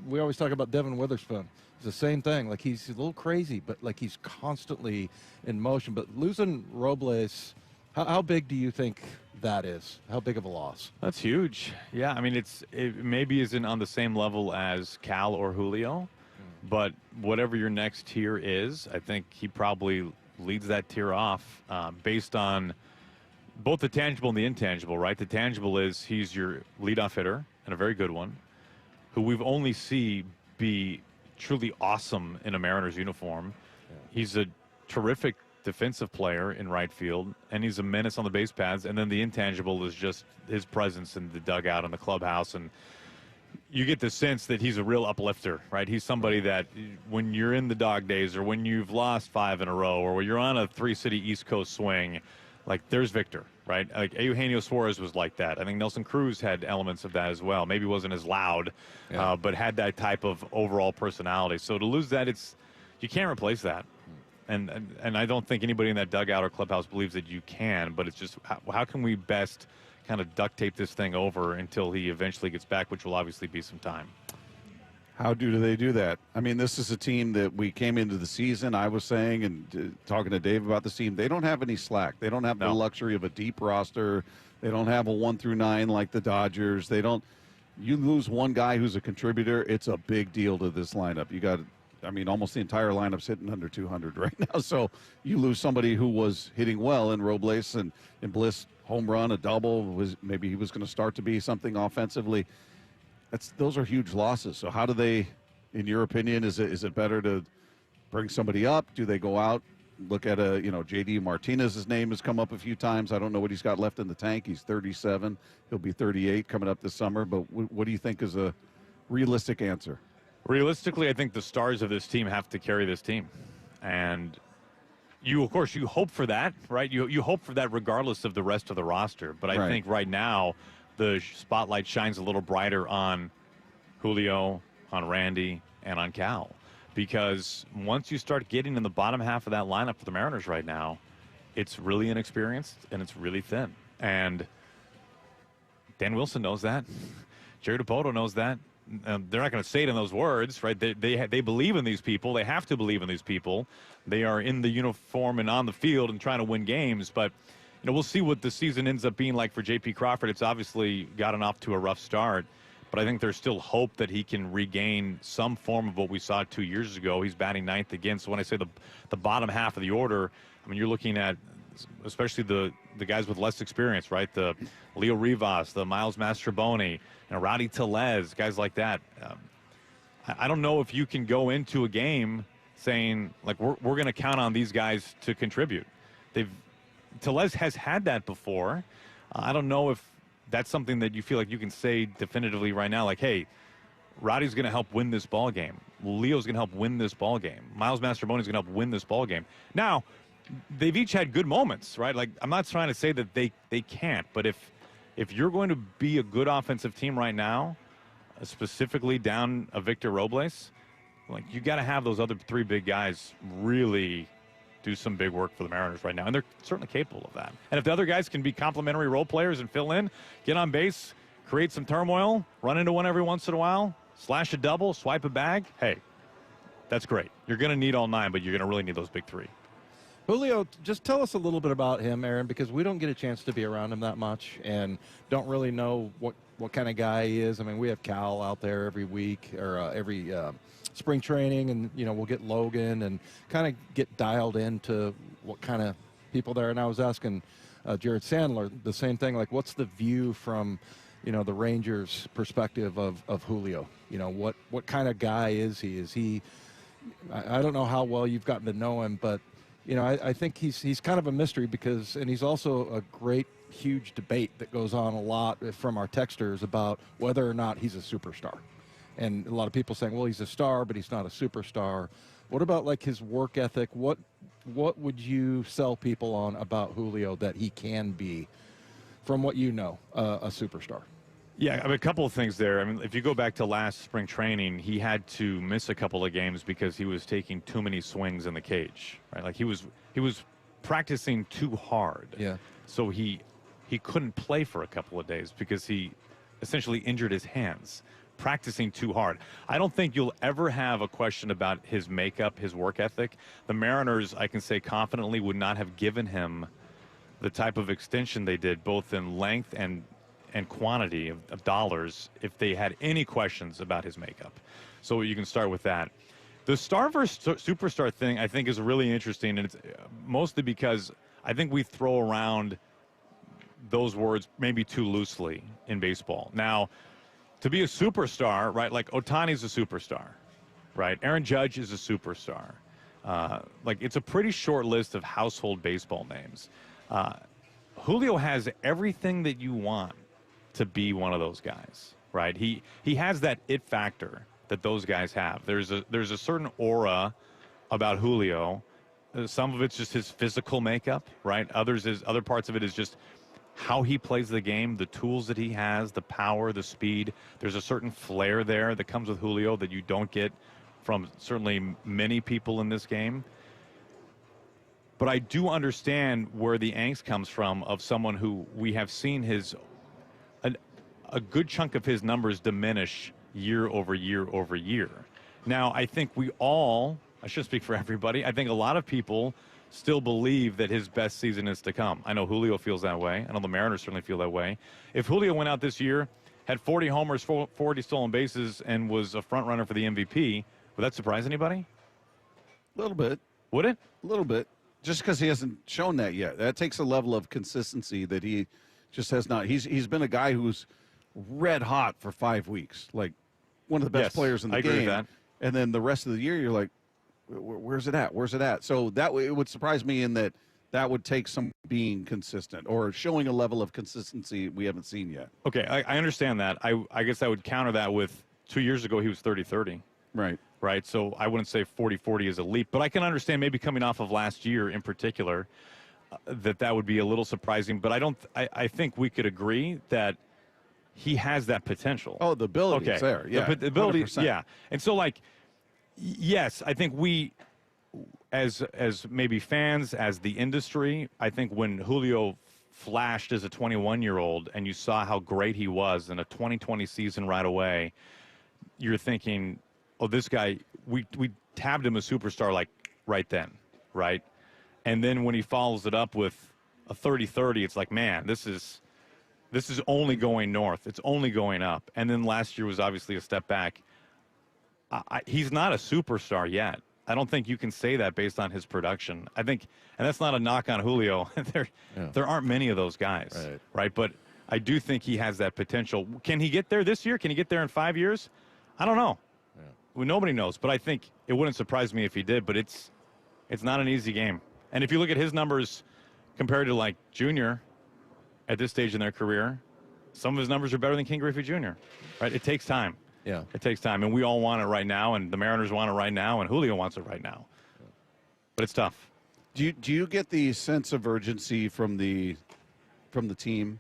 we always talk about Devin Witherspoon. It's the same thing. Like, he's a little crazy, but like he's constantly in motion. But losing Robles, how big do you think that is? How big of a loss? That's huge. Yeah, I mean, it maybe isn't on the same level as Cal or Julio, but whatever your next tier is, I think he probably leads that tier off based on both the tangible and the intangible, right? The tangible is he's your leadoff hitter, and a very good one, who we've only see be truly awesome in a Mariners uniform. Yeah. He's a terrific defensive player in right field, and he's a menace on the base paths. And then the intangible is just his presence in the dugout and the clubhouse. And you get the sense that he's a real uplifter, right? He's somebody that when you're in the dog days, or when you've lost 5 in a row, or when you're on a 3-city East Coast swing, like, there's Victor, right? Like, Eugenio Suarez was like that. I think Nelson Cruz had elements of that as well. Maybe wasn't as loud, but had that type of overall personality. So to lose that, you can't replace that. And I don't think anybody in that dugout or clubhouse believes that you can, but it's just how can we best kind of duct tape this thing over until he eventually gets back, which will obviously be some time. How do they do that? I mean, this is a team that we came into the season, I was saying, and talking to Dave about this team, they don't have any slack. They don't have the luxury of a deep roster. They don't have a 1 through 9 like the Dodgers. You lose one guy who's a contributor, it's a big deal to this lineup. You got, almost the entire lineup's hitting under 200 right now. So you lose somebody who was hitting well in Robles and Bliss, home run, a double, maybe he was going to start to be something offensively. Those are huge losses. So how do they In your opinion, is it better to bring somebody up? Do they go out, look at J.D. Martinez's name has come up a few times. I don't know what he's got left in the tank. He's 37. He'll be 38 coming up this summer. But what do you think is a realistic answer? Realistically, I think the stars of this team have to carry this team. And you hope for that, right? You hope for that regardless of the rest of the roster. But I think right now the spotlight shines a little brighter on Julio, on Randy, and on Cal. Because once you start getting in the bottom half of that lineup for the Mariners right now, it's really inexperienced and it's really thin. And Dan Wilson knows that. Jerry DiPoto knows that. They're not going to say it in those words, right? They believe in these people. They have to believe in these people. They are in the uniform and on the field and trying to win games. But we'll see what the season ends up being like for J.P. Crawford. It's obviously gotten off to a rough start. But I think there's still hope that he can regain some form of what we saw 2 years ago. He's batting ninth again. So when I say the bottom half of the order, I mean, you're looking at especially the guys with less experience, right? The Leo Rivas, the Miles Mastrobuoni, Rowdy Tellez, guys like that. I don't know if you can go into a game saying, like, we're going to count on these guys to contribute. Tellez has had that before. I don't know if that's something that you feel like you can say definitively right now, like, hey, Rowdy's going to help win this ball game. Leo's going to help win this ball game. Miles Mastrobuoni's going to help win this ball game. Now, they've each had good moments, right? Like, I'm not trying to say that they can't, but if you're going to be a good offensive team right now, specifically down a Victor Robles, like, you got to have those other three big guys really do some big work for the Mariners right now, and they're certainly capable of that. And if the other guys can be complementary role players and fill in, get on base, create some turmoil, run into one every once in a while, slash a double, swipe a bag, hey, that's great. You're going to need all nine, but you're going to really need those big three. Julio, just tell us a little bit about him, Aaron, because we don't get a chance to be around him that much and don't really know what kind of guy he is. I mean, we have Cal out there every week or every spring training, and, we'll get Logan and kind of get dialed into what kind of people there. And I was asking Jared Sandler the same thing, like, what's the view from, the Rangers' perspective of Julio? What kind of guy is he? Is he, I don't know how well you've gotten to know him, but I think he's kind of a mystery and he's also a great, huge debate that goes on a lot from our texters about whether or not he's a superstar. And a lot of people saying, well, he's a star, but he's not a superstar. What about, like, his work ethic? What would you sell people on about Julio that he can be, from what you know, a superstar? Yeah, I mean, a couple of things there. I mean, if you go back to last spring training, he had to miss a couple of games because he was taking too many swings in the cage, right? Like, he was practicing too hard. Yeah. So he couldn't play for a couple of days because he essentially injured his hands practicing too hard. I don't think you'll ever have a question about his makeup, his work ethic. The Mariners, I can say confidently, would not have given him the type of extension they did, both in length and quantity of dollars, if they had any questions about his makeup. So you can start with that. The star versus superstar thing, I think, is really interesting, and it's mostly because I think we throw around those words maybe too loosely in baseball. Now, to be a superstar, right, like Ohtani's a superstar, right? Aaron Judge is a superstar. Like, it's a pretty short list of household baseball names. Julio has everything that you want to be one of those guys, right? He has that it factor that those guys have. There's a certain aura about Julio. Some of it's just his physical makeup, right? Other parts of it is just how he plays the game, the tools that he has, the power, the speed. There's a certain flair there that comes with Julio that you don't get from certainly many people in this game. But I do understand where the angst comes from of someone who we have seen a good chunk of his numbers diminish year over year over year. Now, I think I should speak for everybody, I think a lot of people still believe that his best season is to come. I know Julio feels that way. I know the Mariners certainly feel that way. If Julio went out this year, had 40 homers, 40 stolen bases, and was a front runner for the MVP, would that surprise anybody? A little bit. Would it? A little bit. Just because he hasn't shown that yet. That takes a level of consistency that he just has not. He's been a guy who's red hot for 5 weeks, like one of the best players in the game. I agree with that. and then the rest of the year you're like, where's it at? Where's it at? So it would surprise me in that would take some being consistent or showing a level of consistency we haven't seen yet. Okay, I understand that. I guess I would counter that with 2 years ago he was 30-30. Right. So I wouldn't say 40-40 is a leap, but I can understand maybe coming off of last year in particular that would be a little surprising. But I think we could agree that he has that potential. Oh, the ability is there. Yeah, the ability. 100%. Yeah, and so yes, I think we, as maybe fans, as the industry, I think when Julio flashed as a 21-year-old and you saw how great he was in a 2020 season right away, you're thinking, oh, this guy, we tabbed him a superstar like right then, right? And then when he follows it up with a 30-30, it's like, man, this is only going north. It's only going up. And then last year was obviously a step back. He's not a superstar yet. I don't think you can say that based on his production. I think, and that's not a knock on Julio. There aren't many of those guys, right? But I do think he has that potential. Can he get there this year? Can he get there in 5 years? I don't know. Well, nobody knows, but I think it wouldn't surprise me if he did. But it's not an easy game. And if you look at his numbers compared to like Junior at this stage in their career, some of his numbers are better than King Griffey Jr. Right? It takes time. Yeah, it takes time, and we all want it right now, and the Mariners want it right now, and Julio wants it right now. But it's tough. Do you get the sense of urgency from the team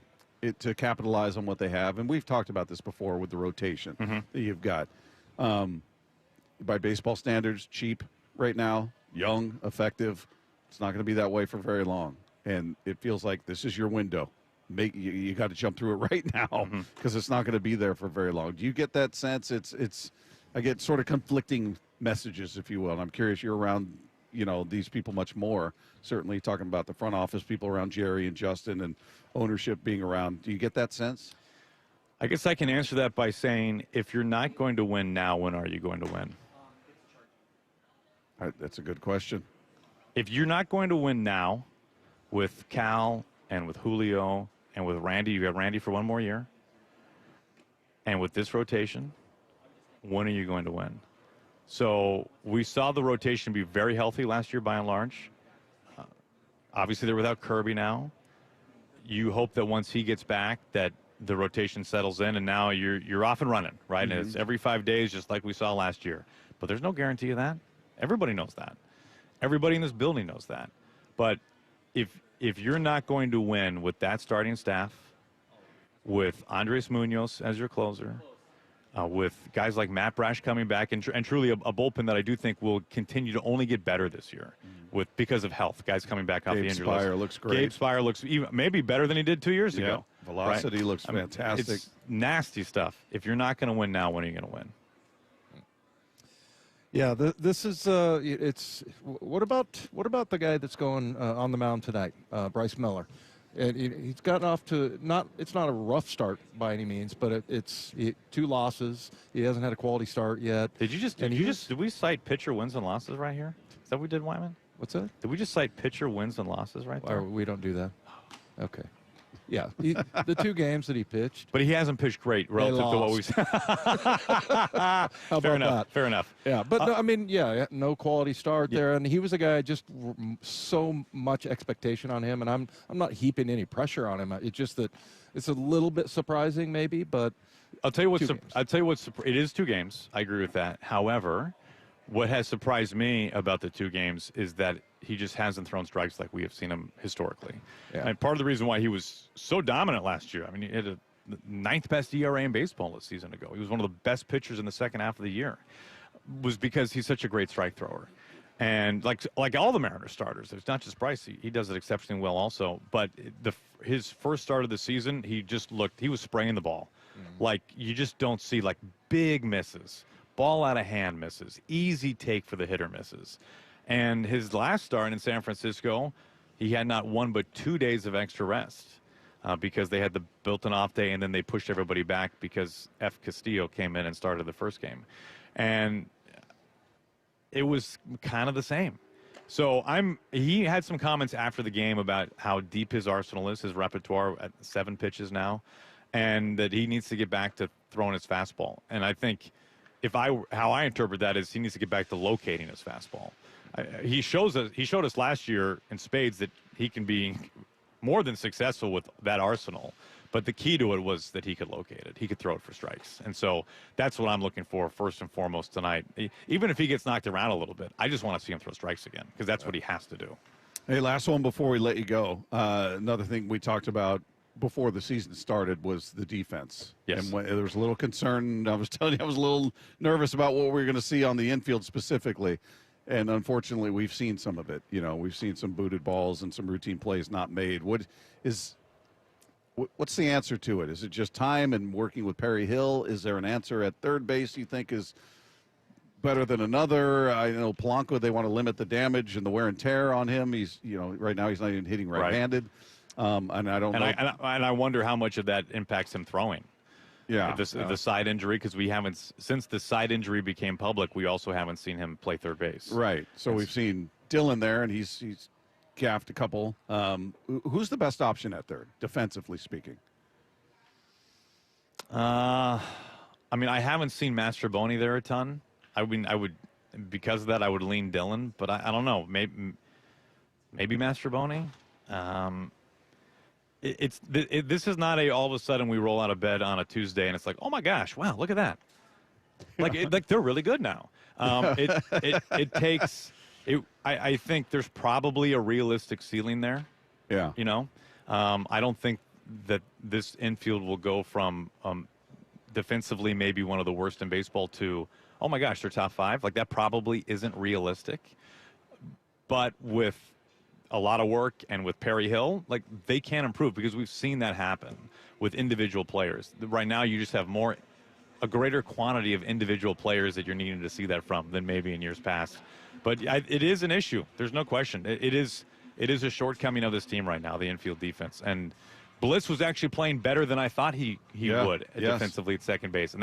to capitalize on what they have? And we've talked about this before with the rotation that you've got. By baseball standards, cheap right now, young, effective. It's not going to be that way for very long, and it feels like this is your window. You got to jump through it right now because it's not going to be there for very long. Do you get that sense? I get sort of conflicting messages, if you will. And I'm curious, you're around, these people much more. Certainly talking about the front office people around Jerry and Justin and ownership being around. Do you get that sense? I guess I can answer that by saying, if you're not going to win now, when are you going to win? That's a good question. If you're not going to win now with Cal and with Julio and with Randy, you got Randy for one more year. And with this rotation, when are you going to win? So we saw the rotation be very healthy last year by and large. Obviously, they're without Kirby now. You hope that once he gets back that the rotation settles in, and now you're off and running, right? And it's every 5 days, just like we saw last year. But there's no guarantee of that. Everybody knows that. Everybody in this building knows that. But if you're not going to win with that starting staff, with Andres Munoz as your closer, with guys like Matt Brash coming back, and truly a bullpen that I do think will continue to only get better this year because of health, guys coming back off the injury list. Gabe Speier looks great. Gabe Speier looks maybe better than he did 2 years ago. Velocity looks fantastic. It's nasty stuff. If you're not going to win now, when are you going to win? Yeah, this is it's what about the guy that's going on the mound tonight, Bryce Miller? And he's gotten off to it's not a rough start by any means, but it's 2 losses. He hasn't had a quality start yet. Did we cite pitcher wins and losses right here? Is that what we did, Wyman? What's that? Did we just cite pitcher wins and losses right there? We don't do that. Okay. Yeah, the 2 games that he pitched. But he hasn't pitched great relative to what we said. How Fair about enough. that? Fair enough. Yeah, but no, I mean, no quality start there, and he was a guy just so much expectation on him, and I'm not heaping any pressure on him. It's just that it's a little bit surprising, maybe, but I'll tell you what's. It is 2 games. I agree with that. However, what has surprised me about the 2 games is that he just hasn't thrown strikes like we have seen him historically. Yeah. And part of the reason why he was so dominant last year, I mean, he had the 9th best ERA in baseball a season ago. He was one of the best pitchers in the second half of the year, was because he's such a great strike thrower. And like all the Mariners starters, it's not just Bryce. He does it exceptionally well also. But his first start of the season, he was spraying the ball. Like, you just don't see like big misses. Ball out of hand misses. Easy take for the hitter misses. And his last start in San Francisco, he had not 1 but 2 days of extra rest because they had the built-in off day, and then they pushed everybody back because F. Castillo came in and started the first game. And it was kind of the same. So he had some comments after the game about how deep his arsenal is, his repertoire at 7 pitches now, and that he needs to get back to throwing his fastball. And I think how I interpret that is he needs to get back to locating his fastball. He showed us last year in spades that he can be more than successful with that arsenal. But the key to it was that he could locate it. He could throw it for strikes. And so that's what I'm looking for first and foremost tonight. Even if he gets knocked around a little bit, I just want to see him throw strikes again because that's what he has to do. Hey, last one before we let you go. Another thing we talked about before the season started was the defense. Yes. And when, there was a little concern. I was telling you I was a little nervous about what we were going to see on the infield specifically. And unfortunately, we've seen some of it. You know, we've seen some booted balls and some routine plays not made. What's the answer to it? Is it just time and working with Perry Hill? Is there an answer at third base you think is better than another? I know Polanco, they want to limit the damage and the wear and tear on him. He's, you know, right now he's not even hitting right-handed. And I don't know. And I wonder how much of that impacts him throwing. Yeah. The side injury, because we haven't, since the side injury became public, we also haven't seen him play third base. Right. So we've seen Dylan there, and he's gaffed a couple. Who's the best option at third, defensively speaking? I mean, I haven't seen Mastroboni there a ton. I would, because of that, I would lean Dylan, but I don't know. Maybe Mastroboni. This is not all of a sudden we roll out of bed on a Tuesday and it's like, oh my gosh, wow, look at that. Like they're really good now. It takes. I think there's probably a realistic ceiling there. Yeah. You know, I don't think that this infield will go from defensively maybe one of the worst in baseball to, oh my gosh, they're top 5. Like that probably isn't realistic. But with a lot of work and with Perry Hill, like they can improve because we've seen that happen with individual players. Right now, you just have a greater quantity of individual players that you're needing to see that from than maybe in years past. But it is an issue. There's no question. It is a shortcoming of this team right now, the infield defense. And Bliss was actually playing better than I thought he would defensively at second base. And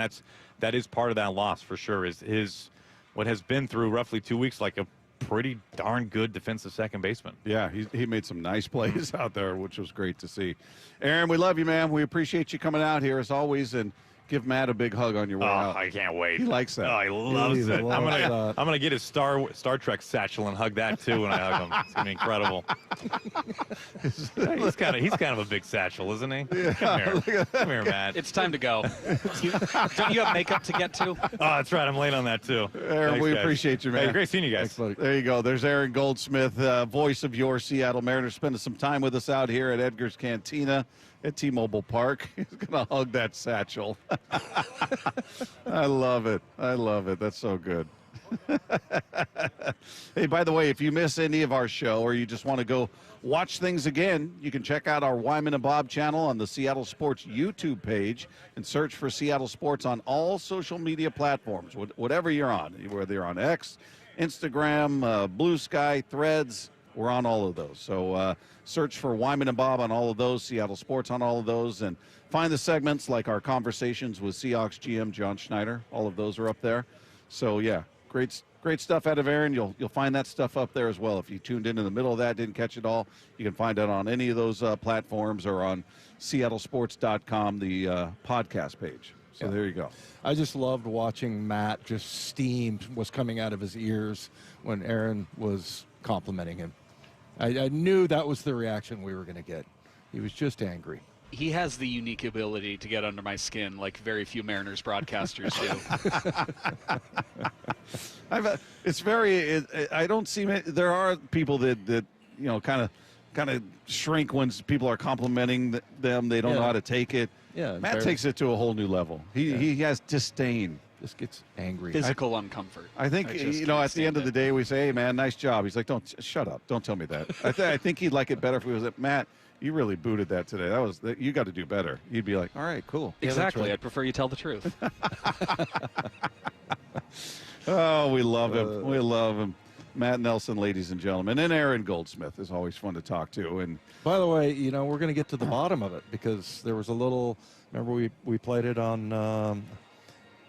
that is part of that loss for sure, is what has been through roughly 2 weeks like a pretty darn good defensive second baseman. Yeah, he made some nice plays out there, which was great to see. Aaron, we love you, man. We appreciate you coming out here as always, and give Matt a big hug on your way out. I can't wait. He likes that. Oh, he loves it. I'm gonna get his Star Trek satchel and hug that too when I hug him. It's gonna be incredible. He's kind of a big satchel, isn't he? Yeah. Come here, Matt. It's time to go. Don't you have makeup to get to? Oh, that's right. I'm late on that too. Aaron, Thanks, we guys. appreciate you, man. Hey, great seeing you guys. Thanks, buddy. There you go. There's Aaron Goldsmith, voice of your Seattle Mariners, spending some time with us out here at Edgar's Cantina at T-Mobile Park. He's going to hug that satchel. I love it. I love it. That's so good. Hey, by the way, if you miss any of our show or you just want to go watch things again, you can check out our Wyman and Bob channel on the Seattle Sports YouTube page and search for Seattle Sports on all social media platforms, whatever you're on, whether you're on X, Instagram, Blue Sky, Threads. We're on all of those. So search for Wyman and Bob on all of those, Seattle Sports on all of those, and find the segments like our conversations with Seahawks GM John Schneider. All of those are up there. So, yeah, great stuff out of Aaron. You'll find that stuff up there as well. If you tuned in the middle of that, didn't catch it all, you can find it on any of those platforms or on seattlesports.com, the podcast page. So there you go. I just loved watching Matt just steam was coming out of his ears when Aaron was complimenting him. I knew that was the reaction we were going to get. He was just angry. He has the unique ability to get under my skin like very few Mariners broadcasters do. It's very. I don't see. There are people that you know kind of shrink when people are complimenting them. They don't know how to take it. Yeah, Matt takes it to a whole new level. He has disdain. Just gets angry. Physical uncomfort. I think at the end of the day we say, "Hey man, nice job." He's like, "Don't shut up. Don't tell me that." I think he'd like it better if we was like, "Matt, you really booted that today. You got to do better." You'd be like, "All right, cool." Exactly. I'd prefer you tell the truth. Oh, we love him. We love him. Matt Nelson, ladies and gentlemen, and Aaron Goldsmith is always fun to talk to. And by the way, you know, we're going to get to the bottom of it because there was a little. Remember, we played it on.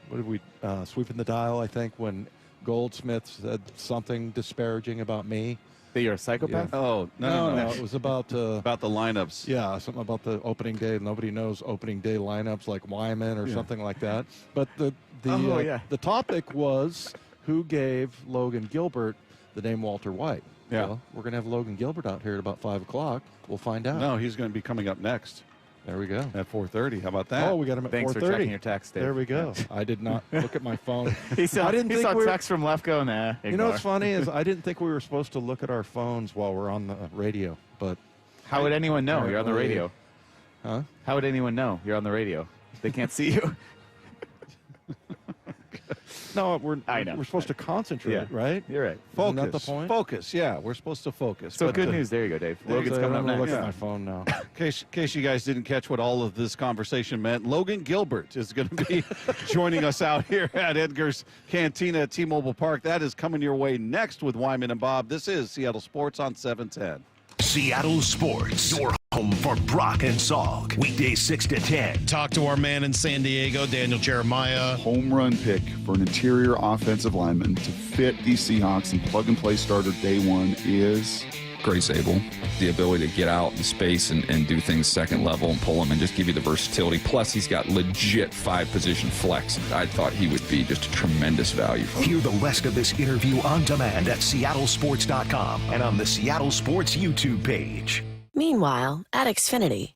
What did we sweeping the dial? I think when Goldsmith said something disparaging about me. That you're a psychopath? Yeah. Oh, no. It was about the lineups. Yeah, something about the opening day. Nobody knows opening day lineups like Wyman or something like that. But the topic was who gave Logan Gilbert the name Walter White. Yeah. Well, we're going to have Logan Gilbert out here at about 5 o'clock. We'll find out. No, he's going to be coming up next. There we go. At 4:30. How about that? Oh, we got him at 4:30. Thanks for checking your text, Dave. There we go. I did not look at my phone. He saw text from Lefko. Nah, you know what's funny is I didn't think we were supposed to look at our phones while we're on the radio. But how would anyone know you're on the radio? Huh? How would anyone know you're on the radio? They can't see you. No, we're supposed to concentrate, right? You're right. Focus. Isn't that the point? Focus. Yeah, we're supposed to focus. So good news. There you go, Dave. Logan's coming up I'm gonna next. look at my phone now. In case you guys didn't catch what all of this conversation meant, Logan Gilbert is going to be joining us out here at Edgar's Cantina at T-Mobile Park. That is coming your way next with Wyman and Bob. This is Seattle Sports on 710. Seattle Sports, your home for Brock and Salk. Weekdays 6 to 10. Talk to our man in San Diego, Daniel Jeremiah. Home run pick for an interior offensive lineman to fit these Seahawks and plug-and-play starter day one is Grace Abel. The ability to get out in space and do things second level and pull them and just give you the versatility. Plus, he's got legit 5-position flex. I thought he would be just a tremendous value for him. Hear the rest of this interview on demand at seattlesports.com and on the Seattle Sports YouTube page. Meanwhile, at Xfinity.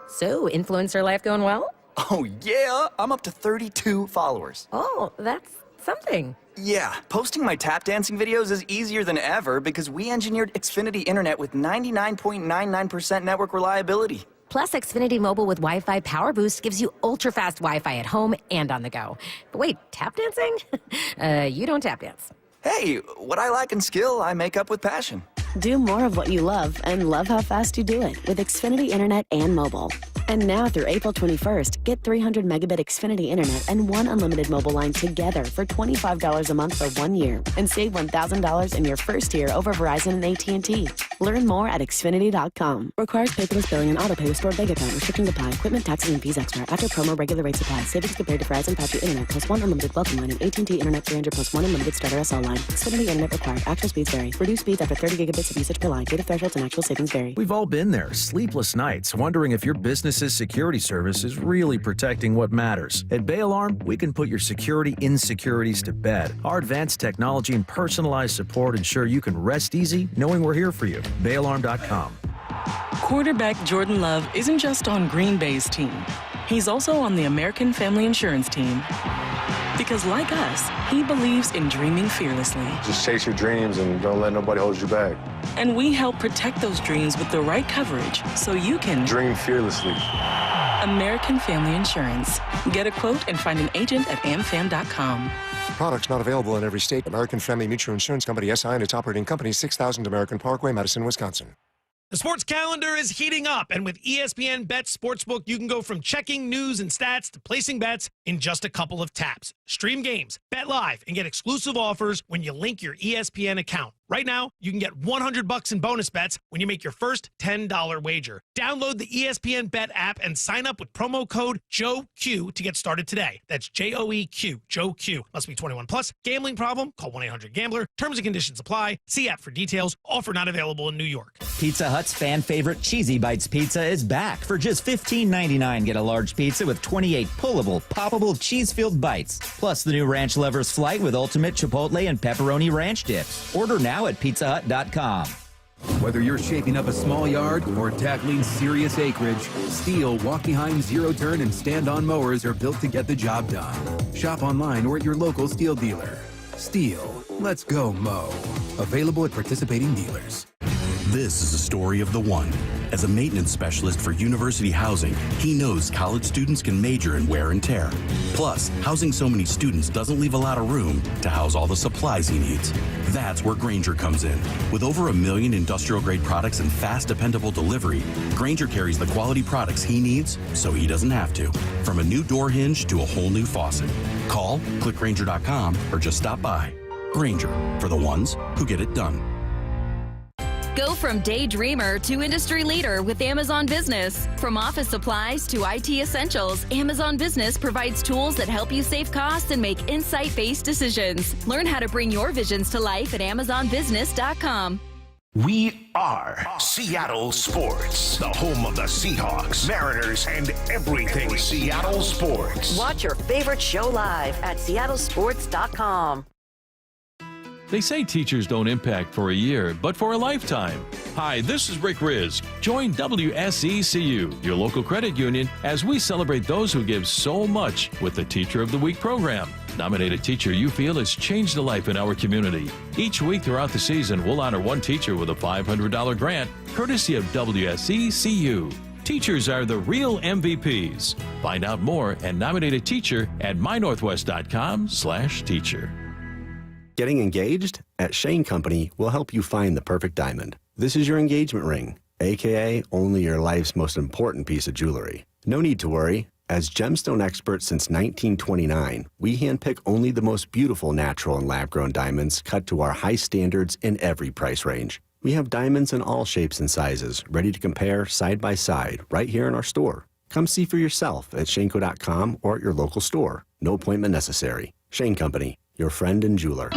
So, influencer life going well? Oh, yeah. I'm up to 32 followers. Oh, that's something. Yeah, posting my tap dancing videos is easier than ever because we engineered Xfinity Internet with 99.99% network reliability. Plus, Xfinity Mobile with Wi-Fi Power Boost gives you ultra-fast Wi-Fi at home and on the go. But wait, tap dancing? You don't tap dance. Hey, what I lack in skill, I make up with passion. Do more of what you love and love how fast you do it with Xfinity Internet and mobile. And now through April 21st, get 300 megabit Xfinity Internet and one unlimited mobile line together for $25 a month for 1 year and save $1,000 in your first year over Verizon and AT&T. Learn more at Xfinity.com. Requires paperless billing and autopay with stored bank account. Restrictions apply. Equipment, taxes, and fees extra. After promo, regular rate supply. Savings compared to Verizon 5G Internet plus one unlimited welcome line and AT&T Internet 300 plus one unlimited starter SL line. Xfinity Internet required. Actual speeds vary. Reduced speeds after 30 gigabits of usage per line. Data thresholds and actual savings vary. We've all been there. Sleepless nights, wondering if your business's security service is really protecting what matters. At Bay Alarm, we can put your security insecurities to bed. Our advanced technology and personalized support ensure you can rest easy knowing we're here for you. BayAlarm.com. Quarterback Jordan Love isn't just on Green Bay's team. He's also on the American Family Insurance team. Because like us, he believes in dreaming fearlessly. Just chase your dreams and don't let nobody hold you back. And we help protect those dreams with the right coverage so you can dream fearlessly. American Family Insurance. Get a quote and find an agent at amfam.com. Products not available in every state. American Family Mutual Insurance Company, SI, and its operating company, 6000 American Parkway, Madison, Wisconsin. The sports calendar is heating up, and with ESPN Bet Sportsbook, you can go from checking news and stats to placing bets in just a couple of taps. Stream games, bet live, and get exclusive offers when you link your ESPN account. Right now, you can get $100 in bonus bets when you make your first $10 wager. Download the ESPN Bet app and sign up with promo code JOEQ to get started today. That's JOEQ, Joe Q. Must be 21 plus. Gambling problem? Call 1-800-GAMBLER. Terms and conditions apply. See app for details. Offer not available in New York. Pizza Hut's fan favorite Cheesy Bites pizza is back. For just $15.99, get a large pizza with 28 pullable, poppable, cheese-filled bites. Plus the new Ranch Lovers Flight with ultimate chipotle and pepperoni ranch dips. Order now at pizzahut.com. Whether you're shaping up a small yard or tackling serious acreage, Steel walk-behind zero-turn and stand-on mowers are built to get the job done. Shop online or at your local Steel dealer. Steel, let's go mow. Available at participating dealers. This is the story of the one. As a maintenance specialist for university housing, he knows college students can major in wear and tear. Plus, housing so many students doesn't leave a lot of room to house all the supplies he needs. That's where Grainger comes in. With over 1 million industrial-grade products and fast, dependable delivery, Grainger carries the quality products he needs so he doesn't have to. From a new door hinge to a whole new faucet. Call, click Grainger.com, or just stop by. Grainger, for the ones who get it done. Go from daydreamer to industry leader with Amazon Business. From office supplies to IT essentials, Amazon Business provides tools that help you save costs and make insight-based decisions. Learn how to bring your visions to life at AmazonBusiness.com. We are Seattle Sports, the home of the Seahawks, Mariners, and everything Seattle sports. Watch your favorite show live at seattlesports.com. They say teachers don't impact for a year, but for a lifetime. Hi, this is Rick Riz. Join WSECU, your local credit union, as we celebrate those who give so much with the Teacher of the Week program. Nominate a teacher you feel has changed a life in our community. Each week throughout the season, we'll honor one teacher with a $500 grant, courtesy of WSECU. Teachers are the real MVPs. Find out more and nominate a teacher at mynorthwest.com/teacher. Getting engaged? At Shane Company, we'll help you find the perfect diamond. This is your engagement ring, aka only your life's most important piece of jewelry. No need to worry. As gemstone experts since 1929, we handpick only the most beautiful natural and lab-grown diamonds cut to our high standards in every price range. We have diamonds in all shapes and sizes, ready to compare side by side right here in our store. Come see for yourself at Shanco.com or at your local store. No appointment necessary. Shane Company, your friend and jeweler.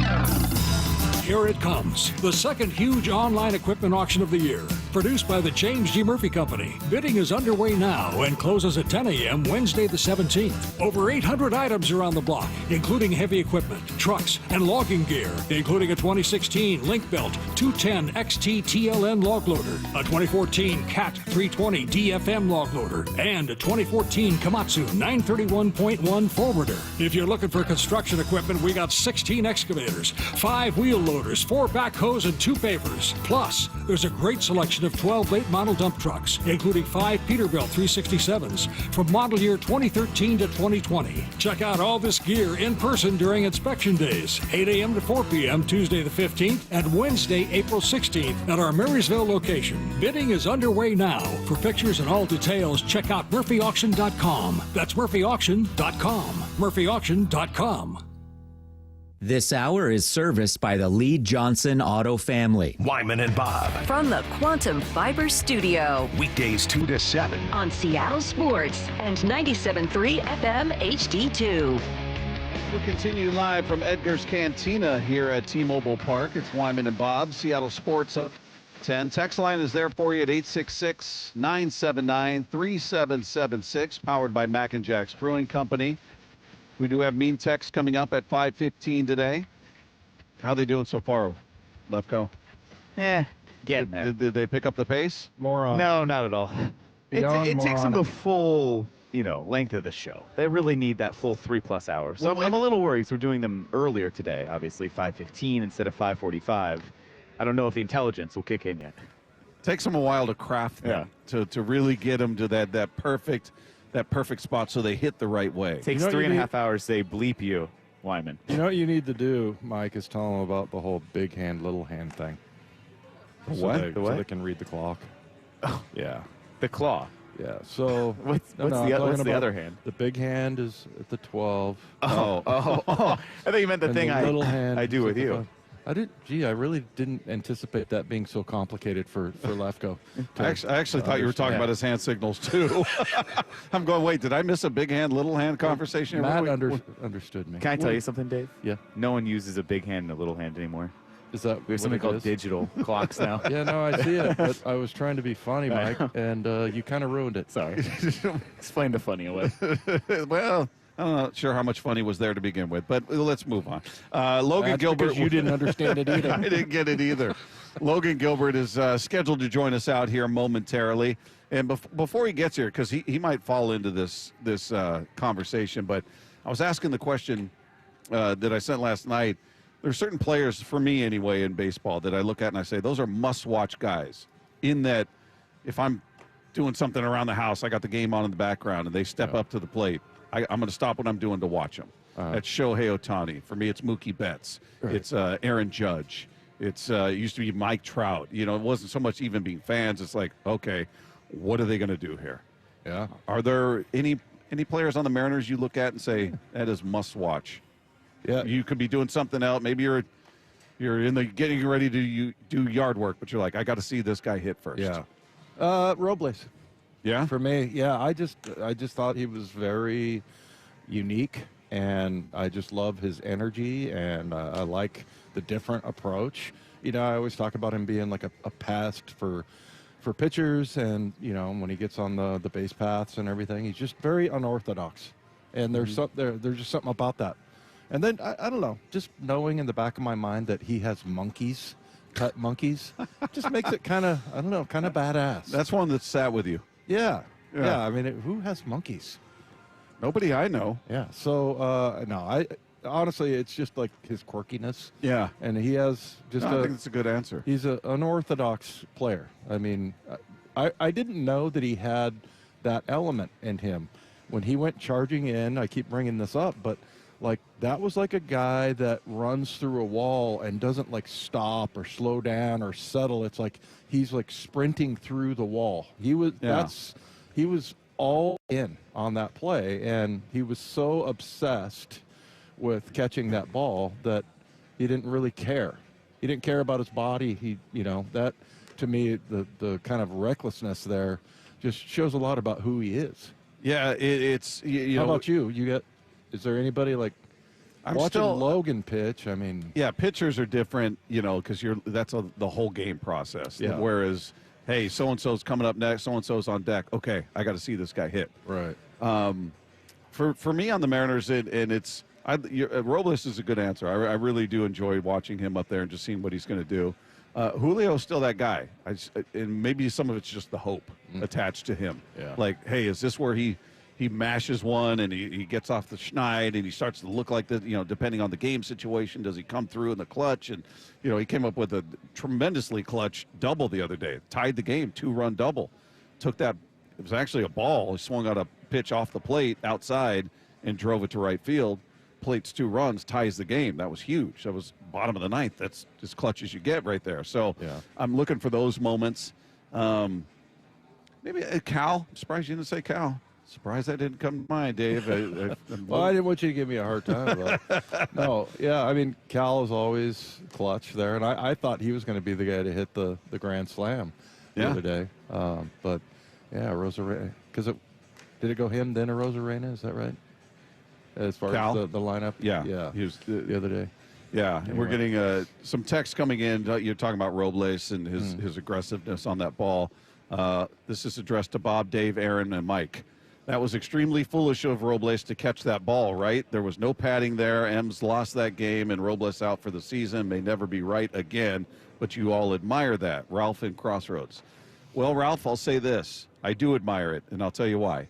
Here it comes, the second huge online equipment auction of the year. Produced by the James G. Murphy Company. Bidding is underway now and closes at 10 a.m. Wednesday the 17th. Over 800 items are on the block, including heavy equipment, trucks, and logging gear, including a 2016 Link Belt 210 XT TLN log loader, a 2014 CAT 320 DFM log loader, and a 2014 Komatsu 931.1 forwarder. If you're looking for construction equipment, we got 16 excavators, 5 wheel loaders, 4 backhoes, and 2 pavers. Plus, there's a great selection of 12 late model dump trucks, including 5 Peterbilt 367s from model year 2013 to 2020. Check out all this gear in person during inspection days, 8 a.m. to 4 p.m. Tuesday the 15th and Wednesday, April 16th at our Marysville location. Bidding is underway now. For pictures and all details, check out murphyauction.com. That's murphyauction.com. murphyauction.com. This hour is serviced by the Lee Johnson Auto family. Wyman and Bob. From the Quantum Fiber Studio. Weekdays 2 to 7. On Seattle Sports and 97.3 FM HD2. We'll continue live from Edgar's Cantina here at T-Mobile Park. It's Wyman and Bob, Seattle Sports up 10. Text line is there for you at 866-979-3776, powered by Mac and Jack's Brewing Company. We do have mean text coming up at 5:15 today. How they doing so far, Lefko? Getting there. Did they pick up the pace? Moron. No, not at all. It takes them the full, length of the show. They really need that full 3+ hours. So I'm a little worried. So we're doing them earlier today, obviously 5:15 instead of 5:45. I don't know if the intelligence will kick in yet. Takes them a while to craft them, to really get them to that perfect spot so they hit the right way. It takes 3.5 hours. They bleep you, Wyman. You know what you need to do, Mike, is tell them about the whole big hand, little hand thing. What? So they can read the clock. Oh, yeah. The claw. Yeah. So what's the other hand? The big hand is at the 12. Oh. I thought you meant the thing little hand I do with you. I really didn't anticipate that being so complicated for Lefko. I actually thought you were talking about his hand signals too. I'm going, wait, did I miss a big hand, little hand conversation? Matt understood me. Can I tell you something, Dave? Yeah. No one uses a big hand and a little hand anymore. Is that we have something called digital clocks now? Yeah, no, I see it. But I was trying to be funny, Mike, and you kind of ruined it. Sorry. Explain the funny away. Well, I'm not sure how much funny was there to begin with, but let's move on. Logan Gilbert. Because you didn't understand it either. I didn't get it either. Logan Gilbert is scheduled to join us out here momentarily. And before he gets here, because he might fall into this conversation, but I was asking the question that I sent last night. There's certain players, for me anyway, in baseball that I look at and I say, those are must-watch guys. In that, if I'm doing something around the house, I got the game on in the background, and they step up to the plate, I'm going to stop what I'm doing to watch them. That's Shohei Ohtani. For me, it's Mookie Betts. Right. It's Aaron Judge. It used to be Mike Trout. It wasn't so much even being fans. It's like, okay, what are they going to do here? Yeah. Are there any players on the Mariners you look at and say, that is must-watch? Yeah. You could be doing something else. Maybe you're in the getting ready to do yard work, but you're like, I got to see this guy hit first. Yeah. Robles. Yeah. For me, yeah. I just thought he was very unique, and I just love his energy, and I like the different approach. I always talk about him being like a pest for pitchers, and when he gets on the base paths and everything, he's just very unorthodox. And there's there's just something about that. And then I don't know, just knowing in the back of my mind that he has pet monkeys, just makes it kind of badass. That's one that sat with you. Yeah. I mean, who has monkeys? Nobody I know. Yeah. So no, honestly, it's just like his quirkiness. Yeah. And he has just. I think that's a good answer. He's an unorthodox player. I mean, I didn't know that he had that element in him. When he went charging in, I keep bringing this up, but like that was like a guy that runs through a wall and doesn't like stop or slow down or settle. It's like he's like sprinting through the wall. He was all in on that play, and he was so obsessed with catching that ball that he didn't really care. He didn't care about his body. That to me, the kind of recklessness there just shows a lot about who he is. Yeah, it's How about you? Is there anybody like watching Logan pitch? I mean, yeah, pitchers are different, because that's the whole game process. Yeah. Whereas, hey, so and so's coming up next, so and so's on deck. Okay, I got to see this guy hit. Right. For me on the Mariners, Robles is a good answer. I really do enjoy watching him up there and just seeing what he's going to do. Julio's still that guy, and maybe some of it's just the hope attached to him. Yeah. Like, hey, is this where he mashes one and he gets off the Schneider and he starts to look like that? Depending on the game situation, does he come through in the clutch? And he came up with a tremendously clutch double the other day, tied the game, 2-run double. Took that. It was actually a ball. He swung out a pitch off the plate outside and drove it to right field. Plates 2 runs, ties the game. That was huge. That was bottom of the ninth. That's as clutch as you get right there. So I'm looking for those moments. Maybe Cal. I'm surprised you didn't say Cal. Surprised that didn't come to mind, Dave. Well, I didn't want you to give me a hard time about it. No, yeah, I mean, Cal is always clutch there, and I thought he was going to be the guy to hit the grand slam the other day. But, yeah, Rosarena. Because did it go him, then a Rosarena? Is that right? As far Cal? as the lineup? Yeah. He was the other day. Yeah, Anyway. We're getting some text coming in. You're talking about Robles and his aggressiveness on that ball. This is addressed to Bob, Dave, Aaron, and Mike. That was extremely foolish of Robles to catch that ball, right? There was no padding there. Ems lost that game, and Robles out for the season. May never be right again, but you all admire that. Ralph in Crossroads. Well, Ralph, I'll say this. I do admire it, and I'll tell you why.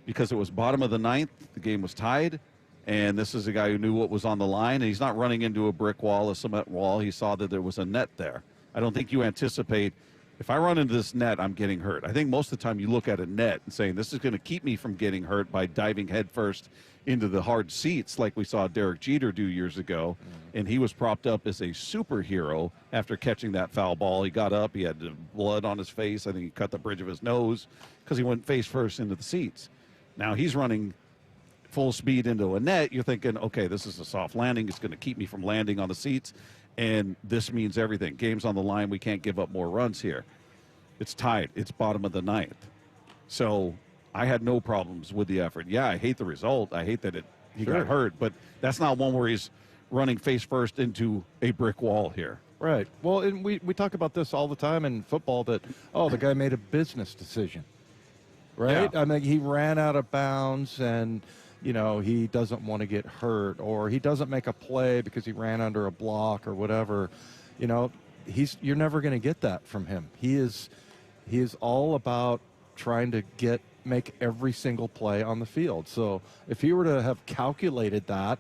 Because it was bottom of the ninth, the game was tied, and this is a guy who knew what was on the line, and he's not running into a brick wall, a cement wall. He saw that there was a net there. I don't think you anticipate, if I run into this net, I'm getting hurt. I think most of the time you look at a net and saying, this is going to keep me from getting hurt by diving headfirst into the hard seats like we saw Derek Jeter do years ago, and he was propped up as a superhero after catching that foul ball. He got up, he had blood on his face. I think he cut the bridge of his nose because he went face first into the seats. Now he's running full speed into a net. You're thinking, okay, this is a soft landing. It's going to keep me from landing on the seats, and this means everything. Game's on the line. We can't give up more runs here. It's tied. It's bottom of the ninth. So I had no problems with the effort. Yeah, I hate the result. I hate that he got hurt, but that's not one where he's running face first into a brick wall here. Right. Well, and we talk about this all the time in football that, the guy made a business decision. Right? Yeah. I mean, he ran out of bounds and, he doesn't want to get hurt, or he doesn't make a play because he ran under a block or whatever. You're never going to get that from him. He is all about trying to make every single play on the field. So if he were to have calculated that,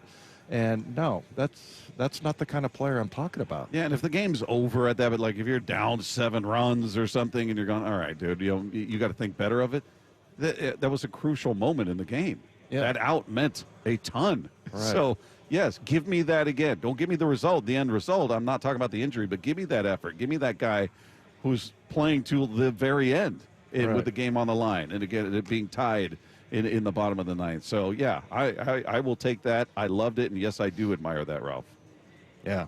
and no, that's not the kind of player I'm talking about. Yeah, and if the game's over at that, but like if you're down 7 runs or something and you're going, all right, dude, you got to think better of it. That was a crucial moment in the game. Yeah. That out meant a ton. Right. So, yes, give me that again. Don't give me the result, the end result. I'm not talking about the injury, but give me that effort. Give me that guy who's playing to the very end with the game on the line, and again, it being tied in the bottom of the ninth. So, yeah, I will take that. I loved it, and yes, I do admire that, Ralph. Yeah.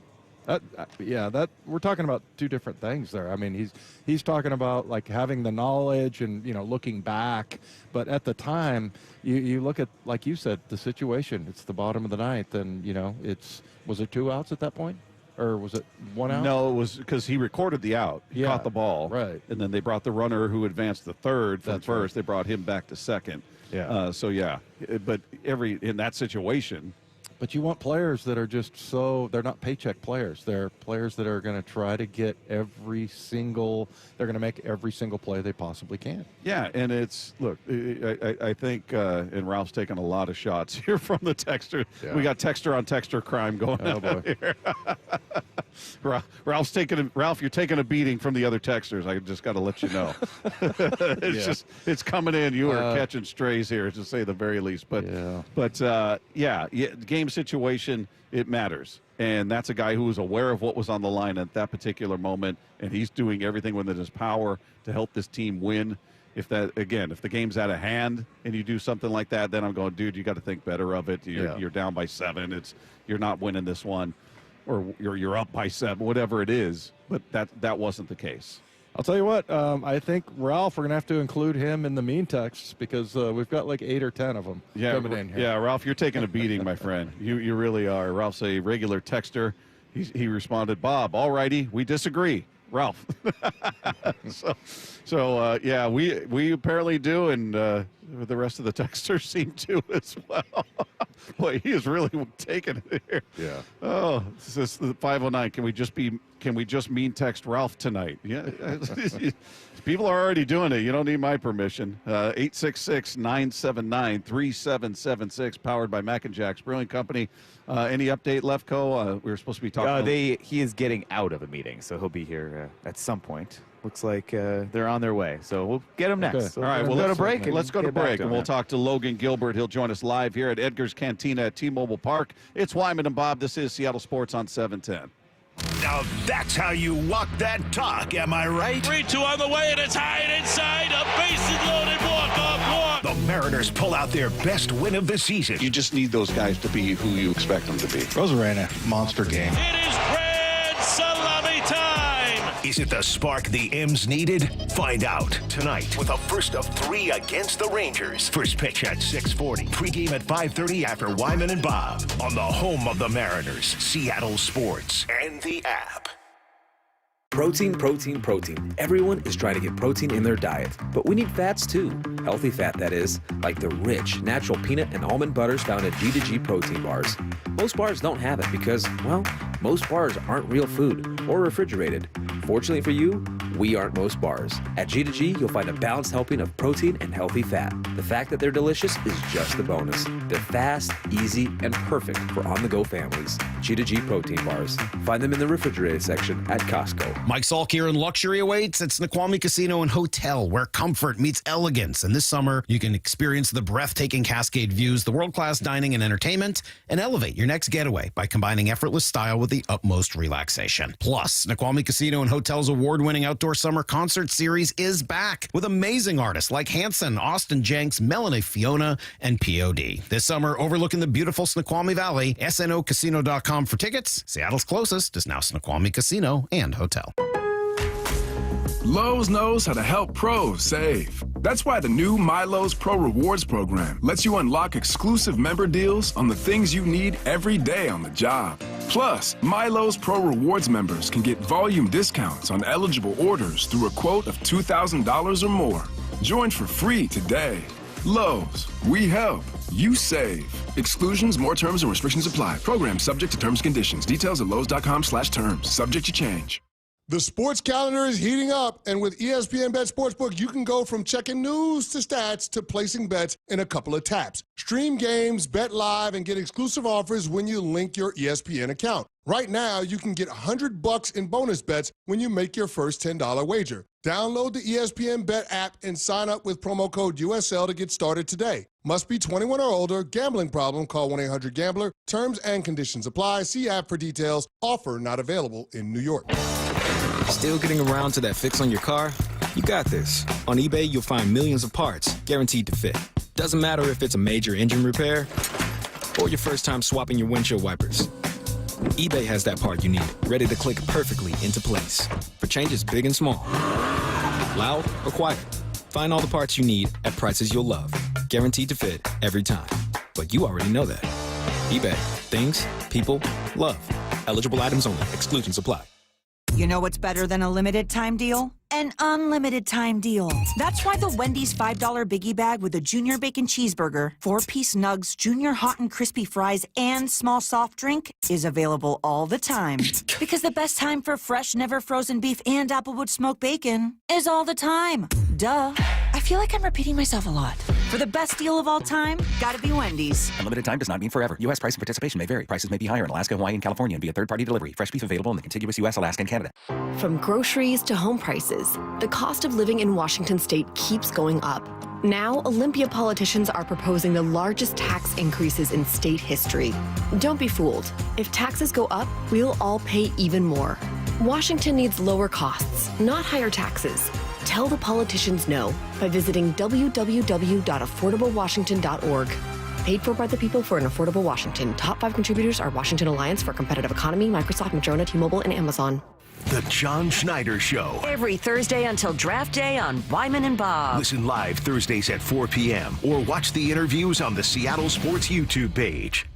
That we're talking about two different things there. I mean, he's talking about like having the knowledge and looking back, but at the time you look at, like you said, the situation. It's the bottom of the ninth, and was it 2 outs at that point? Or was it 1 out? No, it was because he recorded the out. He Yeah, caught the ball. right. And then they brought the runner who advanced to third from That's first. right. They brought him back to second. Yeah. But in that situation, But you want players that are just they're not paycheck players. They're players that are going to try to get they're going to make every single play they possibly can. yeah, and I think, and Ralph's taking a lot of shots here from the texter. Yeah. We got texter on texter crime going on boy. here. Ralph, you're taking a beating from the other texters. I just got to let you know. It's coming in. You are catching strays here, to say the very least. But game situation, it matters. And that's a guy who was aware of what was on the line at that particular moment, and he's doing everything within his power to help this team win. If the game's out of hand and you do something like that, then I'm going, dude, you got to think better of it. You're down by 7. You're not winning this one, or you're up by 7, whatever it is. But that wasn't the case. I'll tell you what, I think Ralph, we're going to have to include him in the mean texts because we've got like 8 or 10 of them coming in here. Yeah, Ralph, you're taking a beating, my friend. You really are. Ralph's a regular texter. He responded, Bob, all righty, we disagree. Ralph. We apparently do, and the rest of the texters seem to as well. Boy, he is really taking it here. Yeah. Oh, this is the 509. Can we just mean text Ralph tonight? Yeah. People are already doing it. You don't need my permission. 866-979-3776, powered by Mac and Jack's Brewing Company. Any update, Lefko? We were supposed to be talking. He is getting out of a meeting, so he'll be here at some point. Looks like they're on their way, so we'll get him next. Okay. So all right, let's go to break. Let's go to break, and we'll talk to Logan Gilbert. He'll join us live here at Edgar's Cantina at T-Mobile Park. It's Wyman and Bob. This is Seattle Sports on 710. Now that's how you walk that talk, am I right? 3-2 on the way, and it's high and inside. A bases loaded walk-off walk. The Mariners pull out their best win of the season. You just need those guys to be who you expect them to be. Rosarena, monster game. It is grand salami time. Is it the spark the M's needed? Find out tonight with a first of 3 against the Rangers. First pitch at 6:40. Pregame at 5:30 after Wyman and Bob on the home of the Mariners, Seattle Sports, and the app. Protein, protein, protein. Everyone is trying to get protein in their diet, but we need fats too. Healthy fat, that is, like the rich, natural peanut and almond butters found at G2G protein bars. Most bars don't have it because, well, most bars aren't real food or refrigerated. Fortunately for you, we aren't most bars. At G2G, you'll find a balanced helping of protein and healthy fat. The fact that they're delicious is just the bonus. They're fast, easy, and perfect for on-the-go families. G2G protein bars. Find them in the refrigerated section at Costco. Mike Salk here, and luxury awaits at Snoqualmie Casino and Hotel, where comfort meets elegance. And this summer, you can experience the breathtaking Cascade views, the world-class dining and entertainment, and elevate your next getaway by combining effortless style with the utmost relaxation. Plus, Snoqualmie Casino and Hotel's award-winning outdoor summer concert series is back with amazing artists like Hanson, Austin Jenks, Melanie Fiona, and POD. This summer, overlooking the beautiful Snoqualmie Valley, snocasino.com for tickets. Seattle's closest is now Snoqualmie Casino and Hotel. Lowe's knows how to help pros save. That's why the new MyLowe's Pro Rewards program lets you unlock exclusive member deals on the things you need every day on the job. Plus, MyLowe's Pro Rewards members can get volume discounts on eligible orders through a quote of $2,000 or more. Join for free today. Lowe's, we help, you save. Exclusions, more terms and restrictions apply. Program subject to terms and conditions. Details at lowes.com/terms. Subject to change. The sports calendar is heating up, and with ESPN Bet Sportsbook, you can go from checking news to stats to placing bets in a couple of taps. Stream games, bet live, and get exclusive offers when you link your ESPN account. Right now, you can get $100 in bonus bets when you make your first $10 wager. Download the ESPN Bet app and sign up with promo code USL to get started today. Must be 21 or older. Gambling problem? Call 1-800-GAMBLER. Terms and conditions apply. See app for details. Offer not available in New York. Still getting around to that fix on your car? You got this. On eBay, you'll find millions of parts guaranteed to fit. Doesn't matter if it's a major engine repair or your first time swapping your windshield wipers. eBay has that part you need, ready to click perfectly into place for changes big and small, loud or quiet. Find all the parts you need at prices you'll love, guaranteed to fit every time. But you already know that. eBay. Things people love. Eligible items only. Exclusions apply. You know what's better than a limited time deal? An unlimited time deal. That's why the Wendy's $5 Biggie Bag with a Junior Bacon Cheeseburger, 4-piece nugs, Junior Hot and Crispy Fries, and small soft drink is available all the time. Because the best time for fresh, never frozen beef and Applewood smoked bacon is all the time. Duh. I feel like I'm repeating myself a lot. For the best deal of all time, gotta be Wendy's. Unlimited time does not mean forever. U.S. price and participation may vary. Prices may be higher in Alaska, Hawaii, and California and via third-party delivery. Fresh beef available in the contiguous U.S., Alaska, and Canada. From groceries to home prices, the cost of living in Washington state keeps going up. Now, Olympia politicians are proposing the largest tax increases in state history. Don't be fooled. If taxes go up, we'll all pay even more. Washington needs lower costs, not higher taxes. Tell the politicians no by visiting www.affordablewashington.org. Paid for by the people for an affordable Washington. Top 5 contributors are Washington Alliance for Competitive Economy, Microsoft, Madrona, T-Mobile, and Amazon. The John Schneider Show. Every Thursday until draft day on Wyman and Bob. Listen live Thursdays at 4 p.m. or watch the interviews on the Seattle Sports YouTube page.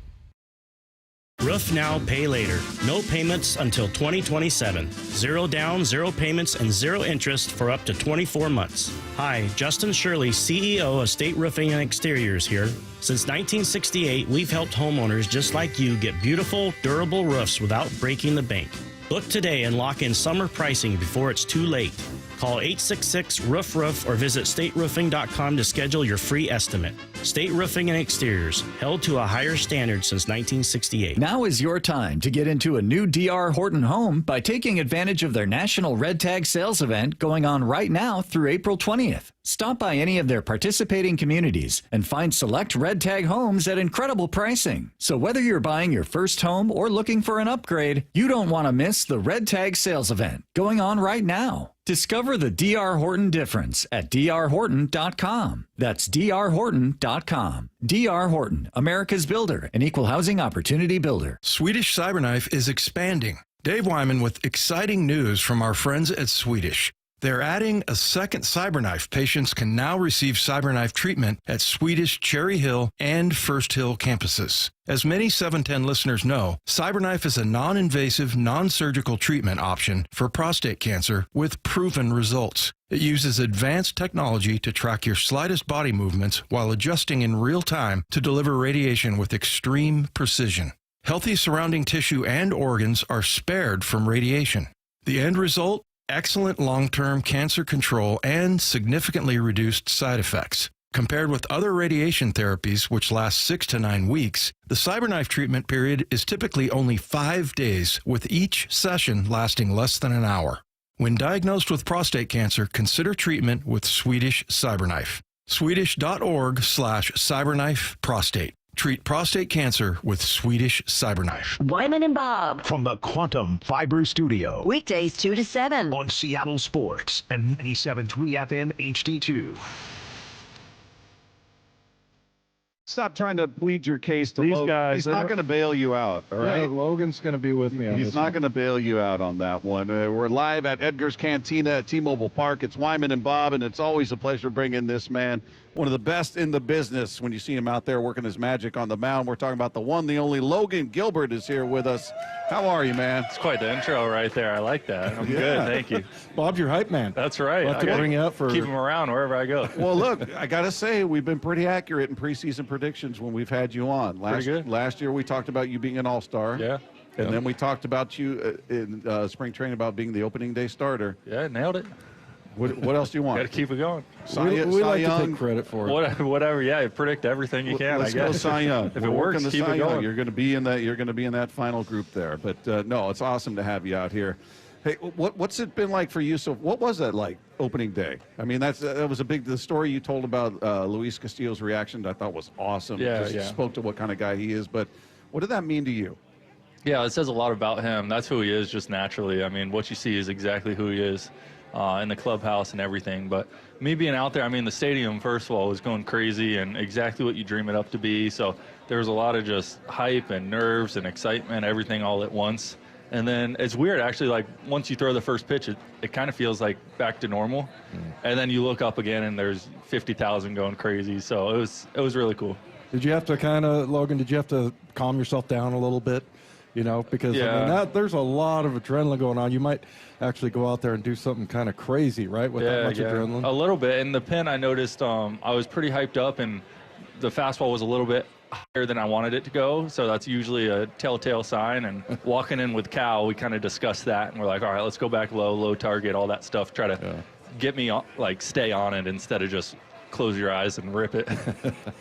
Roof now, pay later. No payments until 2027. 0 down, 0 payments, and 0 interest for up to 24 months. Hi, Justin Shirley, CEO of State Roofing and Exteriors here. Since 1968, we've helped homeowners just like you get beautiful, durable roofs without breaking the bank. Book today and lock in summer pricing before it's too late. Call 866-ROOF-ROOF or visit stateroofing.com to schedule your free estimate. State Roofing and Exteriors, held to a higher standard since 1968. Now is your time to get into a new D.R. Horton home by taking advantage of their National Red Tag Sales event going on right now through April 20th. Stop by any of their participating communities and find select Red Tag homes at incredible pricing. So whether you're buying your first home or looking for an upgrade, you don't want to miss the Red Tag Sales event going on right now. Discover the D.R. Horton difference at drhorton.com. That's drhorton.com. D.R. Horton, America's builder, an equal housing opportunity builder. Swedish Cyberknife is expanding. Dave Wyman with exciting news from our friends at Swedish. They're adding a second Cyberknife. Patients can now receive Cyberknife treatment at Swedish Cherry Hill and First Hill campuses. As many 710 listeners know, Cyberknife is a non-invasive, non-surgical treatment option for prostate cancer with proven results. It uses advanced technology to track your slightest body movements while adjusting in real time to deliver radiation with extreme precision. Healthy surrounding tissue and organs are spared from radiation. The end result? Excellent long-term cancer control and significantly reduced side effects. Compared with other radiation therapies, which last 6 to 9 weeks, the Cyberknife treatment period is typically only 5 days, with each session lasting less than an hour. When diagnosed with prostate cancer, consider treatment with Swedish Cyberknife. Swedish.org/Cyberknife-Prostate. Treat prostate cancer with Swedish Cyberknife. Wyman and Bob. From the Quantum Fiber Studio. Weekdays 2 to 7. On Seattle Sports and 97.3 FM HD2. Stop trying to plead your case to These Logan. guys, He's not going to bail you out, all right? Logan's going to be with me on He's this not one. going to bail you out on that one. We're live at Edgar's Cantina at T-Mobile Park. It's Wyman and Bob, and it's always a pleasure bringing this man, one of the best in the business, when you see him out there working his magic on the mound. We're talking about the one, the only Logan Gilbert is here with us. How are you, man? It's quite the intro right there. I like that. I'm good, thank you. Bob's your hype man. That's right. We'll have to bring you up for... Keep him around wherever I go. Well, look, I got to say, we've been pretty accurate in preseason predictions when we've had you on. Last year, we talked about you being an all-star. Yeah. And then we talked about you in spring training about being the opening day starter. Yeah, nailed it. What else do you want? Got to keep it going. We like to take credit for it. Whatever. Yeah, you predict everything you can. Let's I guess. go Cy Young. If it works, keep it going. You're going to be in that. You're going to be in that final group there. But no, it's awesome to have you out here. Hey, what's it been like for you? So, what was that like opening day? I mean, that was the story you told about Luis Castillo's reaction. I thought was awesome. Yeah, Just spoke to what kind of guy he is. But what did that mean to you? Yeah, it says a lot about him. That's who he is, just naturally. I mean, what you see is exactly who he is. In the clubhouse and everything. But me being out there, I mean, the stadium, first of all, was going crazy and exactly what you dream it up to be. So there was a lot of just hype and nerves and excitement, everything all at once. And then it's weird, actually, like once you throw the first pitch, it kind of feels like back to normal. And then you look up again and there's 50,000 going crazy. So it was really cool. Did you have to Logan, did you have to calm yourself down a little bit? because I mean, there's a lot of adrenaline going on. You might actually go out there and do something kind of crazy, right, with that much adrenaline? A little bit. In the pin, I noticed I was pretty hyped up, and the fastball was a little bit higher than I wanted it to go, so that's usually a telltale sign. And walking in with Cal, we kind of discussed that, and we're like, all right, let's go back low target, all that stuff, try to get me stay on it instead of just close your eyes and rip it.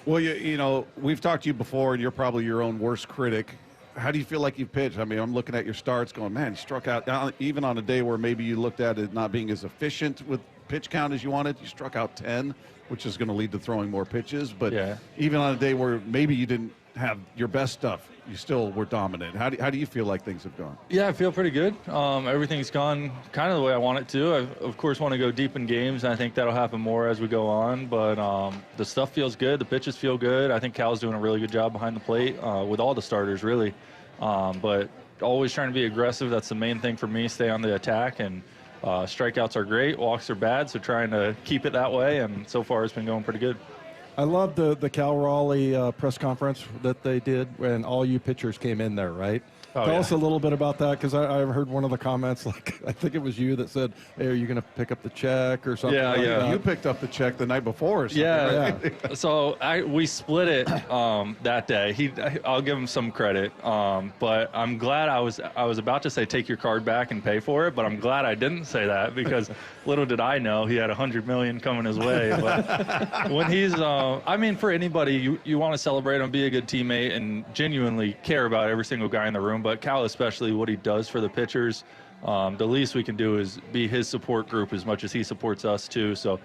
Well, we've talked to you before, and you're probably your own worst critic. How do you feel like you pitched? I mean, I'm looking at your starts going, man, you struck out, even on a day where maybe you looked at it not being as efficient with pitch count as you wanted, you struck out 10, which is going to lead to throwing more pitches. But even on a day where maybe you didn't have your best stuff, you still were dominant. How do you feel like things have gone? Yeah, I feel pretty good. Everything's gone kind of the way I want it to. I, of course, want to go deep in games, and I think that'll happen more as we go on. But the stuff feels good. The pitches feel good. I think Cal's doing a really good job behind the plate with all the starters, really. But always trying to be aggressive. That's the main thing for me, stay on the attack. And strikeouts are great, walks are bad, so trying to keep it that way. And so far, it's been going pretty good. I love the Cal Raleigh press conference that they did when all you pitchers came in there, right? Tell us a little bit about that, because I heard one of the comments, like I think it was you that said, hey, are you going to pick up the check or something like that? You picked up the check the night before or something. Yeah. So we split it that day. I'll give him some credit, but I'm glad I was about to say take your card back and pay for it, but I'm glad I didn't say that, because little did I know he had $100 million coming his way. But when he's, I mean, for anybody, you want to celebrate him, be a good teammate, and genuinely care about every single guy in the room. But Cal, especially what he does for the pitchers, the least we can do is be his support group as much as he supports us too. So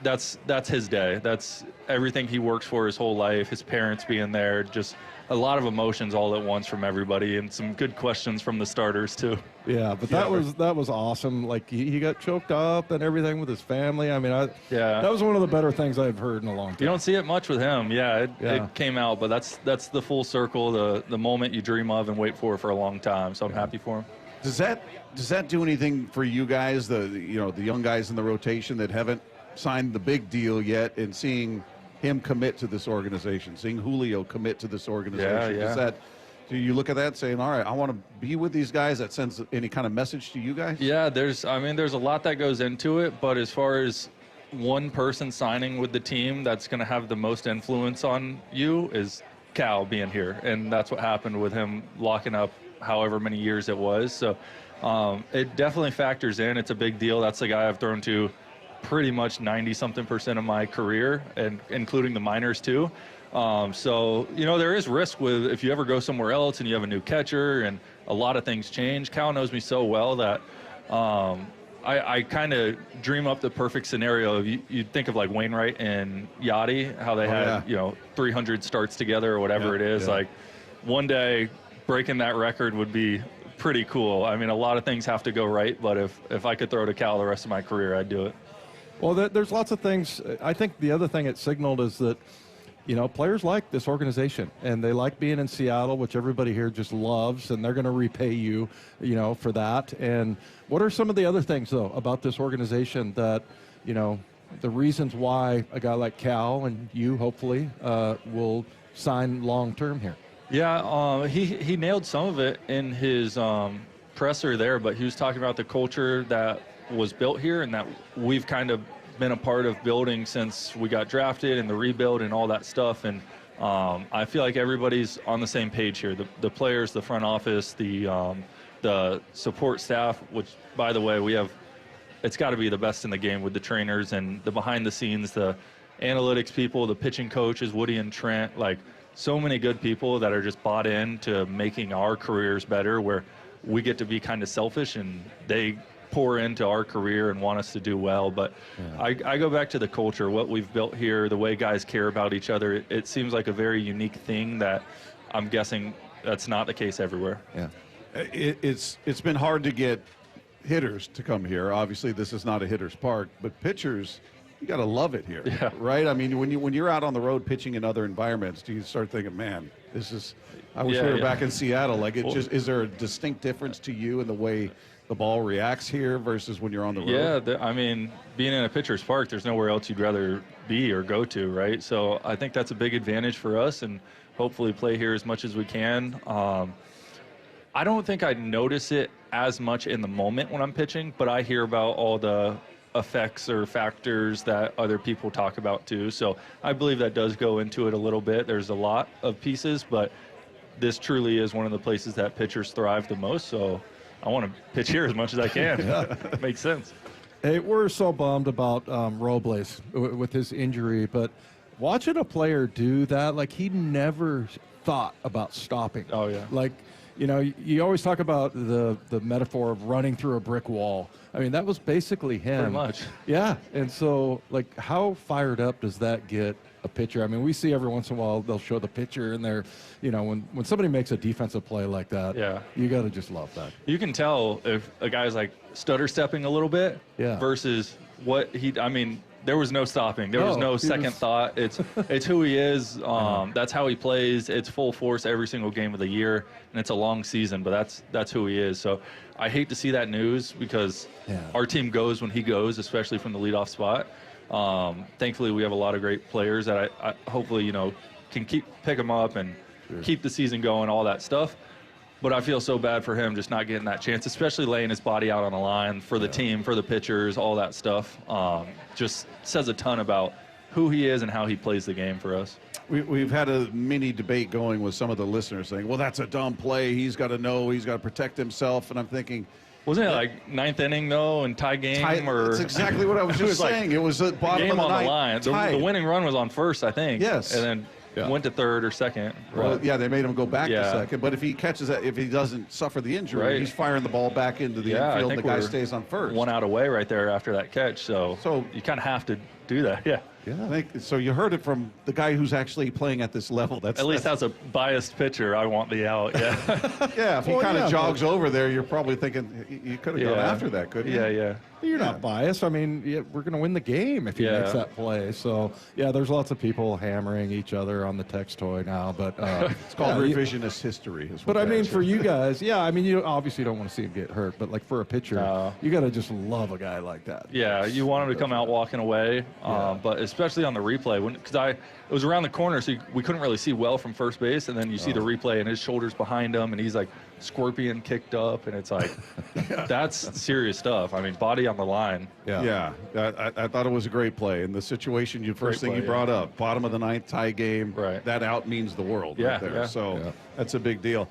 that's his day. That's everything he works for his whole life. His parents being there, just a lot of emotions all at once from everybody, and some good questions from the starters too. Yeah, but that was awesome. Like he got choked up and everything with his family. I mean, that was one of the better things I've heard in a long time. You don't see it much with him. It came out, but that's the full circle, the moment you dream of and wait for a long time. So I'm happy for him. Does that do anything for you guys, the young guys in the rotation that haven't signed the big deal yet, and seeing him commit to this organization, seeing Julio commit to this organization? Do you look at that saying, all right, I want to be with these guys? That sends any kind of message to you guys? Yeah, there's a lot that goes into it, but as far as one person signing with the team that's going to have the most influence on you is Cal being here, and that's what happened with him locking up however many years it was. So it definitely factors in. It's a big deal. That's the guy I've thrown to pretty much 90-something% of my career, and including the minors too. So, there is risk with if you ever go somewhere else and you have a new catcher and a lot of things change. Cal knows me so well that I kind of dream up the perfect scenario. You'd think of like Wainwright and Yachty, how they had 300 starts together or whatever it is. Like one day breaking that record would be pretty cool. I mean, a lot of things have to go right, but if I could throw to Cal the rest of my career, I'd do it. Well, there's lots of things. I think the other thing it signaled is that, players like this organization, and they like being in Seattle, which everybody here just loves, and they're going to repay you, for that. And what are some of the other things, though, about this organization that, the reasons why a guy like Cal and you, hopefully, will sign long-term here? Yeah, he nailed some of it in his presser there, but he was talking about the culture that was built here and that we've kind of been a part of building since we got drafted, and the rebuild and all that stuff. And I feel like everybody's on the same page here. The players, the front office, the support staff, which, by the way, it's got to be the best in the game with the trainers and the behind the scenes, the analytics people, the pitching coaches, Woody and Trent, like so many good people that are just bought in to making our careers better, where we get to be kind of selfish and they pour into our career and want us to do well. But I go back to the culture, what we've built here, the way guys care about each other. It seems like a very unique thing that I'm guessing that's not the case everywhere. Yeah, it's been hard to get hitters to come here. Obviously, this is not a hitter's park, but pitchers, you got to love it here, right? I mean, when you're out on the road pitching in other environments, do you start thinking, man, this is, I wish we were back in Seattle. Like, is there a distinct difference to you in the way the ball reacts here versus when you're on the road? Yeah, I mean, being in a pitcher's park, there's nowhere else you'd rather be or go to, right? So I think that's a big advantage for us, and hopefully play here as much as we can. I don't think I notice it as much in the moment when I'm pitching, but I hear about all the effects or factors that other people talk about too. So I believe that does go into it a little bit. There's a lot of pieces, but this truly is one of the places that pitchers thrive the most. So I want to pitch here as much as I can. Makes sense. Hey, we're so bummed about Robles with his injury, but watching a player do that, like he never thought about stopping. Oh, yeah. Like, you know, you always talk about the metaphor of running through a brick wall. I mean, that was basically him. Pretty much. Yeah. And so, like, how fired up does that get a pitcher? I mean, we see every once in a while they'll show the pitcher and they're, you know, when somebody makes a defensive play like that, you got to just love that. You can tell if a guy's like stutter stepping a little bit versus what I mean, there was no stopping. There was no second thought. It's who he is. That's how he plays. It's full force every single game of the year, and it's a long season, but that's who he is. So I hate to see that news because our team goes when he goes, especially from the leadoff spot. Thankfully, we have a lot of great players that I hopefully, you know, can pick him up and keep the season going, all that stuff. But I feel so bad for him just not getting that chance, especially laying his body out on the line for the team, for the pitchers, all that stuff. Just says a ton about who he is and how he plays the game for us. We've had a mini debate going with some of the listeners saying, well, that's a dumb play. He's got to know. He's got to protect himself. And I'm thinking, wasn't it like ninth inning though and tie game? That's exactly what I was just saying. It was the bottom game of the on ninth. The line. The winning run was on first, I think. Yes. And then went to third or second. Well, yeah, they made him go back to second. But if he catches that, if he doesn't suffer the injury, he's firing the ball back into the infield, and the guy stays on first. 1 out away right there after that catch. So you kind of have to do that. Yeah. I think so. You heard it from the guy who's actually playing at this level. At least as a biased pitcher, I want the out. Yeah. Yeah. If he kind of jogs over there, you're probably thinking you could have gone after that, couldn't you? Yeah. You're not biased. I mean, we're going to win the game if he makes that play. So, there's lots of people hammering each other on the text toy now. But it's called revisionist history. But I mean, for you guys, I mean, you obviously don't want to see him get hurt. But like for a pitcher, you got to just love a guy like that. Yeah, you want him to come out walking away. But especially on the replay, because it was around the corner, so we couldn't really see well from first base. And then you see the replay, and his shoulder's behind him, and he's like scorpion kicked up, and it's like that's serious stuff. I mean, body on the line. I thought it was a great play. And the situation, you brought up, bottom of the ninth, tie game. Right. That out means the world right there. Yeah. So that's a big deal.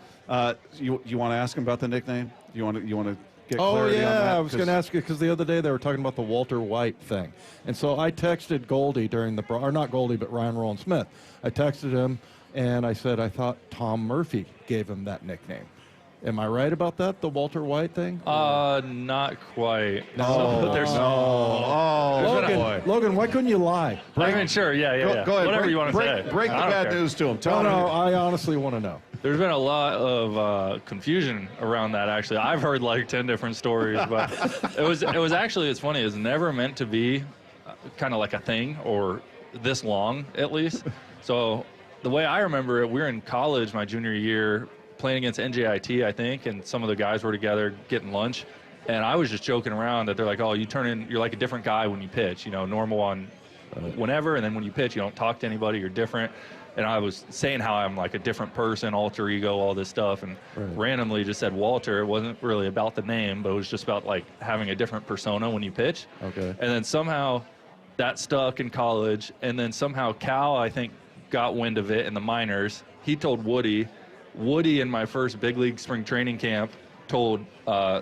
You want to ask him about the nickname? You want to get clarity on that? I was going to ask you because the other day they were talking about the Walter White thing. And so I texted Goldie during or not Goldie, but Ryan Roland Smith. I texted him and I said, I thought Tom Murphy gave him that nickname. Am I right about that, the Walter White thing? Not quite. No. Logan, why couldn't you lie? I mean, sure, yeah. Go ahead. Whatever you want to say. Break the bad news to him. No, I honestly want to know. There's been a lot of confusion around that, actually. I've heard like 10 different stories, but it was actually, it's funny, it's never meant to be kind of like a thing or this long, at least. So the way I remember it, we were in college my junior year playing against NJIT, I think, and some of the guys were together getting lunch. And I was just joking around that they're like, oh, you're like a different guy when you pitch, normal on whenever, and then when you pitch, you don't talk to anybody, you're different. And I was saying how I'm like a different person, alter ego, all this stuff, and randomly just said Walter. It wasn't really about the name, but it was just about like having a different persona when you pitch. Okay. And then somehow that stuck in college, and then somehow Cal, I think, got wind of it in the minors. He told Woody in my first big league spring training camp told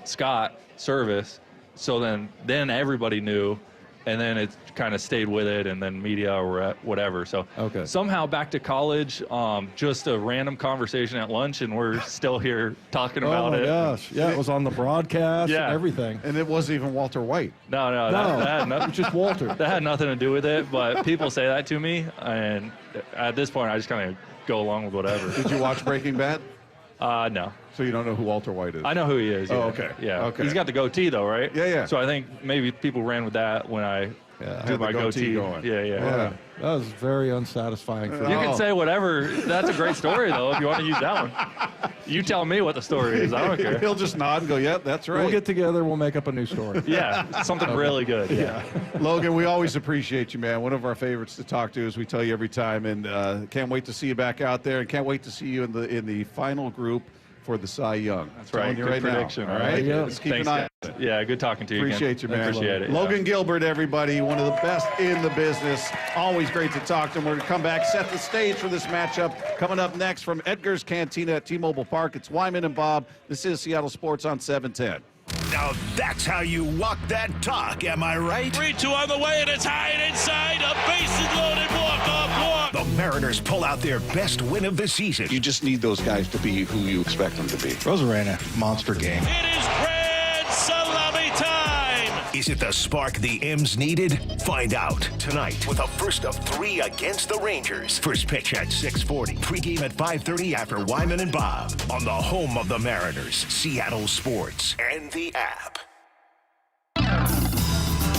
Scott Service. So then everybody knew, and then it kind of stayed with it, and then media or whatever. So somehow back to college, just a random conversation at lunch, and we're still here talking about it. Oh my gosh, it was on the broadcast and everything. And it wasn't even Walter White. No, that had nothing, just Walter. That had nothing to do with it, but people say that to me, and at this point, I just kind of go along with whatever. Did you watch Breaking Bad? No. So you don't know who Walter White is? I know who he is. Yeah. Oh, okay. Yeah. Okay. He's got the goatee, though, right? Yeah. So I think maybe people ran with that when I did my goatee. Going. Yeah. That was very unsatisfying. For you can say whatever. That's a great story, though, if you want to use that one. You tell me what the story is. I don't care. He'll just nod and go, yep, that's right. We'll get together. We'll make up a new story. Yeah, something really good. Yeah. Logan, we always appreciate you, man. One of our favorites to talk to, as we tell you every time. And can't wait to see you back out there, and can't wait to see you in the final group for the Cy Young. That's right. You Good right prediction. Now. All right. Yeah. Let's keep Thanks, an eye. guys. Yeah, good talking to you. Appreciate again. you, man. Appreciate it. Logan Gilbert, everybody, one of the best in the business. Always great to talk to him. We're going to come back, set the stage for this matchup. Coming up next from Edgar's Cantina at T-Mobile Park, it's Wyman and Bob. This is Seattle Sports on 710. Now that's how you walk that talk, am I right? 3-2 on the way, and it's high and inside. A bases loaded walk-off walk. The Mariners pull out their best win of the season. You just need those guys to be who you expect them to be. Rosarena, monster game. It is grand salami time. Is it the spark the M's needed? Find out tonight with a first of 3 against the Rangers. First pitch at 6:40. Pregame at 5:30 after Wyman and Bob on the home of the Mariners, Seattle Sports, and the app.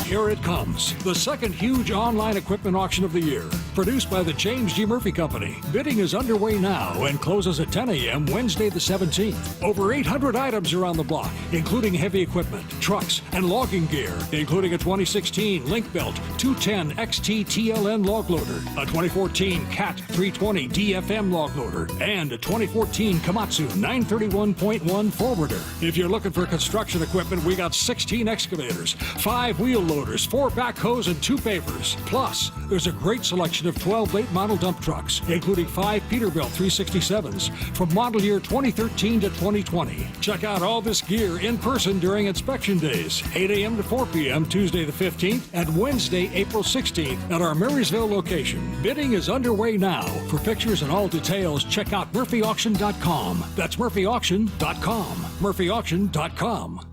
Here it comes, the second huge online equipment auction of the year. Produced by the James G. Murphy Company. Bidding is underway now and closes at 10 a.m. Wednesday the 17th. Over 800 items are on the block, including heavy equipment, trucks, and logging gear, including a 2016 Link Belt 210 XT TLN log loader, a 2014 CAT 320 DFM log loader, and a 2014 Komatsu 931.1 forwarder. If you're looking for construction equipment, we got 16 excavators, 5 wheel loaders, 4 backhoes, and 2 pavers. Plus, there's a great selection of 12 late model dump trucks, including 5 Peterbilt 367s from model year 2013 to 2020. Check out all this gear in person during inspection days, 8 a.m. to 4 p.m. Tuesday the 15th and Wednesday, April 16th at our Marysville location. Bidding is underway now. For pictures and all details, check out murphyauction.com. That's murphyauction.com. murphyauction.com.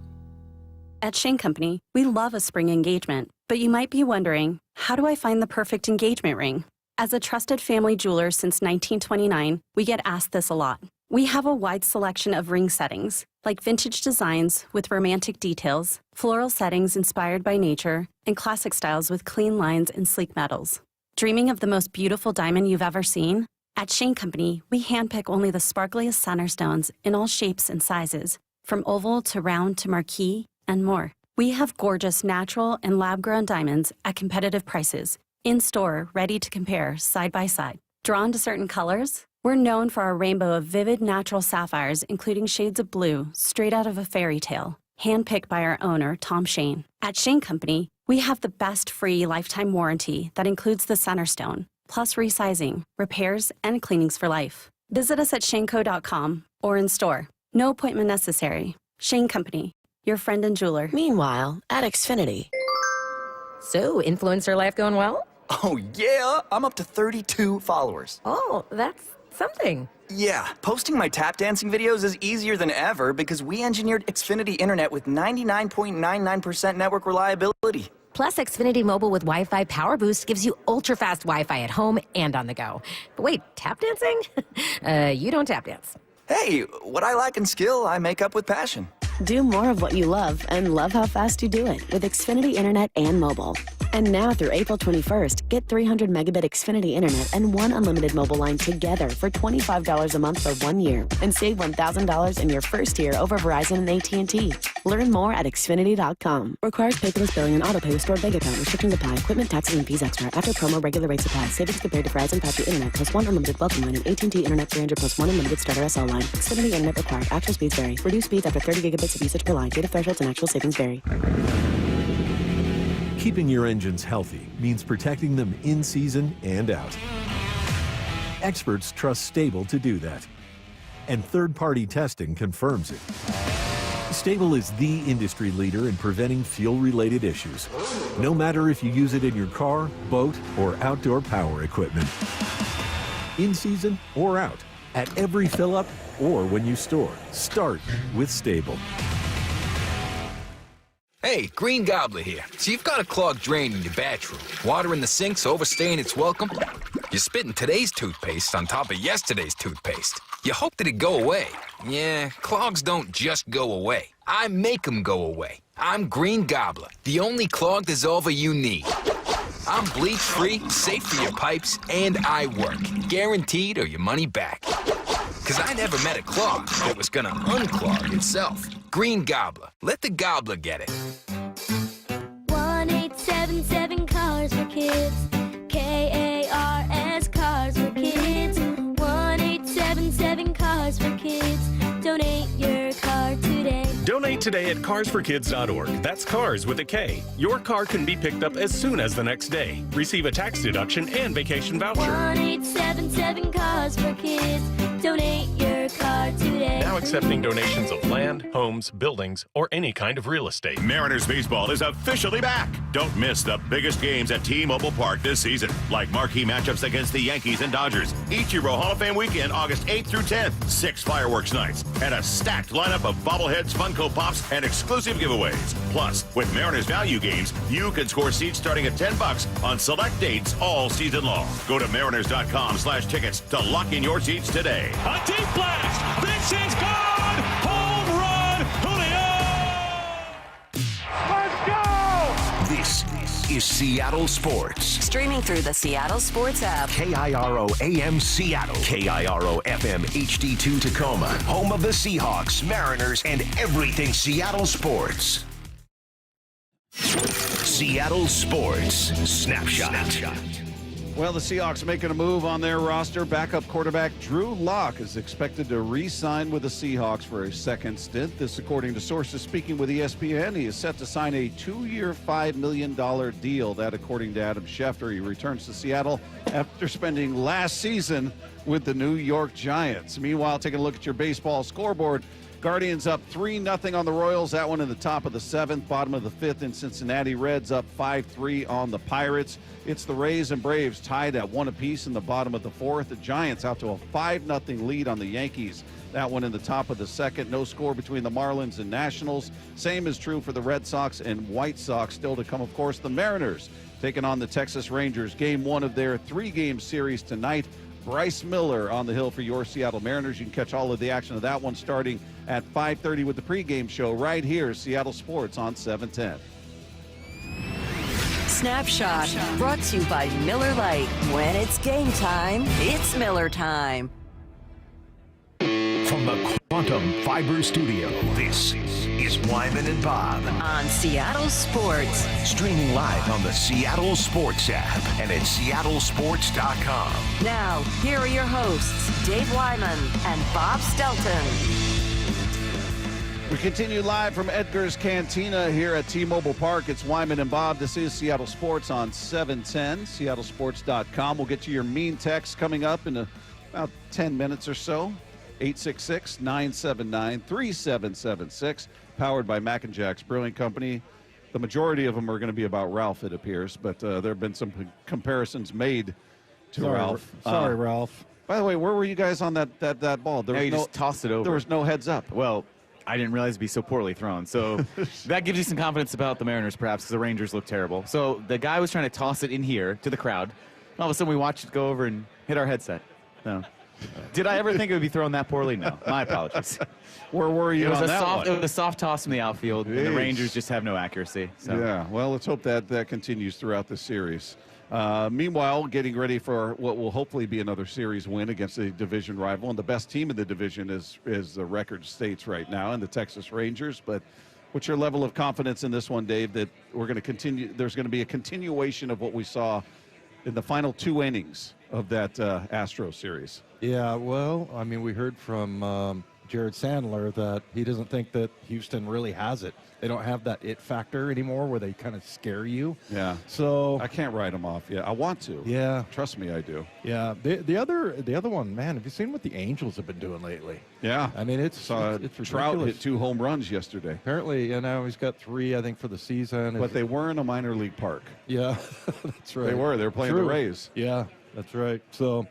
At Shane Company, we love a spring engagement, but you might be wondering, how do I find the perfect engagement ring? As a trusted family jeweler since 1929, we get asked this a lot. We have a wide selection of ring settings, like vintage designs with romantic details, floral settings inspired by nature, and classic styles with clean lines and sleek metals. Dreaming of the most beautiful diamond you've ever seen? At Shane Company, we handpick only the sparkliest center stones in all shapes and sizes, from oval to round to marquise, and more. We have gorgeous natural and lab-grown diamonds at competitive prices, in-store, ready to compare side by side. Drawn to certain colors? We're known for our rainbow of vivid natural sapphires, including shades of blue, straight out of a fairy tale, handpicked by our owner, Tom Shane. At Shane Company, we have the best free lifetime warranty that includes the center stone, plus resizing, repairs, and cleanings for life. Visit us at shaneco.com or in store. No appointment necessary. Shane Company, your friend and jeweler. Meanwhile, at Xfinity. So, influencer life going well? Oh, yeah. I'm up to 32 followers. Oh, that's something. Yeah. Posting my tap dancing videos is easier than ever because we engineered Xfinity Internet with 99.99% network reliability. Plus, Xfinity Mobile with Wi-Fi Power Boost gives you ultra-fast Wi-Fi at home and on the go. But wait, tap dancing? You don't tap dance. Hey, what I lack in skill, I make up with passion. Do more of what you love and love how fast you do it with Xfinity Internet and mobile. And now through April 21st, get 300 megabit Xfinity Internet and 1 unlimited mobile line together for $25 a month for 1 year and save $1,000 in your first year over Verizon and AT&T. Learn more at Xfinity.com. Requires paperless billing and autopay with stored bank account. Restrictions apply. Equipment, taxes, and fees extra. After promo, regular rates apply. Savings compared to Verizon 5G Internet plus 1 unlimited welcome line and AT&T Internet 300 plus 1 unlimited starter SL line. Xfinity Internet required. Actual speeds vary. Reduced speeds after 30 gigabits of usage per line. Data thresholds and actual savings vary. Keeping your engines healthy means protecting them in season and out. Experts trust Stable to do that. And third-party testing confirms it. Stable is the industry leader in preventing fuel-related issues, no matter if you use it in your car, boat, or outdoor power equipment. In season or out, at every fill-up or when you store, start with Stable. Hey, Green Gobbler here. So you've got a clogged drain in your bathroom. Water in the sink's overstaying its welcome. You're spitting today's toothpaste on top of yesterday's toothpaste. You hope that it go away. Yeah, clogs don't just go away. I make them go away. I'm Green Gobbler, the only clog dissolver you need. I'm bleach-free, safe for your pipes, and I work. Guaranteed or your money back. Because I never met a clog that was gonna unclog itself. Green Gobbler. Let the gobbler get it. 1877 Cars for Kids. KARS Cars for Kids. 1877 Cars for Kids. Donate Donate today at carsforkids.org. That's cars with a K. Your car can be picked up as soon as the next day. Receive a tax deduction and vacation voucher. 1-877 Cars for Kids. Donate your car today. Now accepting donations of land, homes, buildings, or any kind of real estate. Mariners baseball is officially back. Don't miss the biggest games at T-Mobile Park this season, like marquee matchups against the Yankees and Dodgers, Ichiro Hall of Fame weekend, August 8th through 10th, 6 fireworks nights, and a stacked lineup of bobbleheads, Funko Pops, and exclusive giveaways. Plus, with Mariners value games, you can score seats starting at $10 on select dates all season long. Go to mariners.com/tickets to lock in your seats today. A deep blast. This is gone. Home run. Julio. Let's go! This is Seattle Sports. Streaming through the Seattle Sports app. KIRO AM Seattle. KIRO FM HD2 Tacoma. Home of the Seahawks, Mariners, and everything Seattle sports. Seattle Sports Snapshot. Well, the Seahawks making a move on their roster. Backup quarterback Drew Lock is expected to re-sign with the Seahawks for a second stint. This, according to sources speaking with ESPN. He is set to sign a 2-year, $5 million deal. That, according to Adam Schefter. He returns to Seattle after spending last season with the New York Giants. Meanwhile, taking a look at your baseball scoreboard. Guardians up 3-0 on the Royals. That one in the top of the 7th, bottom of the 5th in Cincinnati. Reds up 5-3 on the Pirates. It's the Rays and Braves tied at 1 apiece in the bottom of the 4th. The Giants out to a 5-0 lead on the Yankees. That one in the top of the 2nd. No score between the Marlins and Nationals. Same is true for the Red Sox and White Sox. Still to come, of course, the Mariners taking on the Texas Rangers. Game 1 of their 3-game series tonight. Bryce Miller on the hill for your Seattle Mariners. You can catch all of the action of that one starting at 5:30 with the pregame show right here, Seattle Sports on 710. Snapshot brought to you by Miller Lite. When it's game time, it's Miller time. From the Quantum Fiber Studio, this is Wyman and Bob on Seattle Sports. Streaming live on the Seattle Sports app and at seattlesports.com. Now, here are your hosts, Dave Wyman and Bob Stelton. We continue live from Edgar's Cantina here at T-Mobile Park. It's Wyman and Bob. This is Seattle Sports on 710, seattlesports.com. We'll get you your mean text coming up in about 10 minutes or so. 866-979-3776, powered by Mac and Jack's Brewing Company. The majority of them are going to be about Ralph, it appears, but there have been some comparisons made to Ralph. Sorry, Ralph. By the way, where were you guys on that ball? There was you just tossed it over. There was no heads up. Well, I didn't realize it'd be so poorly thrown. So that gives you some confidence about the Mariners, perhaps, because the Rangers look terrible. So the guy was trying to toss it in here to the crowd. And all of a sudden, we watched it go over and hit our headset. No. Did I ever think it would be thrown that poorly? No. My apologies. Where were you on that one? It was a soft toss from the outfield, and the Rangers just have no accuracy. So. Yeah, well, let's hope that continues throughout the series. Meanwhile, getting ready for what will hopefully be another series win against a division rival. And the best team in the division is the record states right now, and the Texas Rangers. But what's your level of confidence in this one, Dave, that we're going to continue? There's going to be a continuation of what we saw in the final 2 innings of that Astro series. Yeah, well, I mean, we heard from Jared Sandler that he doesn't think that Houston really has it. They don't have that it factor anymore where they kind of scare you. Yeah. So I can't write them off. Yeah, I want to. Yeah. Trust me, I do. Yeah. The other one, man, have you seen what the Angels have been doing lately? Yeah. I mean, it's Trout hit 2 home runs yesterday. Apparently, he's got 3, I think, for the season. But they were in a minor league park. Yeah, that's right. They were playing the Rays. Yeah, that's right. So,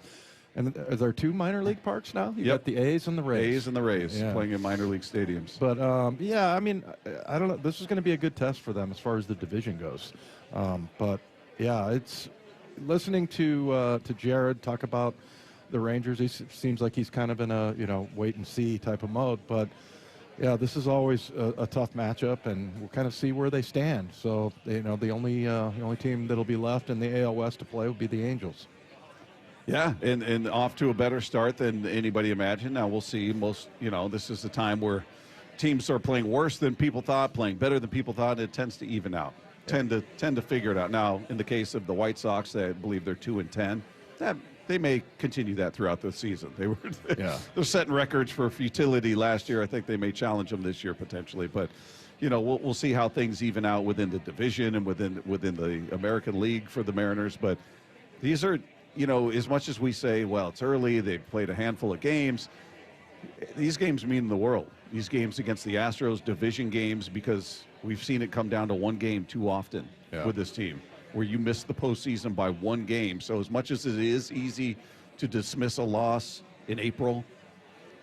and are there 2 minor league parks now? You got the A's and the Rays. A's and the Rays playing in minor league stadiums. But, yeah, I mean, I don't know. This is going to be a good test for them as far as the division goes. But, yeah, it's listening to Jared talk about the Rangers. He seems like he's kind of in a, wait and see type of mode. But, yeah, this is always a tough matchup, and we'll kind of see where they stand. So, the only team that'll be left in the AL West to play will be the Angels. Yeah, and off to a better start than anybody imagined. Now we'll see. This is the time where teams are playing worse than people thought, playing better than people thought, and it tends to even out. Tend to figure it out. Now, in the case of the White Sox, I believe they're 2-10. That they may continue that throughout the season. They're setting records for futility last year. I think they may challenge them this year potentially, but we'll see how things even out within the division and within the American League for the Mariners. But these are, as much as we say, well, it's early, they've played a handful of games, these games mean the world. These games against the Astros, division games, because we've seen it come down to one game too often with this team, where you miss the postseason by one game. So as much as it is easy to dismiss a loss in April,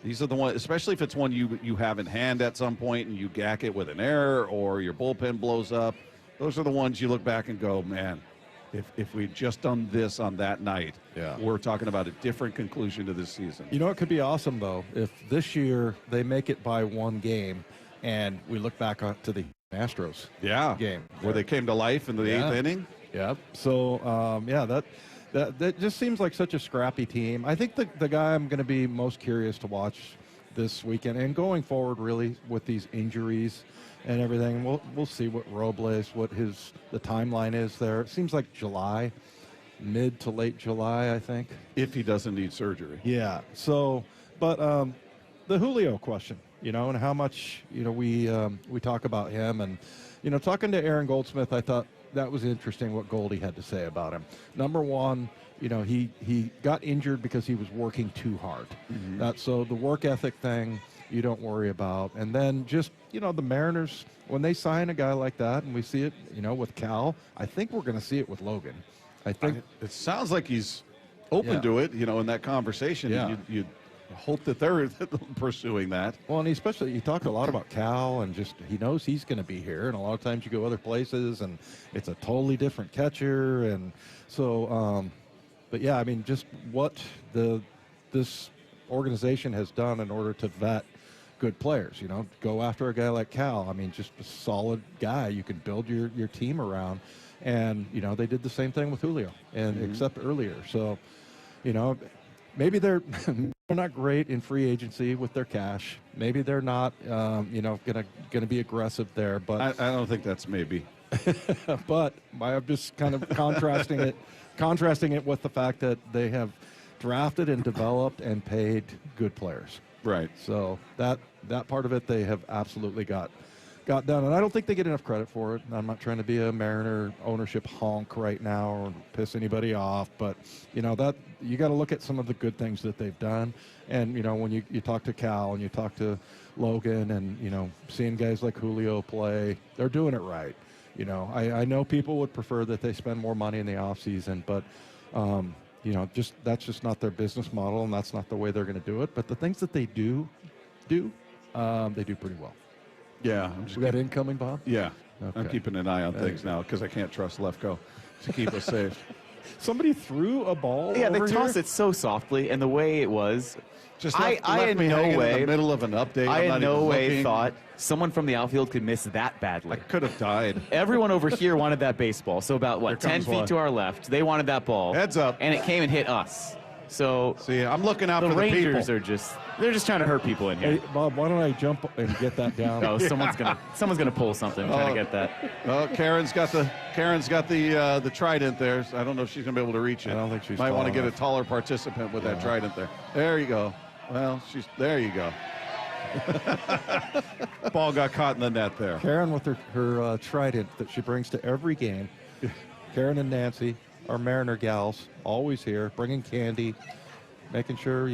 these are the ones, especially if it's one you have in hand at some point and you gack it with an error or your bullpen blows up. Those are the ones you look back and go, man, if we'd just done this on that night, we're talking about a different conclusion to this season. It could be awesome, though, if this year they make it by one game and we look back to the Astros game. Where they came to life in the 8th inning. Yep. So, that just seems like such a scrappy team. I think the guy I'm going to be most curious to watch this weekend and going forward, really, with these injuries and everything, we'll see what Robles, the timeline is there. It seems like July, mid to late July, I think. If he doesn't need surgery. Yeah. So, but the Julio question, and how much, we talk about him. And, talking to Aaron Goldsmith, I thought that was interesting what Goldie had to say about him. Number one, he got injured because he was working too hard. So the work ethic thing, you don't worry about. And then just, the Mariners, when they sign a guy like that, and we see it, with Cal, I think we're going to see it with Logan. I think it sounds like he's open to it, in that conversation. Yeah. You hope that they're pursuing that. Well, and especially you talk a lot about Cal, and just he knows he's going to be here, and a lot of times you go other places, and it's a totally different catcher, and so. But yeah, I mean, just what this organization has done in order to vet good players. Go after a guy like Cal. I mean, just a solid guy you can build your team around, and they did the same thing with Julio, and except earlier. So, maybe they're not great in free agency with their cash. Maybe they're not, gonna be aggressive there. But I don't think that's maybe. But I'm just kind of contrasting it with the fact that they have drafted and developed and paid good players. Right. So that part of it they have absolutely got done, and I don't think they get enough credit for it. I'm not trying to be a Mariner ownership honk right now or piss anybody off, but that you got to look at some of the good things that they've done. And when you talk to Cal and you talk to Logan and seeing guys like Julio play, they're doing it right. I know people would prefer that they spend more money in the off season, but that's just not their business model, and that's not the way they're going to do it. But the things that they do, they do pretty well. Yeah. We got incoming, Bob? Yeah. Okay. I'm keeping an eye on things now because I can't trust Lefko to keep us safe. Somebody threw a ball Yeah, over they tossed it so softly, and the way it was, just I left in me no hanging way, in the middle of an update. I I'm in not no even way looking. thought someone from the outfield could miss that badly. I could have died. Everyone over here wanted that baseball. So about 10 feet to our left, they wanted that ball. Heads up. And it came and hit us. So see, I'm looking out the for the Rangers people. They're just trying to hurt people in here. Hey, Bob, why don't I jump and get that down? No, someone's gonna pull something. I'm trying to get that. Oh, Karen's got the trident there. So I don't know if she's gonna be able to reach it. I don't think she's might want to get a enough. taller participant with that trident there. There you go. Well, there you go. Ball got caught in the net there. Karen with her trident that she brings to every game. Karen and Nancy, our Mariner gals, always here, bringing candy, making sure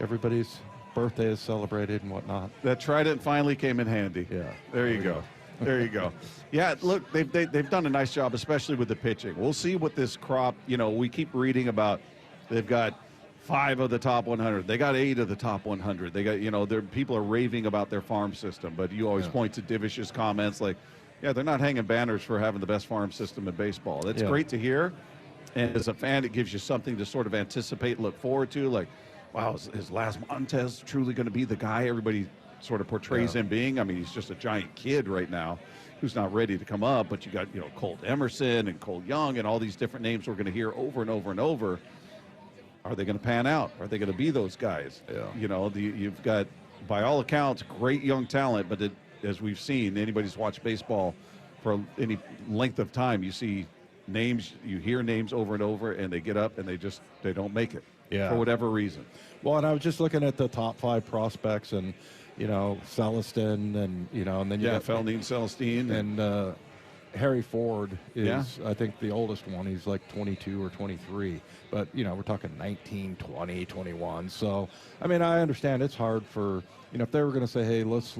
everybody's birthday is celebrated and whatnot. That trident finally came in handy. Yeah. There you go. There you go. Yeah, look, they've done a nice job, especially with the pitching. We'll see what this crop, we keep reading about. They've got 5 of the top 100. They got 8 of the top 100. They got, people are raving about their farm system, but you always point to Divish's comments like, yeah, they're not hanging banners for having the best farm system in baseball. That's great to hear. And as a fan, it gives you something to sort of anticipate, look forward to. Like, wow, is Las Montes truly going to be the guy everybody sort of portrays him being? I mean, he's just a giant kid right now who's not ready to come up. But you got, Colt Emerson and Cole Young and all these different names we're going to hear over and over and over. Are they going to pan out? Are they going to be those guys? Yeah. You've got, by all accounts, great young talent, but as we've seen, anybody's watched baseball for any length of time, you see names, you hear names over and over, and they get up and they don't make it for whatever reason. Well, and I was just looking at the top 5 prospects, and Celestin, and and then you got Felnine, Celestine, and Harry Ford is I think the oldest one. He's like 22 or 23, but we're talking 19, 20, 21. So I mean, I understand it's hard for if they were going to say, hey, let's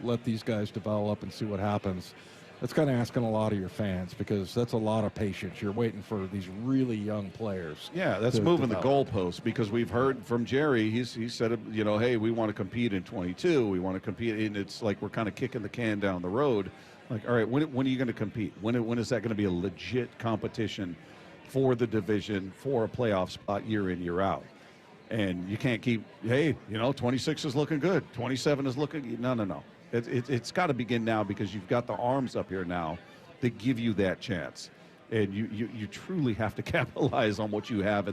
let these guys develop and see what happens. That's kind of asking a lot of your fans, because that's a lot of patience. You're waiting for these really young players. Yeah, that's moving the goalposts, because we've heard from Jerry. He said, hey, we want to compete in 22. We want to compete, and it's like we're kind of kicking the can down the road. Like, all right, when are you going to compete? When is that going to be a legit competition for the division, for a playoff spot year in, year out? And you can't keep, hey, 26 is looking good, 27 is looking, no. It's got to begin now, because you've got the arms up here now that give you that chance, and you truly have to capitalize on what you have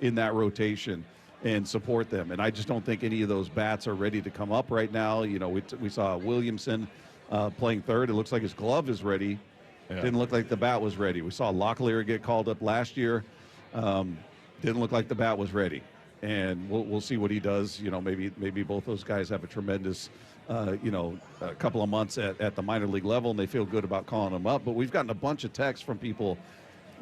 in that rotation and support them. And I just don't think any of those bats are ready to come up right now. We saw Williamson playing third. It looks like his glove is ready. Didn't look like the bat was ready. We saw Locklear get called up last year. Didn't look like the bat was ready. And we'll see what he does. Maybe both those guys have a tremendous a couple of months at the minor league level, and they feel good about calling them up. But we've gotten a bunch of texts from people,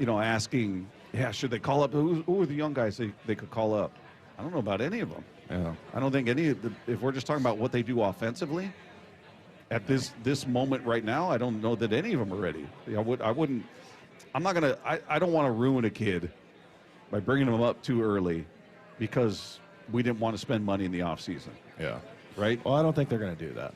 asking, should they call up? Who are the young guys they could call up? I don't know about any of them. Yeah. I don't think any of if we're just talking about what they do offensively, at this moment right now, I don't know that any of them are ready. I don't want to ruin a kid by bringing them up too early, because we didn't want to spend money in the offseason. Yeah. Right? Well, I don't think they're going to do that.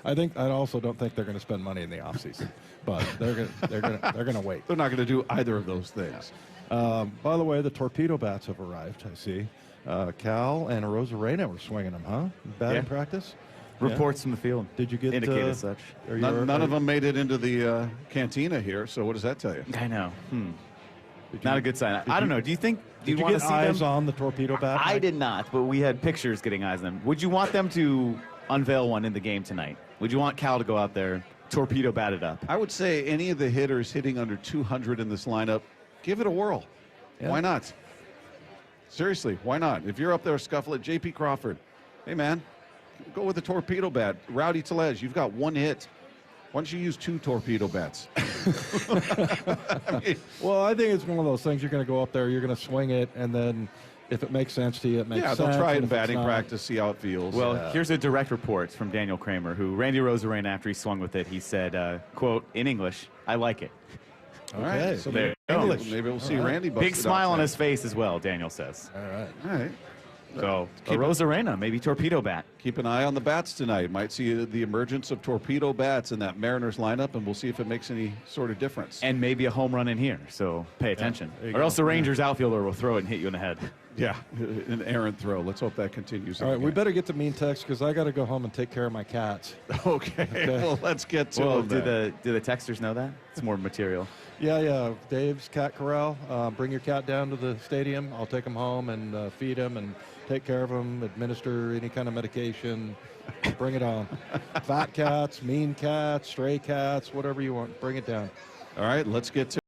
I also don't think they're going to spend money in the offseason, but they're going to wait. They're not going to do either of those things. By the way, the torpedo bats have arrived. I see. Cal and Rosarena were swinging them, huh? Batting practice. Reports from the field. Did you get indicate as such? None of them made it into the cantina here. So what does that tell you? I know. Not a good sign. I don't know. Do you think? Do you want to see eyes them on the torpedo bat? I did not, but we had pictures getting eyes on them. Would you want them to unveil one in the game tonight? Would you want Cal to go out there, torpedo bat it up? I would say any of the hitters hitting under 200 in this lineup, give it a whirl. Yeah. Why not? Seriously, why not? If you're up there, scuffle it. J.P. Crawford, hey man, go with the torpedo bat. Rowdy Tellez, you've got one hit. Why don't you use 2 torpedo bats? Well, I think it's one of those things. You're going to go up there, you're going to swing it, and then if it makes sense to you, it makes sense. Yeah, they'll try it in batting practice, see how it feels. Well, here's a direct report from Daniel Kramer, who Randy Rosarena, after he swung with it, he said, quote, in English, I like it. All right. So maybe we'll see Randy bust Big smile on his face as well, Daniel says. All right. So, Rosarena, maybe torpedo bat. Keep an eye on the bats tonight. Might see the emergence of torpedo bats in that Mariners lineup, and we'll see if it makes any sort of difference. And maybe a home run in here, so pay attention. Or else the Rangers outfielder will throw it and hit you in the head. Yeah, an errant throw. Let's hope that continues. All right, we better get to mean text, because I got to go home and take care of my cats. Okay. Well, let's get to them. Do the texters know that? It's more material. Yeah. Dave's Cat Corral. Bring your cat down to the stadium. I'll take him home and feed him and take care of him, administer any kind of medication. Bring it on. Fat cats, mean cats, stray cats, whatever you want. Bring it down. All right, let's get to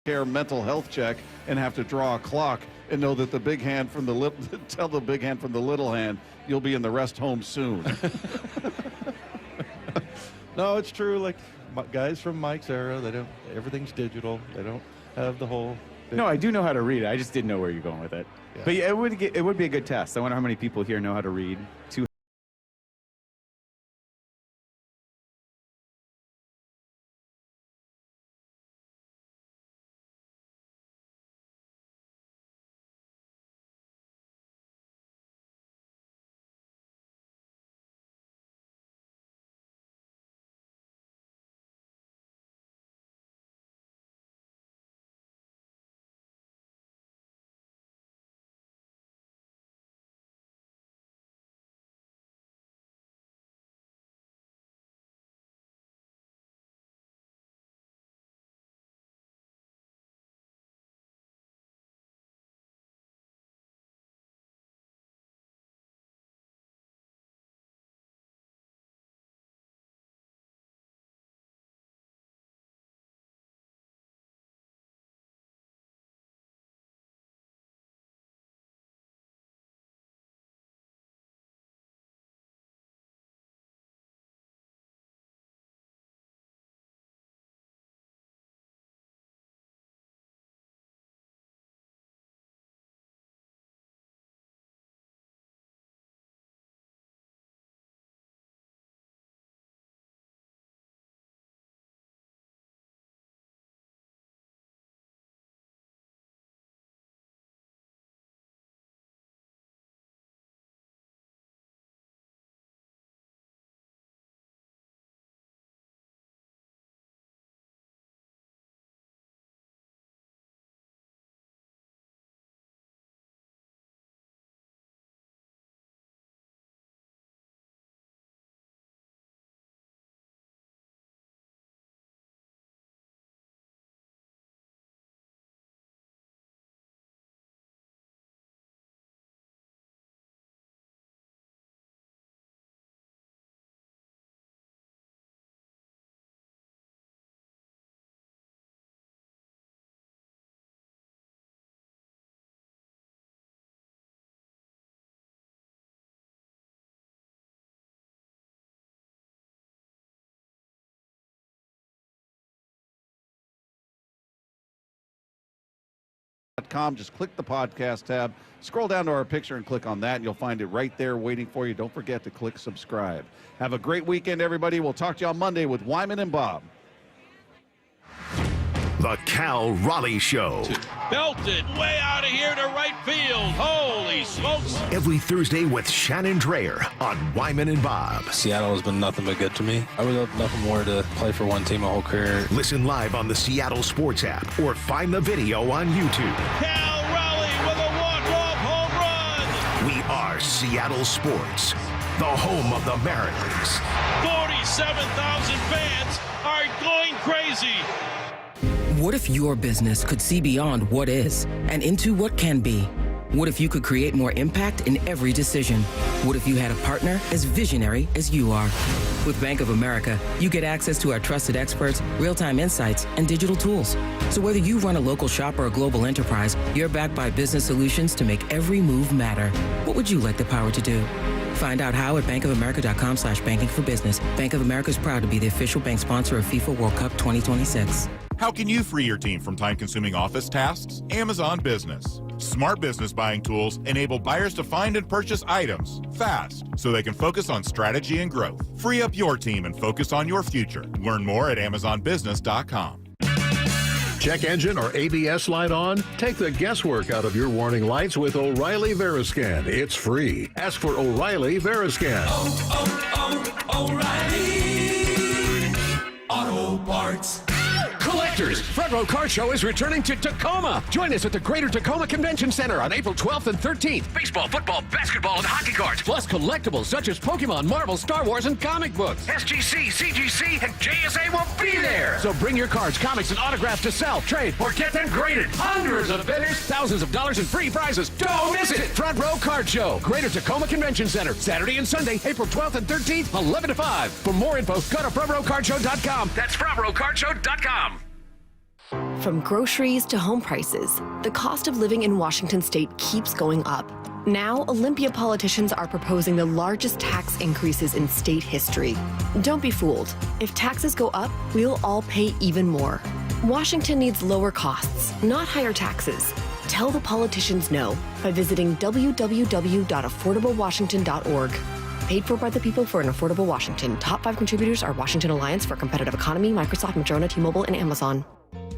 care mental health check and have to draw a clock and know that the big hand from the tell the big hand from the little hand, you'll be in the rest home soon. No, it's true. Like guys from Mike's era, everything's digital. They don't have the whole. No, I do know how to read it. I just didn't know where you're going with it. Yeah. But yeah, it would be a good test. I wonder how many people here know how to read. Just click the podcast tab, scroll down to our picture and click on that, and you'll find it right there waiting for you. Don't forget to click subscribe. Have a great weekend, everybody. We'll talk to you on Monday with Wyman and Bob. The Cal Raleigh Show. Belted way out of here to right field. Holy smokes. Every Thursday with Shannon Dreyer on Wyman and Bob. Seattle has been nothing but good to me. I would love nothing more to play for one team my whole career. Listen live on the Seattle Sports app or find the video on YouTube. Cal Raleigh with a walk-off home run. We are Seattle Sports, the home of the Mariners. 47,000 fans are going crazy. What if your business could see beyond what is and into what can be? What if you could create more impact in every decision? What if you had a partner as visionary as you are? With Bank of America, you get access to our trusted experts, real-time insights, and digital tools. So whether you run a local shop or a global enterprise, you're backed by business solutions to make every move matter. What would you like the power to do? Find out how at bankofamerica.com/banking for business. Bank of America is proud to be the official bank sponsor of FIFA World Cup 2026. How can you free your team from time-consuming office tasks? Amazon Business. Smart business buying tools enable buyers to find and purchase items fast so they can focus on strategy and growth. Free up your team and focus on your future. Learn more at amazonbusiness.com. Check engine or ABS light on? Take the guesswork out of your warning lights with O'Reilly Veriscan. It's free. Ask for O'Reilly Veriscan. O'Reilly Auto Parts. Collectors, Front Row Car Show is returning to Tacoma. Join us at the Greater Tacoma Convention Center on April 12th and 13th. Baseball, football, basketball, and hockey cards, plus collectibles such as Pokemon, Marvel, Star Wars, and comic books. SGC, CGC, and JSA will be there. So bring your cards, comics, and autographs to sell, trade, or get them graded. Hundreds of bidders, thousands of dollars in free prizes. Don't miss it. Front Row Card Show, Greater Tacoma Convention Center, Saturday and Sunday, April 12th and 13th, 11 to 5. For more info, go to frontrowcardshow.com. That's frontrowcardshow.com. From groceries to home prices, the cost of living in Washington state keeps going up. Now, Olympia politicians are proposing the largest tax increases in state history. Don't be fooled. If taxes go up, we'll all pay even more. Washington needs lower costs, not higher taxes. Tell the politicians no by visiting www.affordablewashington.org. Paid for by the people for an affordable Washington. Top 5 contributors are Washington Alliance for a Competitive Economy, Microsoft, Madrona, T-Mobile, and Amazon.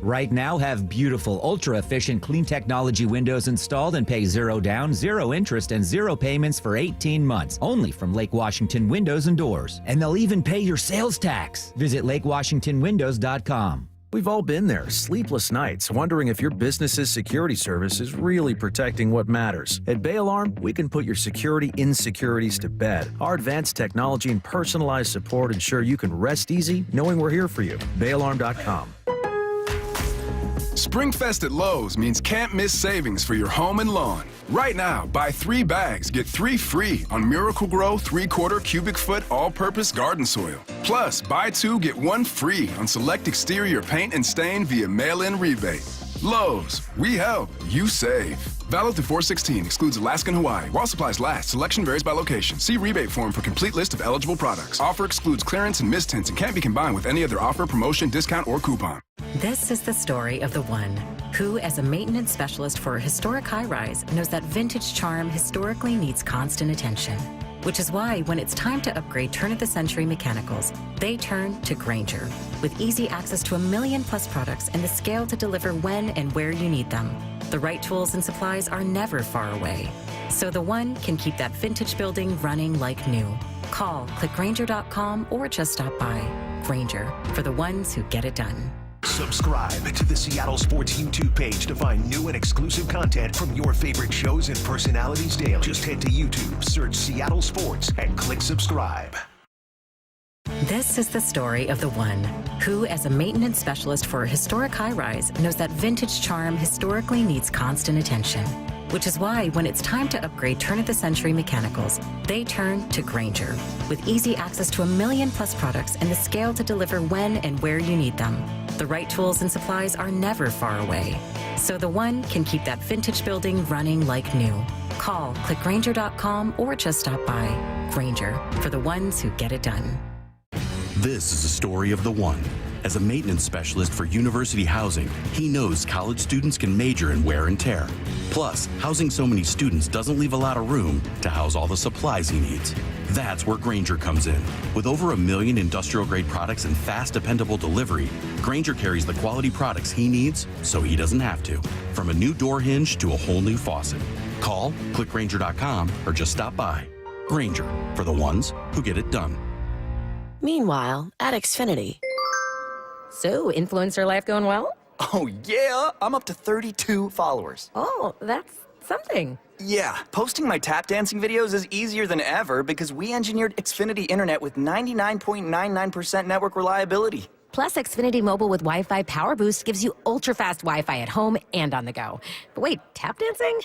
Right now, have beautiful, ultra-efficient, clean technology windows installed and pay $0 down, 0 interest, and 0 payments for 18 months. Only from Lake Washington Windows and Doors. And they'll even pay your sales tax. Visit LakeWashingtonWindows.com. We've all been there, sleepless nights, wondering if your business's security service is really protecting what matters. At Bay Alarm, we can put your security insecurities to bed. Our advanced technology and personalized support ensure you can rest easy knowing we're here for you. BayAlarm.com. Springfest at Lowe's means can't miss savings for your home and lawn. Right now, buy 3 bags, get 3 free on Miracle-Gro 3/4 cubic foot all-purpose garden soil. Plus, buy 2, get 1 free on select exterior paint and stain via mail-in rebate. Lowe's, we help, you save. Valid through 4/16, excludes Alaska and Hawaii. While supplies last, selection varies by location. See rebate form for complete list of eligible products. Offer excludes clearance and mistints and can't be combined with any other offer, promotion, discount, or coupon. This is the story of the one who, as a maintenance specialist for a historic high-rise, knows that vintage charm historically needs constant attention. Which is why, when it's time to upgrade turn-of-the-century mechanicals, they turn to Grainger. With easy access to 1 million-plus products and the scale to deliver when and where you need them. The right tools and supplies are never far away. So the one can keep that vintage building running like new. Call, click Grainger.com, or just stop by. Grainger, for the ones who get it done. Subscribe to the Seattle Sports YouTube page to find new and exclusive content from your favorite shows and personalities daily. Just head to YouTube, search Seattle Sports, and click subscribe. This is the story of the one who, as a maintenance specialist for a historic high-rise, knows that vintage charm historically needs constant attention. Which is why, when it's time to upgrade turn-of-the-century mechanicals, they turn to Grainger. With easy access to 1 million-plus products and the scale to deliver when and where you need them. The right tools and supplies are never far away. So the one can keep that vintage building running like new. Call, click Grainger.com, or just stop by. Grainger, for the ones who get it done. This is the story of the one. As a maintenance specialist for university housing, he knows college students can major in wear and tear. Plus, housing so many students doesn't leave a lot of room to house all the supplies he needs. That's where Grainger comes in. With over 1 million industrial-grade products and fast, dependable delivery, Grainger carries the quality products he needs so he doesn't have to. From a new door hinge to a whole new faucet. Call, click Grainger.com, or just stop by. Grainger, for the ones who get it done. Meanwhile, at Xfinity. So, influencer life going well? Oh, yeah. I'm up to 32 followers. Oh, that's something. Yeah, posting my tap dancing videos is easier than ever because we engineered Xfinity Internet with 99.99% network reliability. Plus, Xfinity Mobile with Wi-Fi Power Boost gives you ultra-fast Wi-Fi at home and on the go. But wait, tap dancing?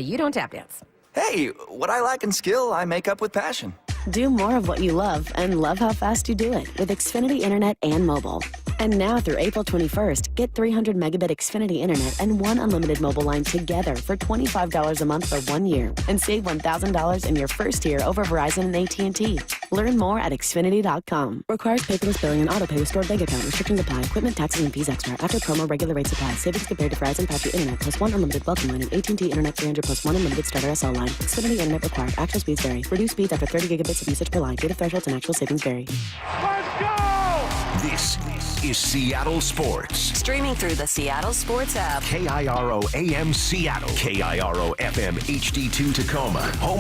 You don't tap dance. Hey, what I lack in skill, I make up with passion. Do more of what you love and love how fast you do it with Xfinity Internet and mobile. And now through April 21st, get 300 megabit Xfinity Internet and 1 unlimited mobile line together for $25 a month for 1 year and save $1,000 in your first year over Verizon and AT&T. Learn more at Xfinity.com. Requires paperless billing and autopay with stored bank account. Restrictions apply. Equipment, taxes, and fees extra. After promo, regular rate supply. Savings compared to Verizon 5G Internet plus 1 unlimited welcome line and AT&T Internet 300 plus 1 unlimited starter SL line. Xfinity Internet required. Actual speeds vary. Reduced speeds after 30 gigabits of usage per line. Data thresholds and actual savings vary. Let's go! This is Seattle Sports. Streaming through the Seattle Sports app. KIRO AM Seattle. KIRO FM HD2 Tacoma. Home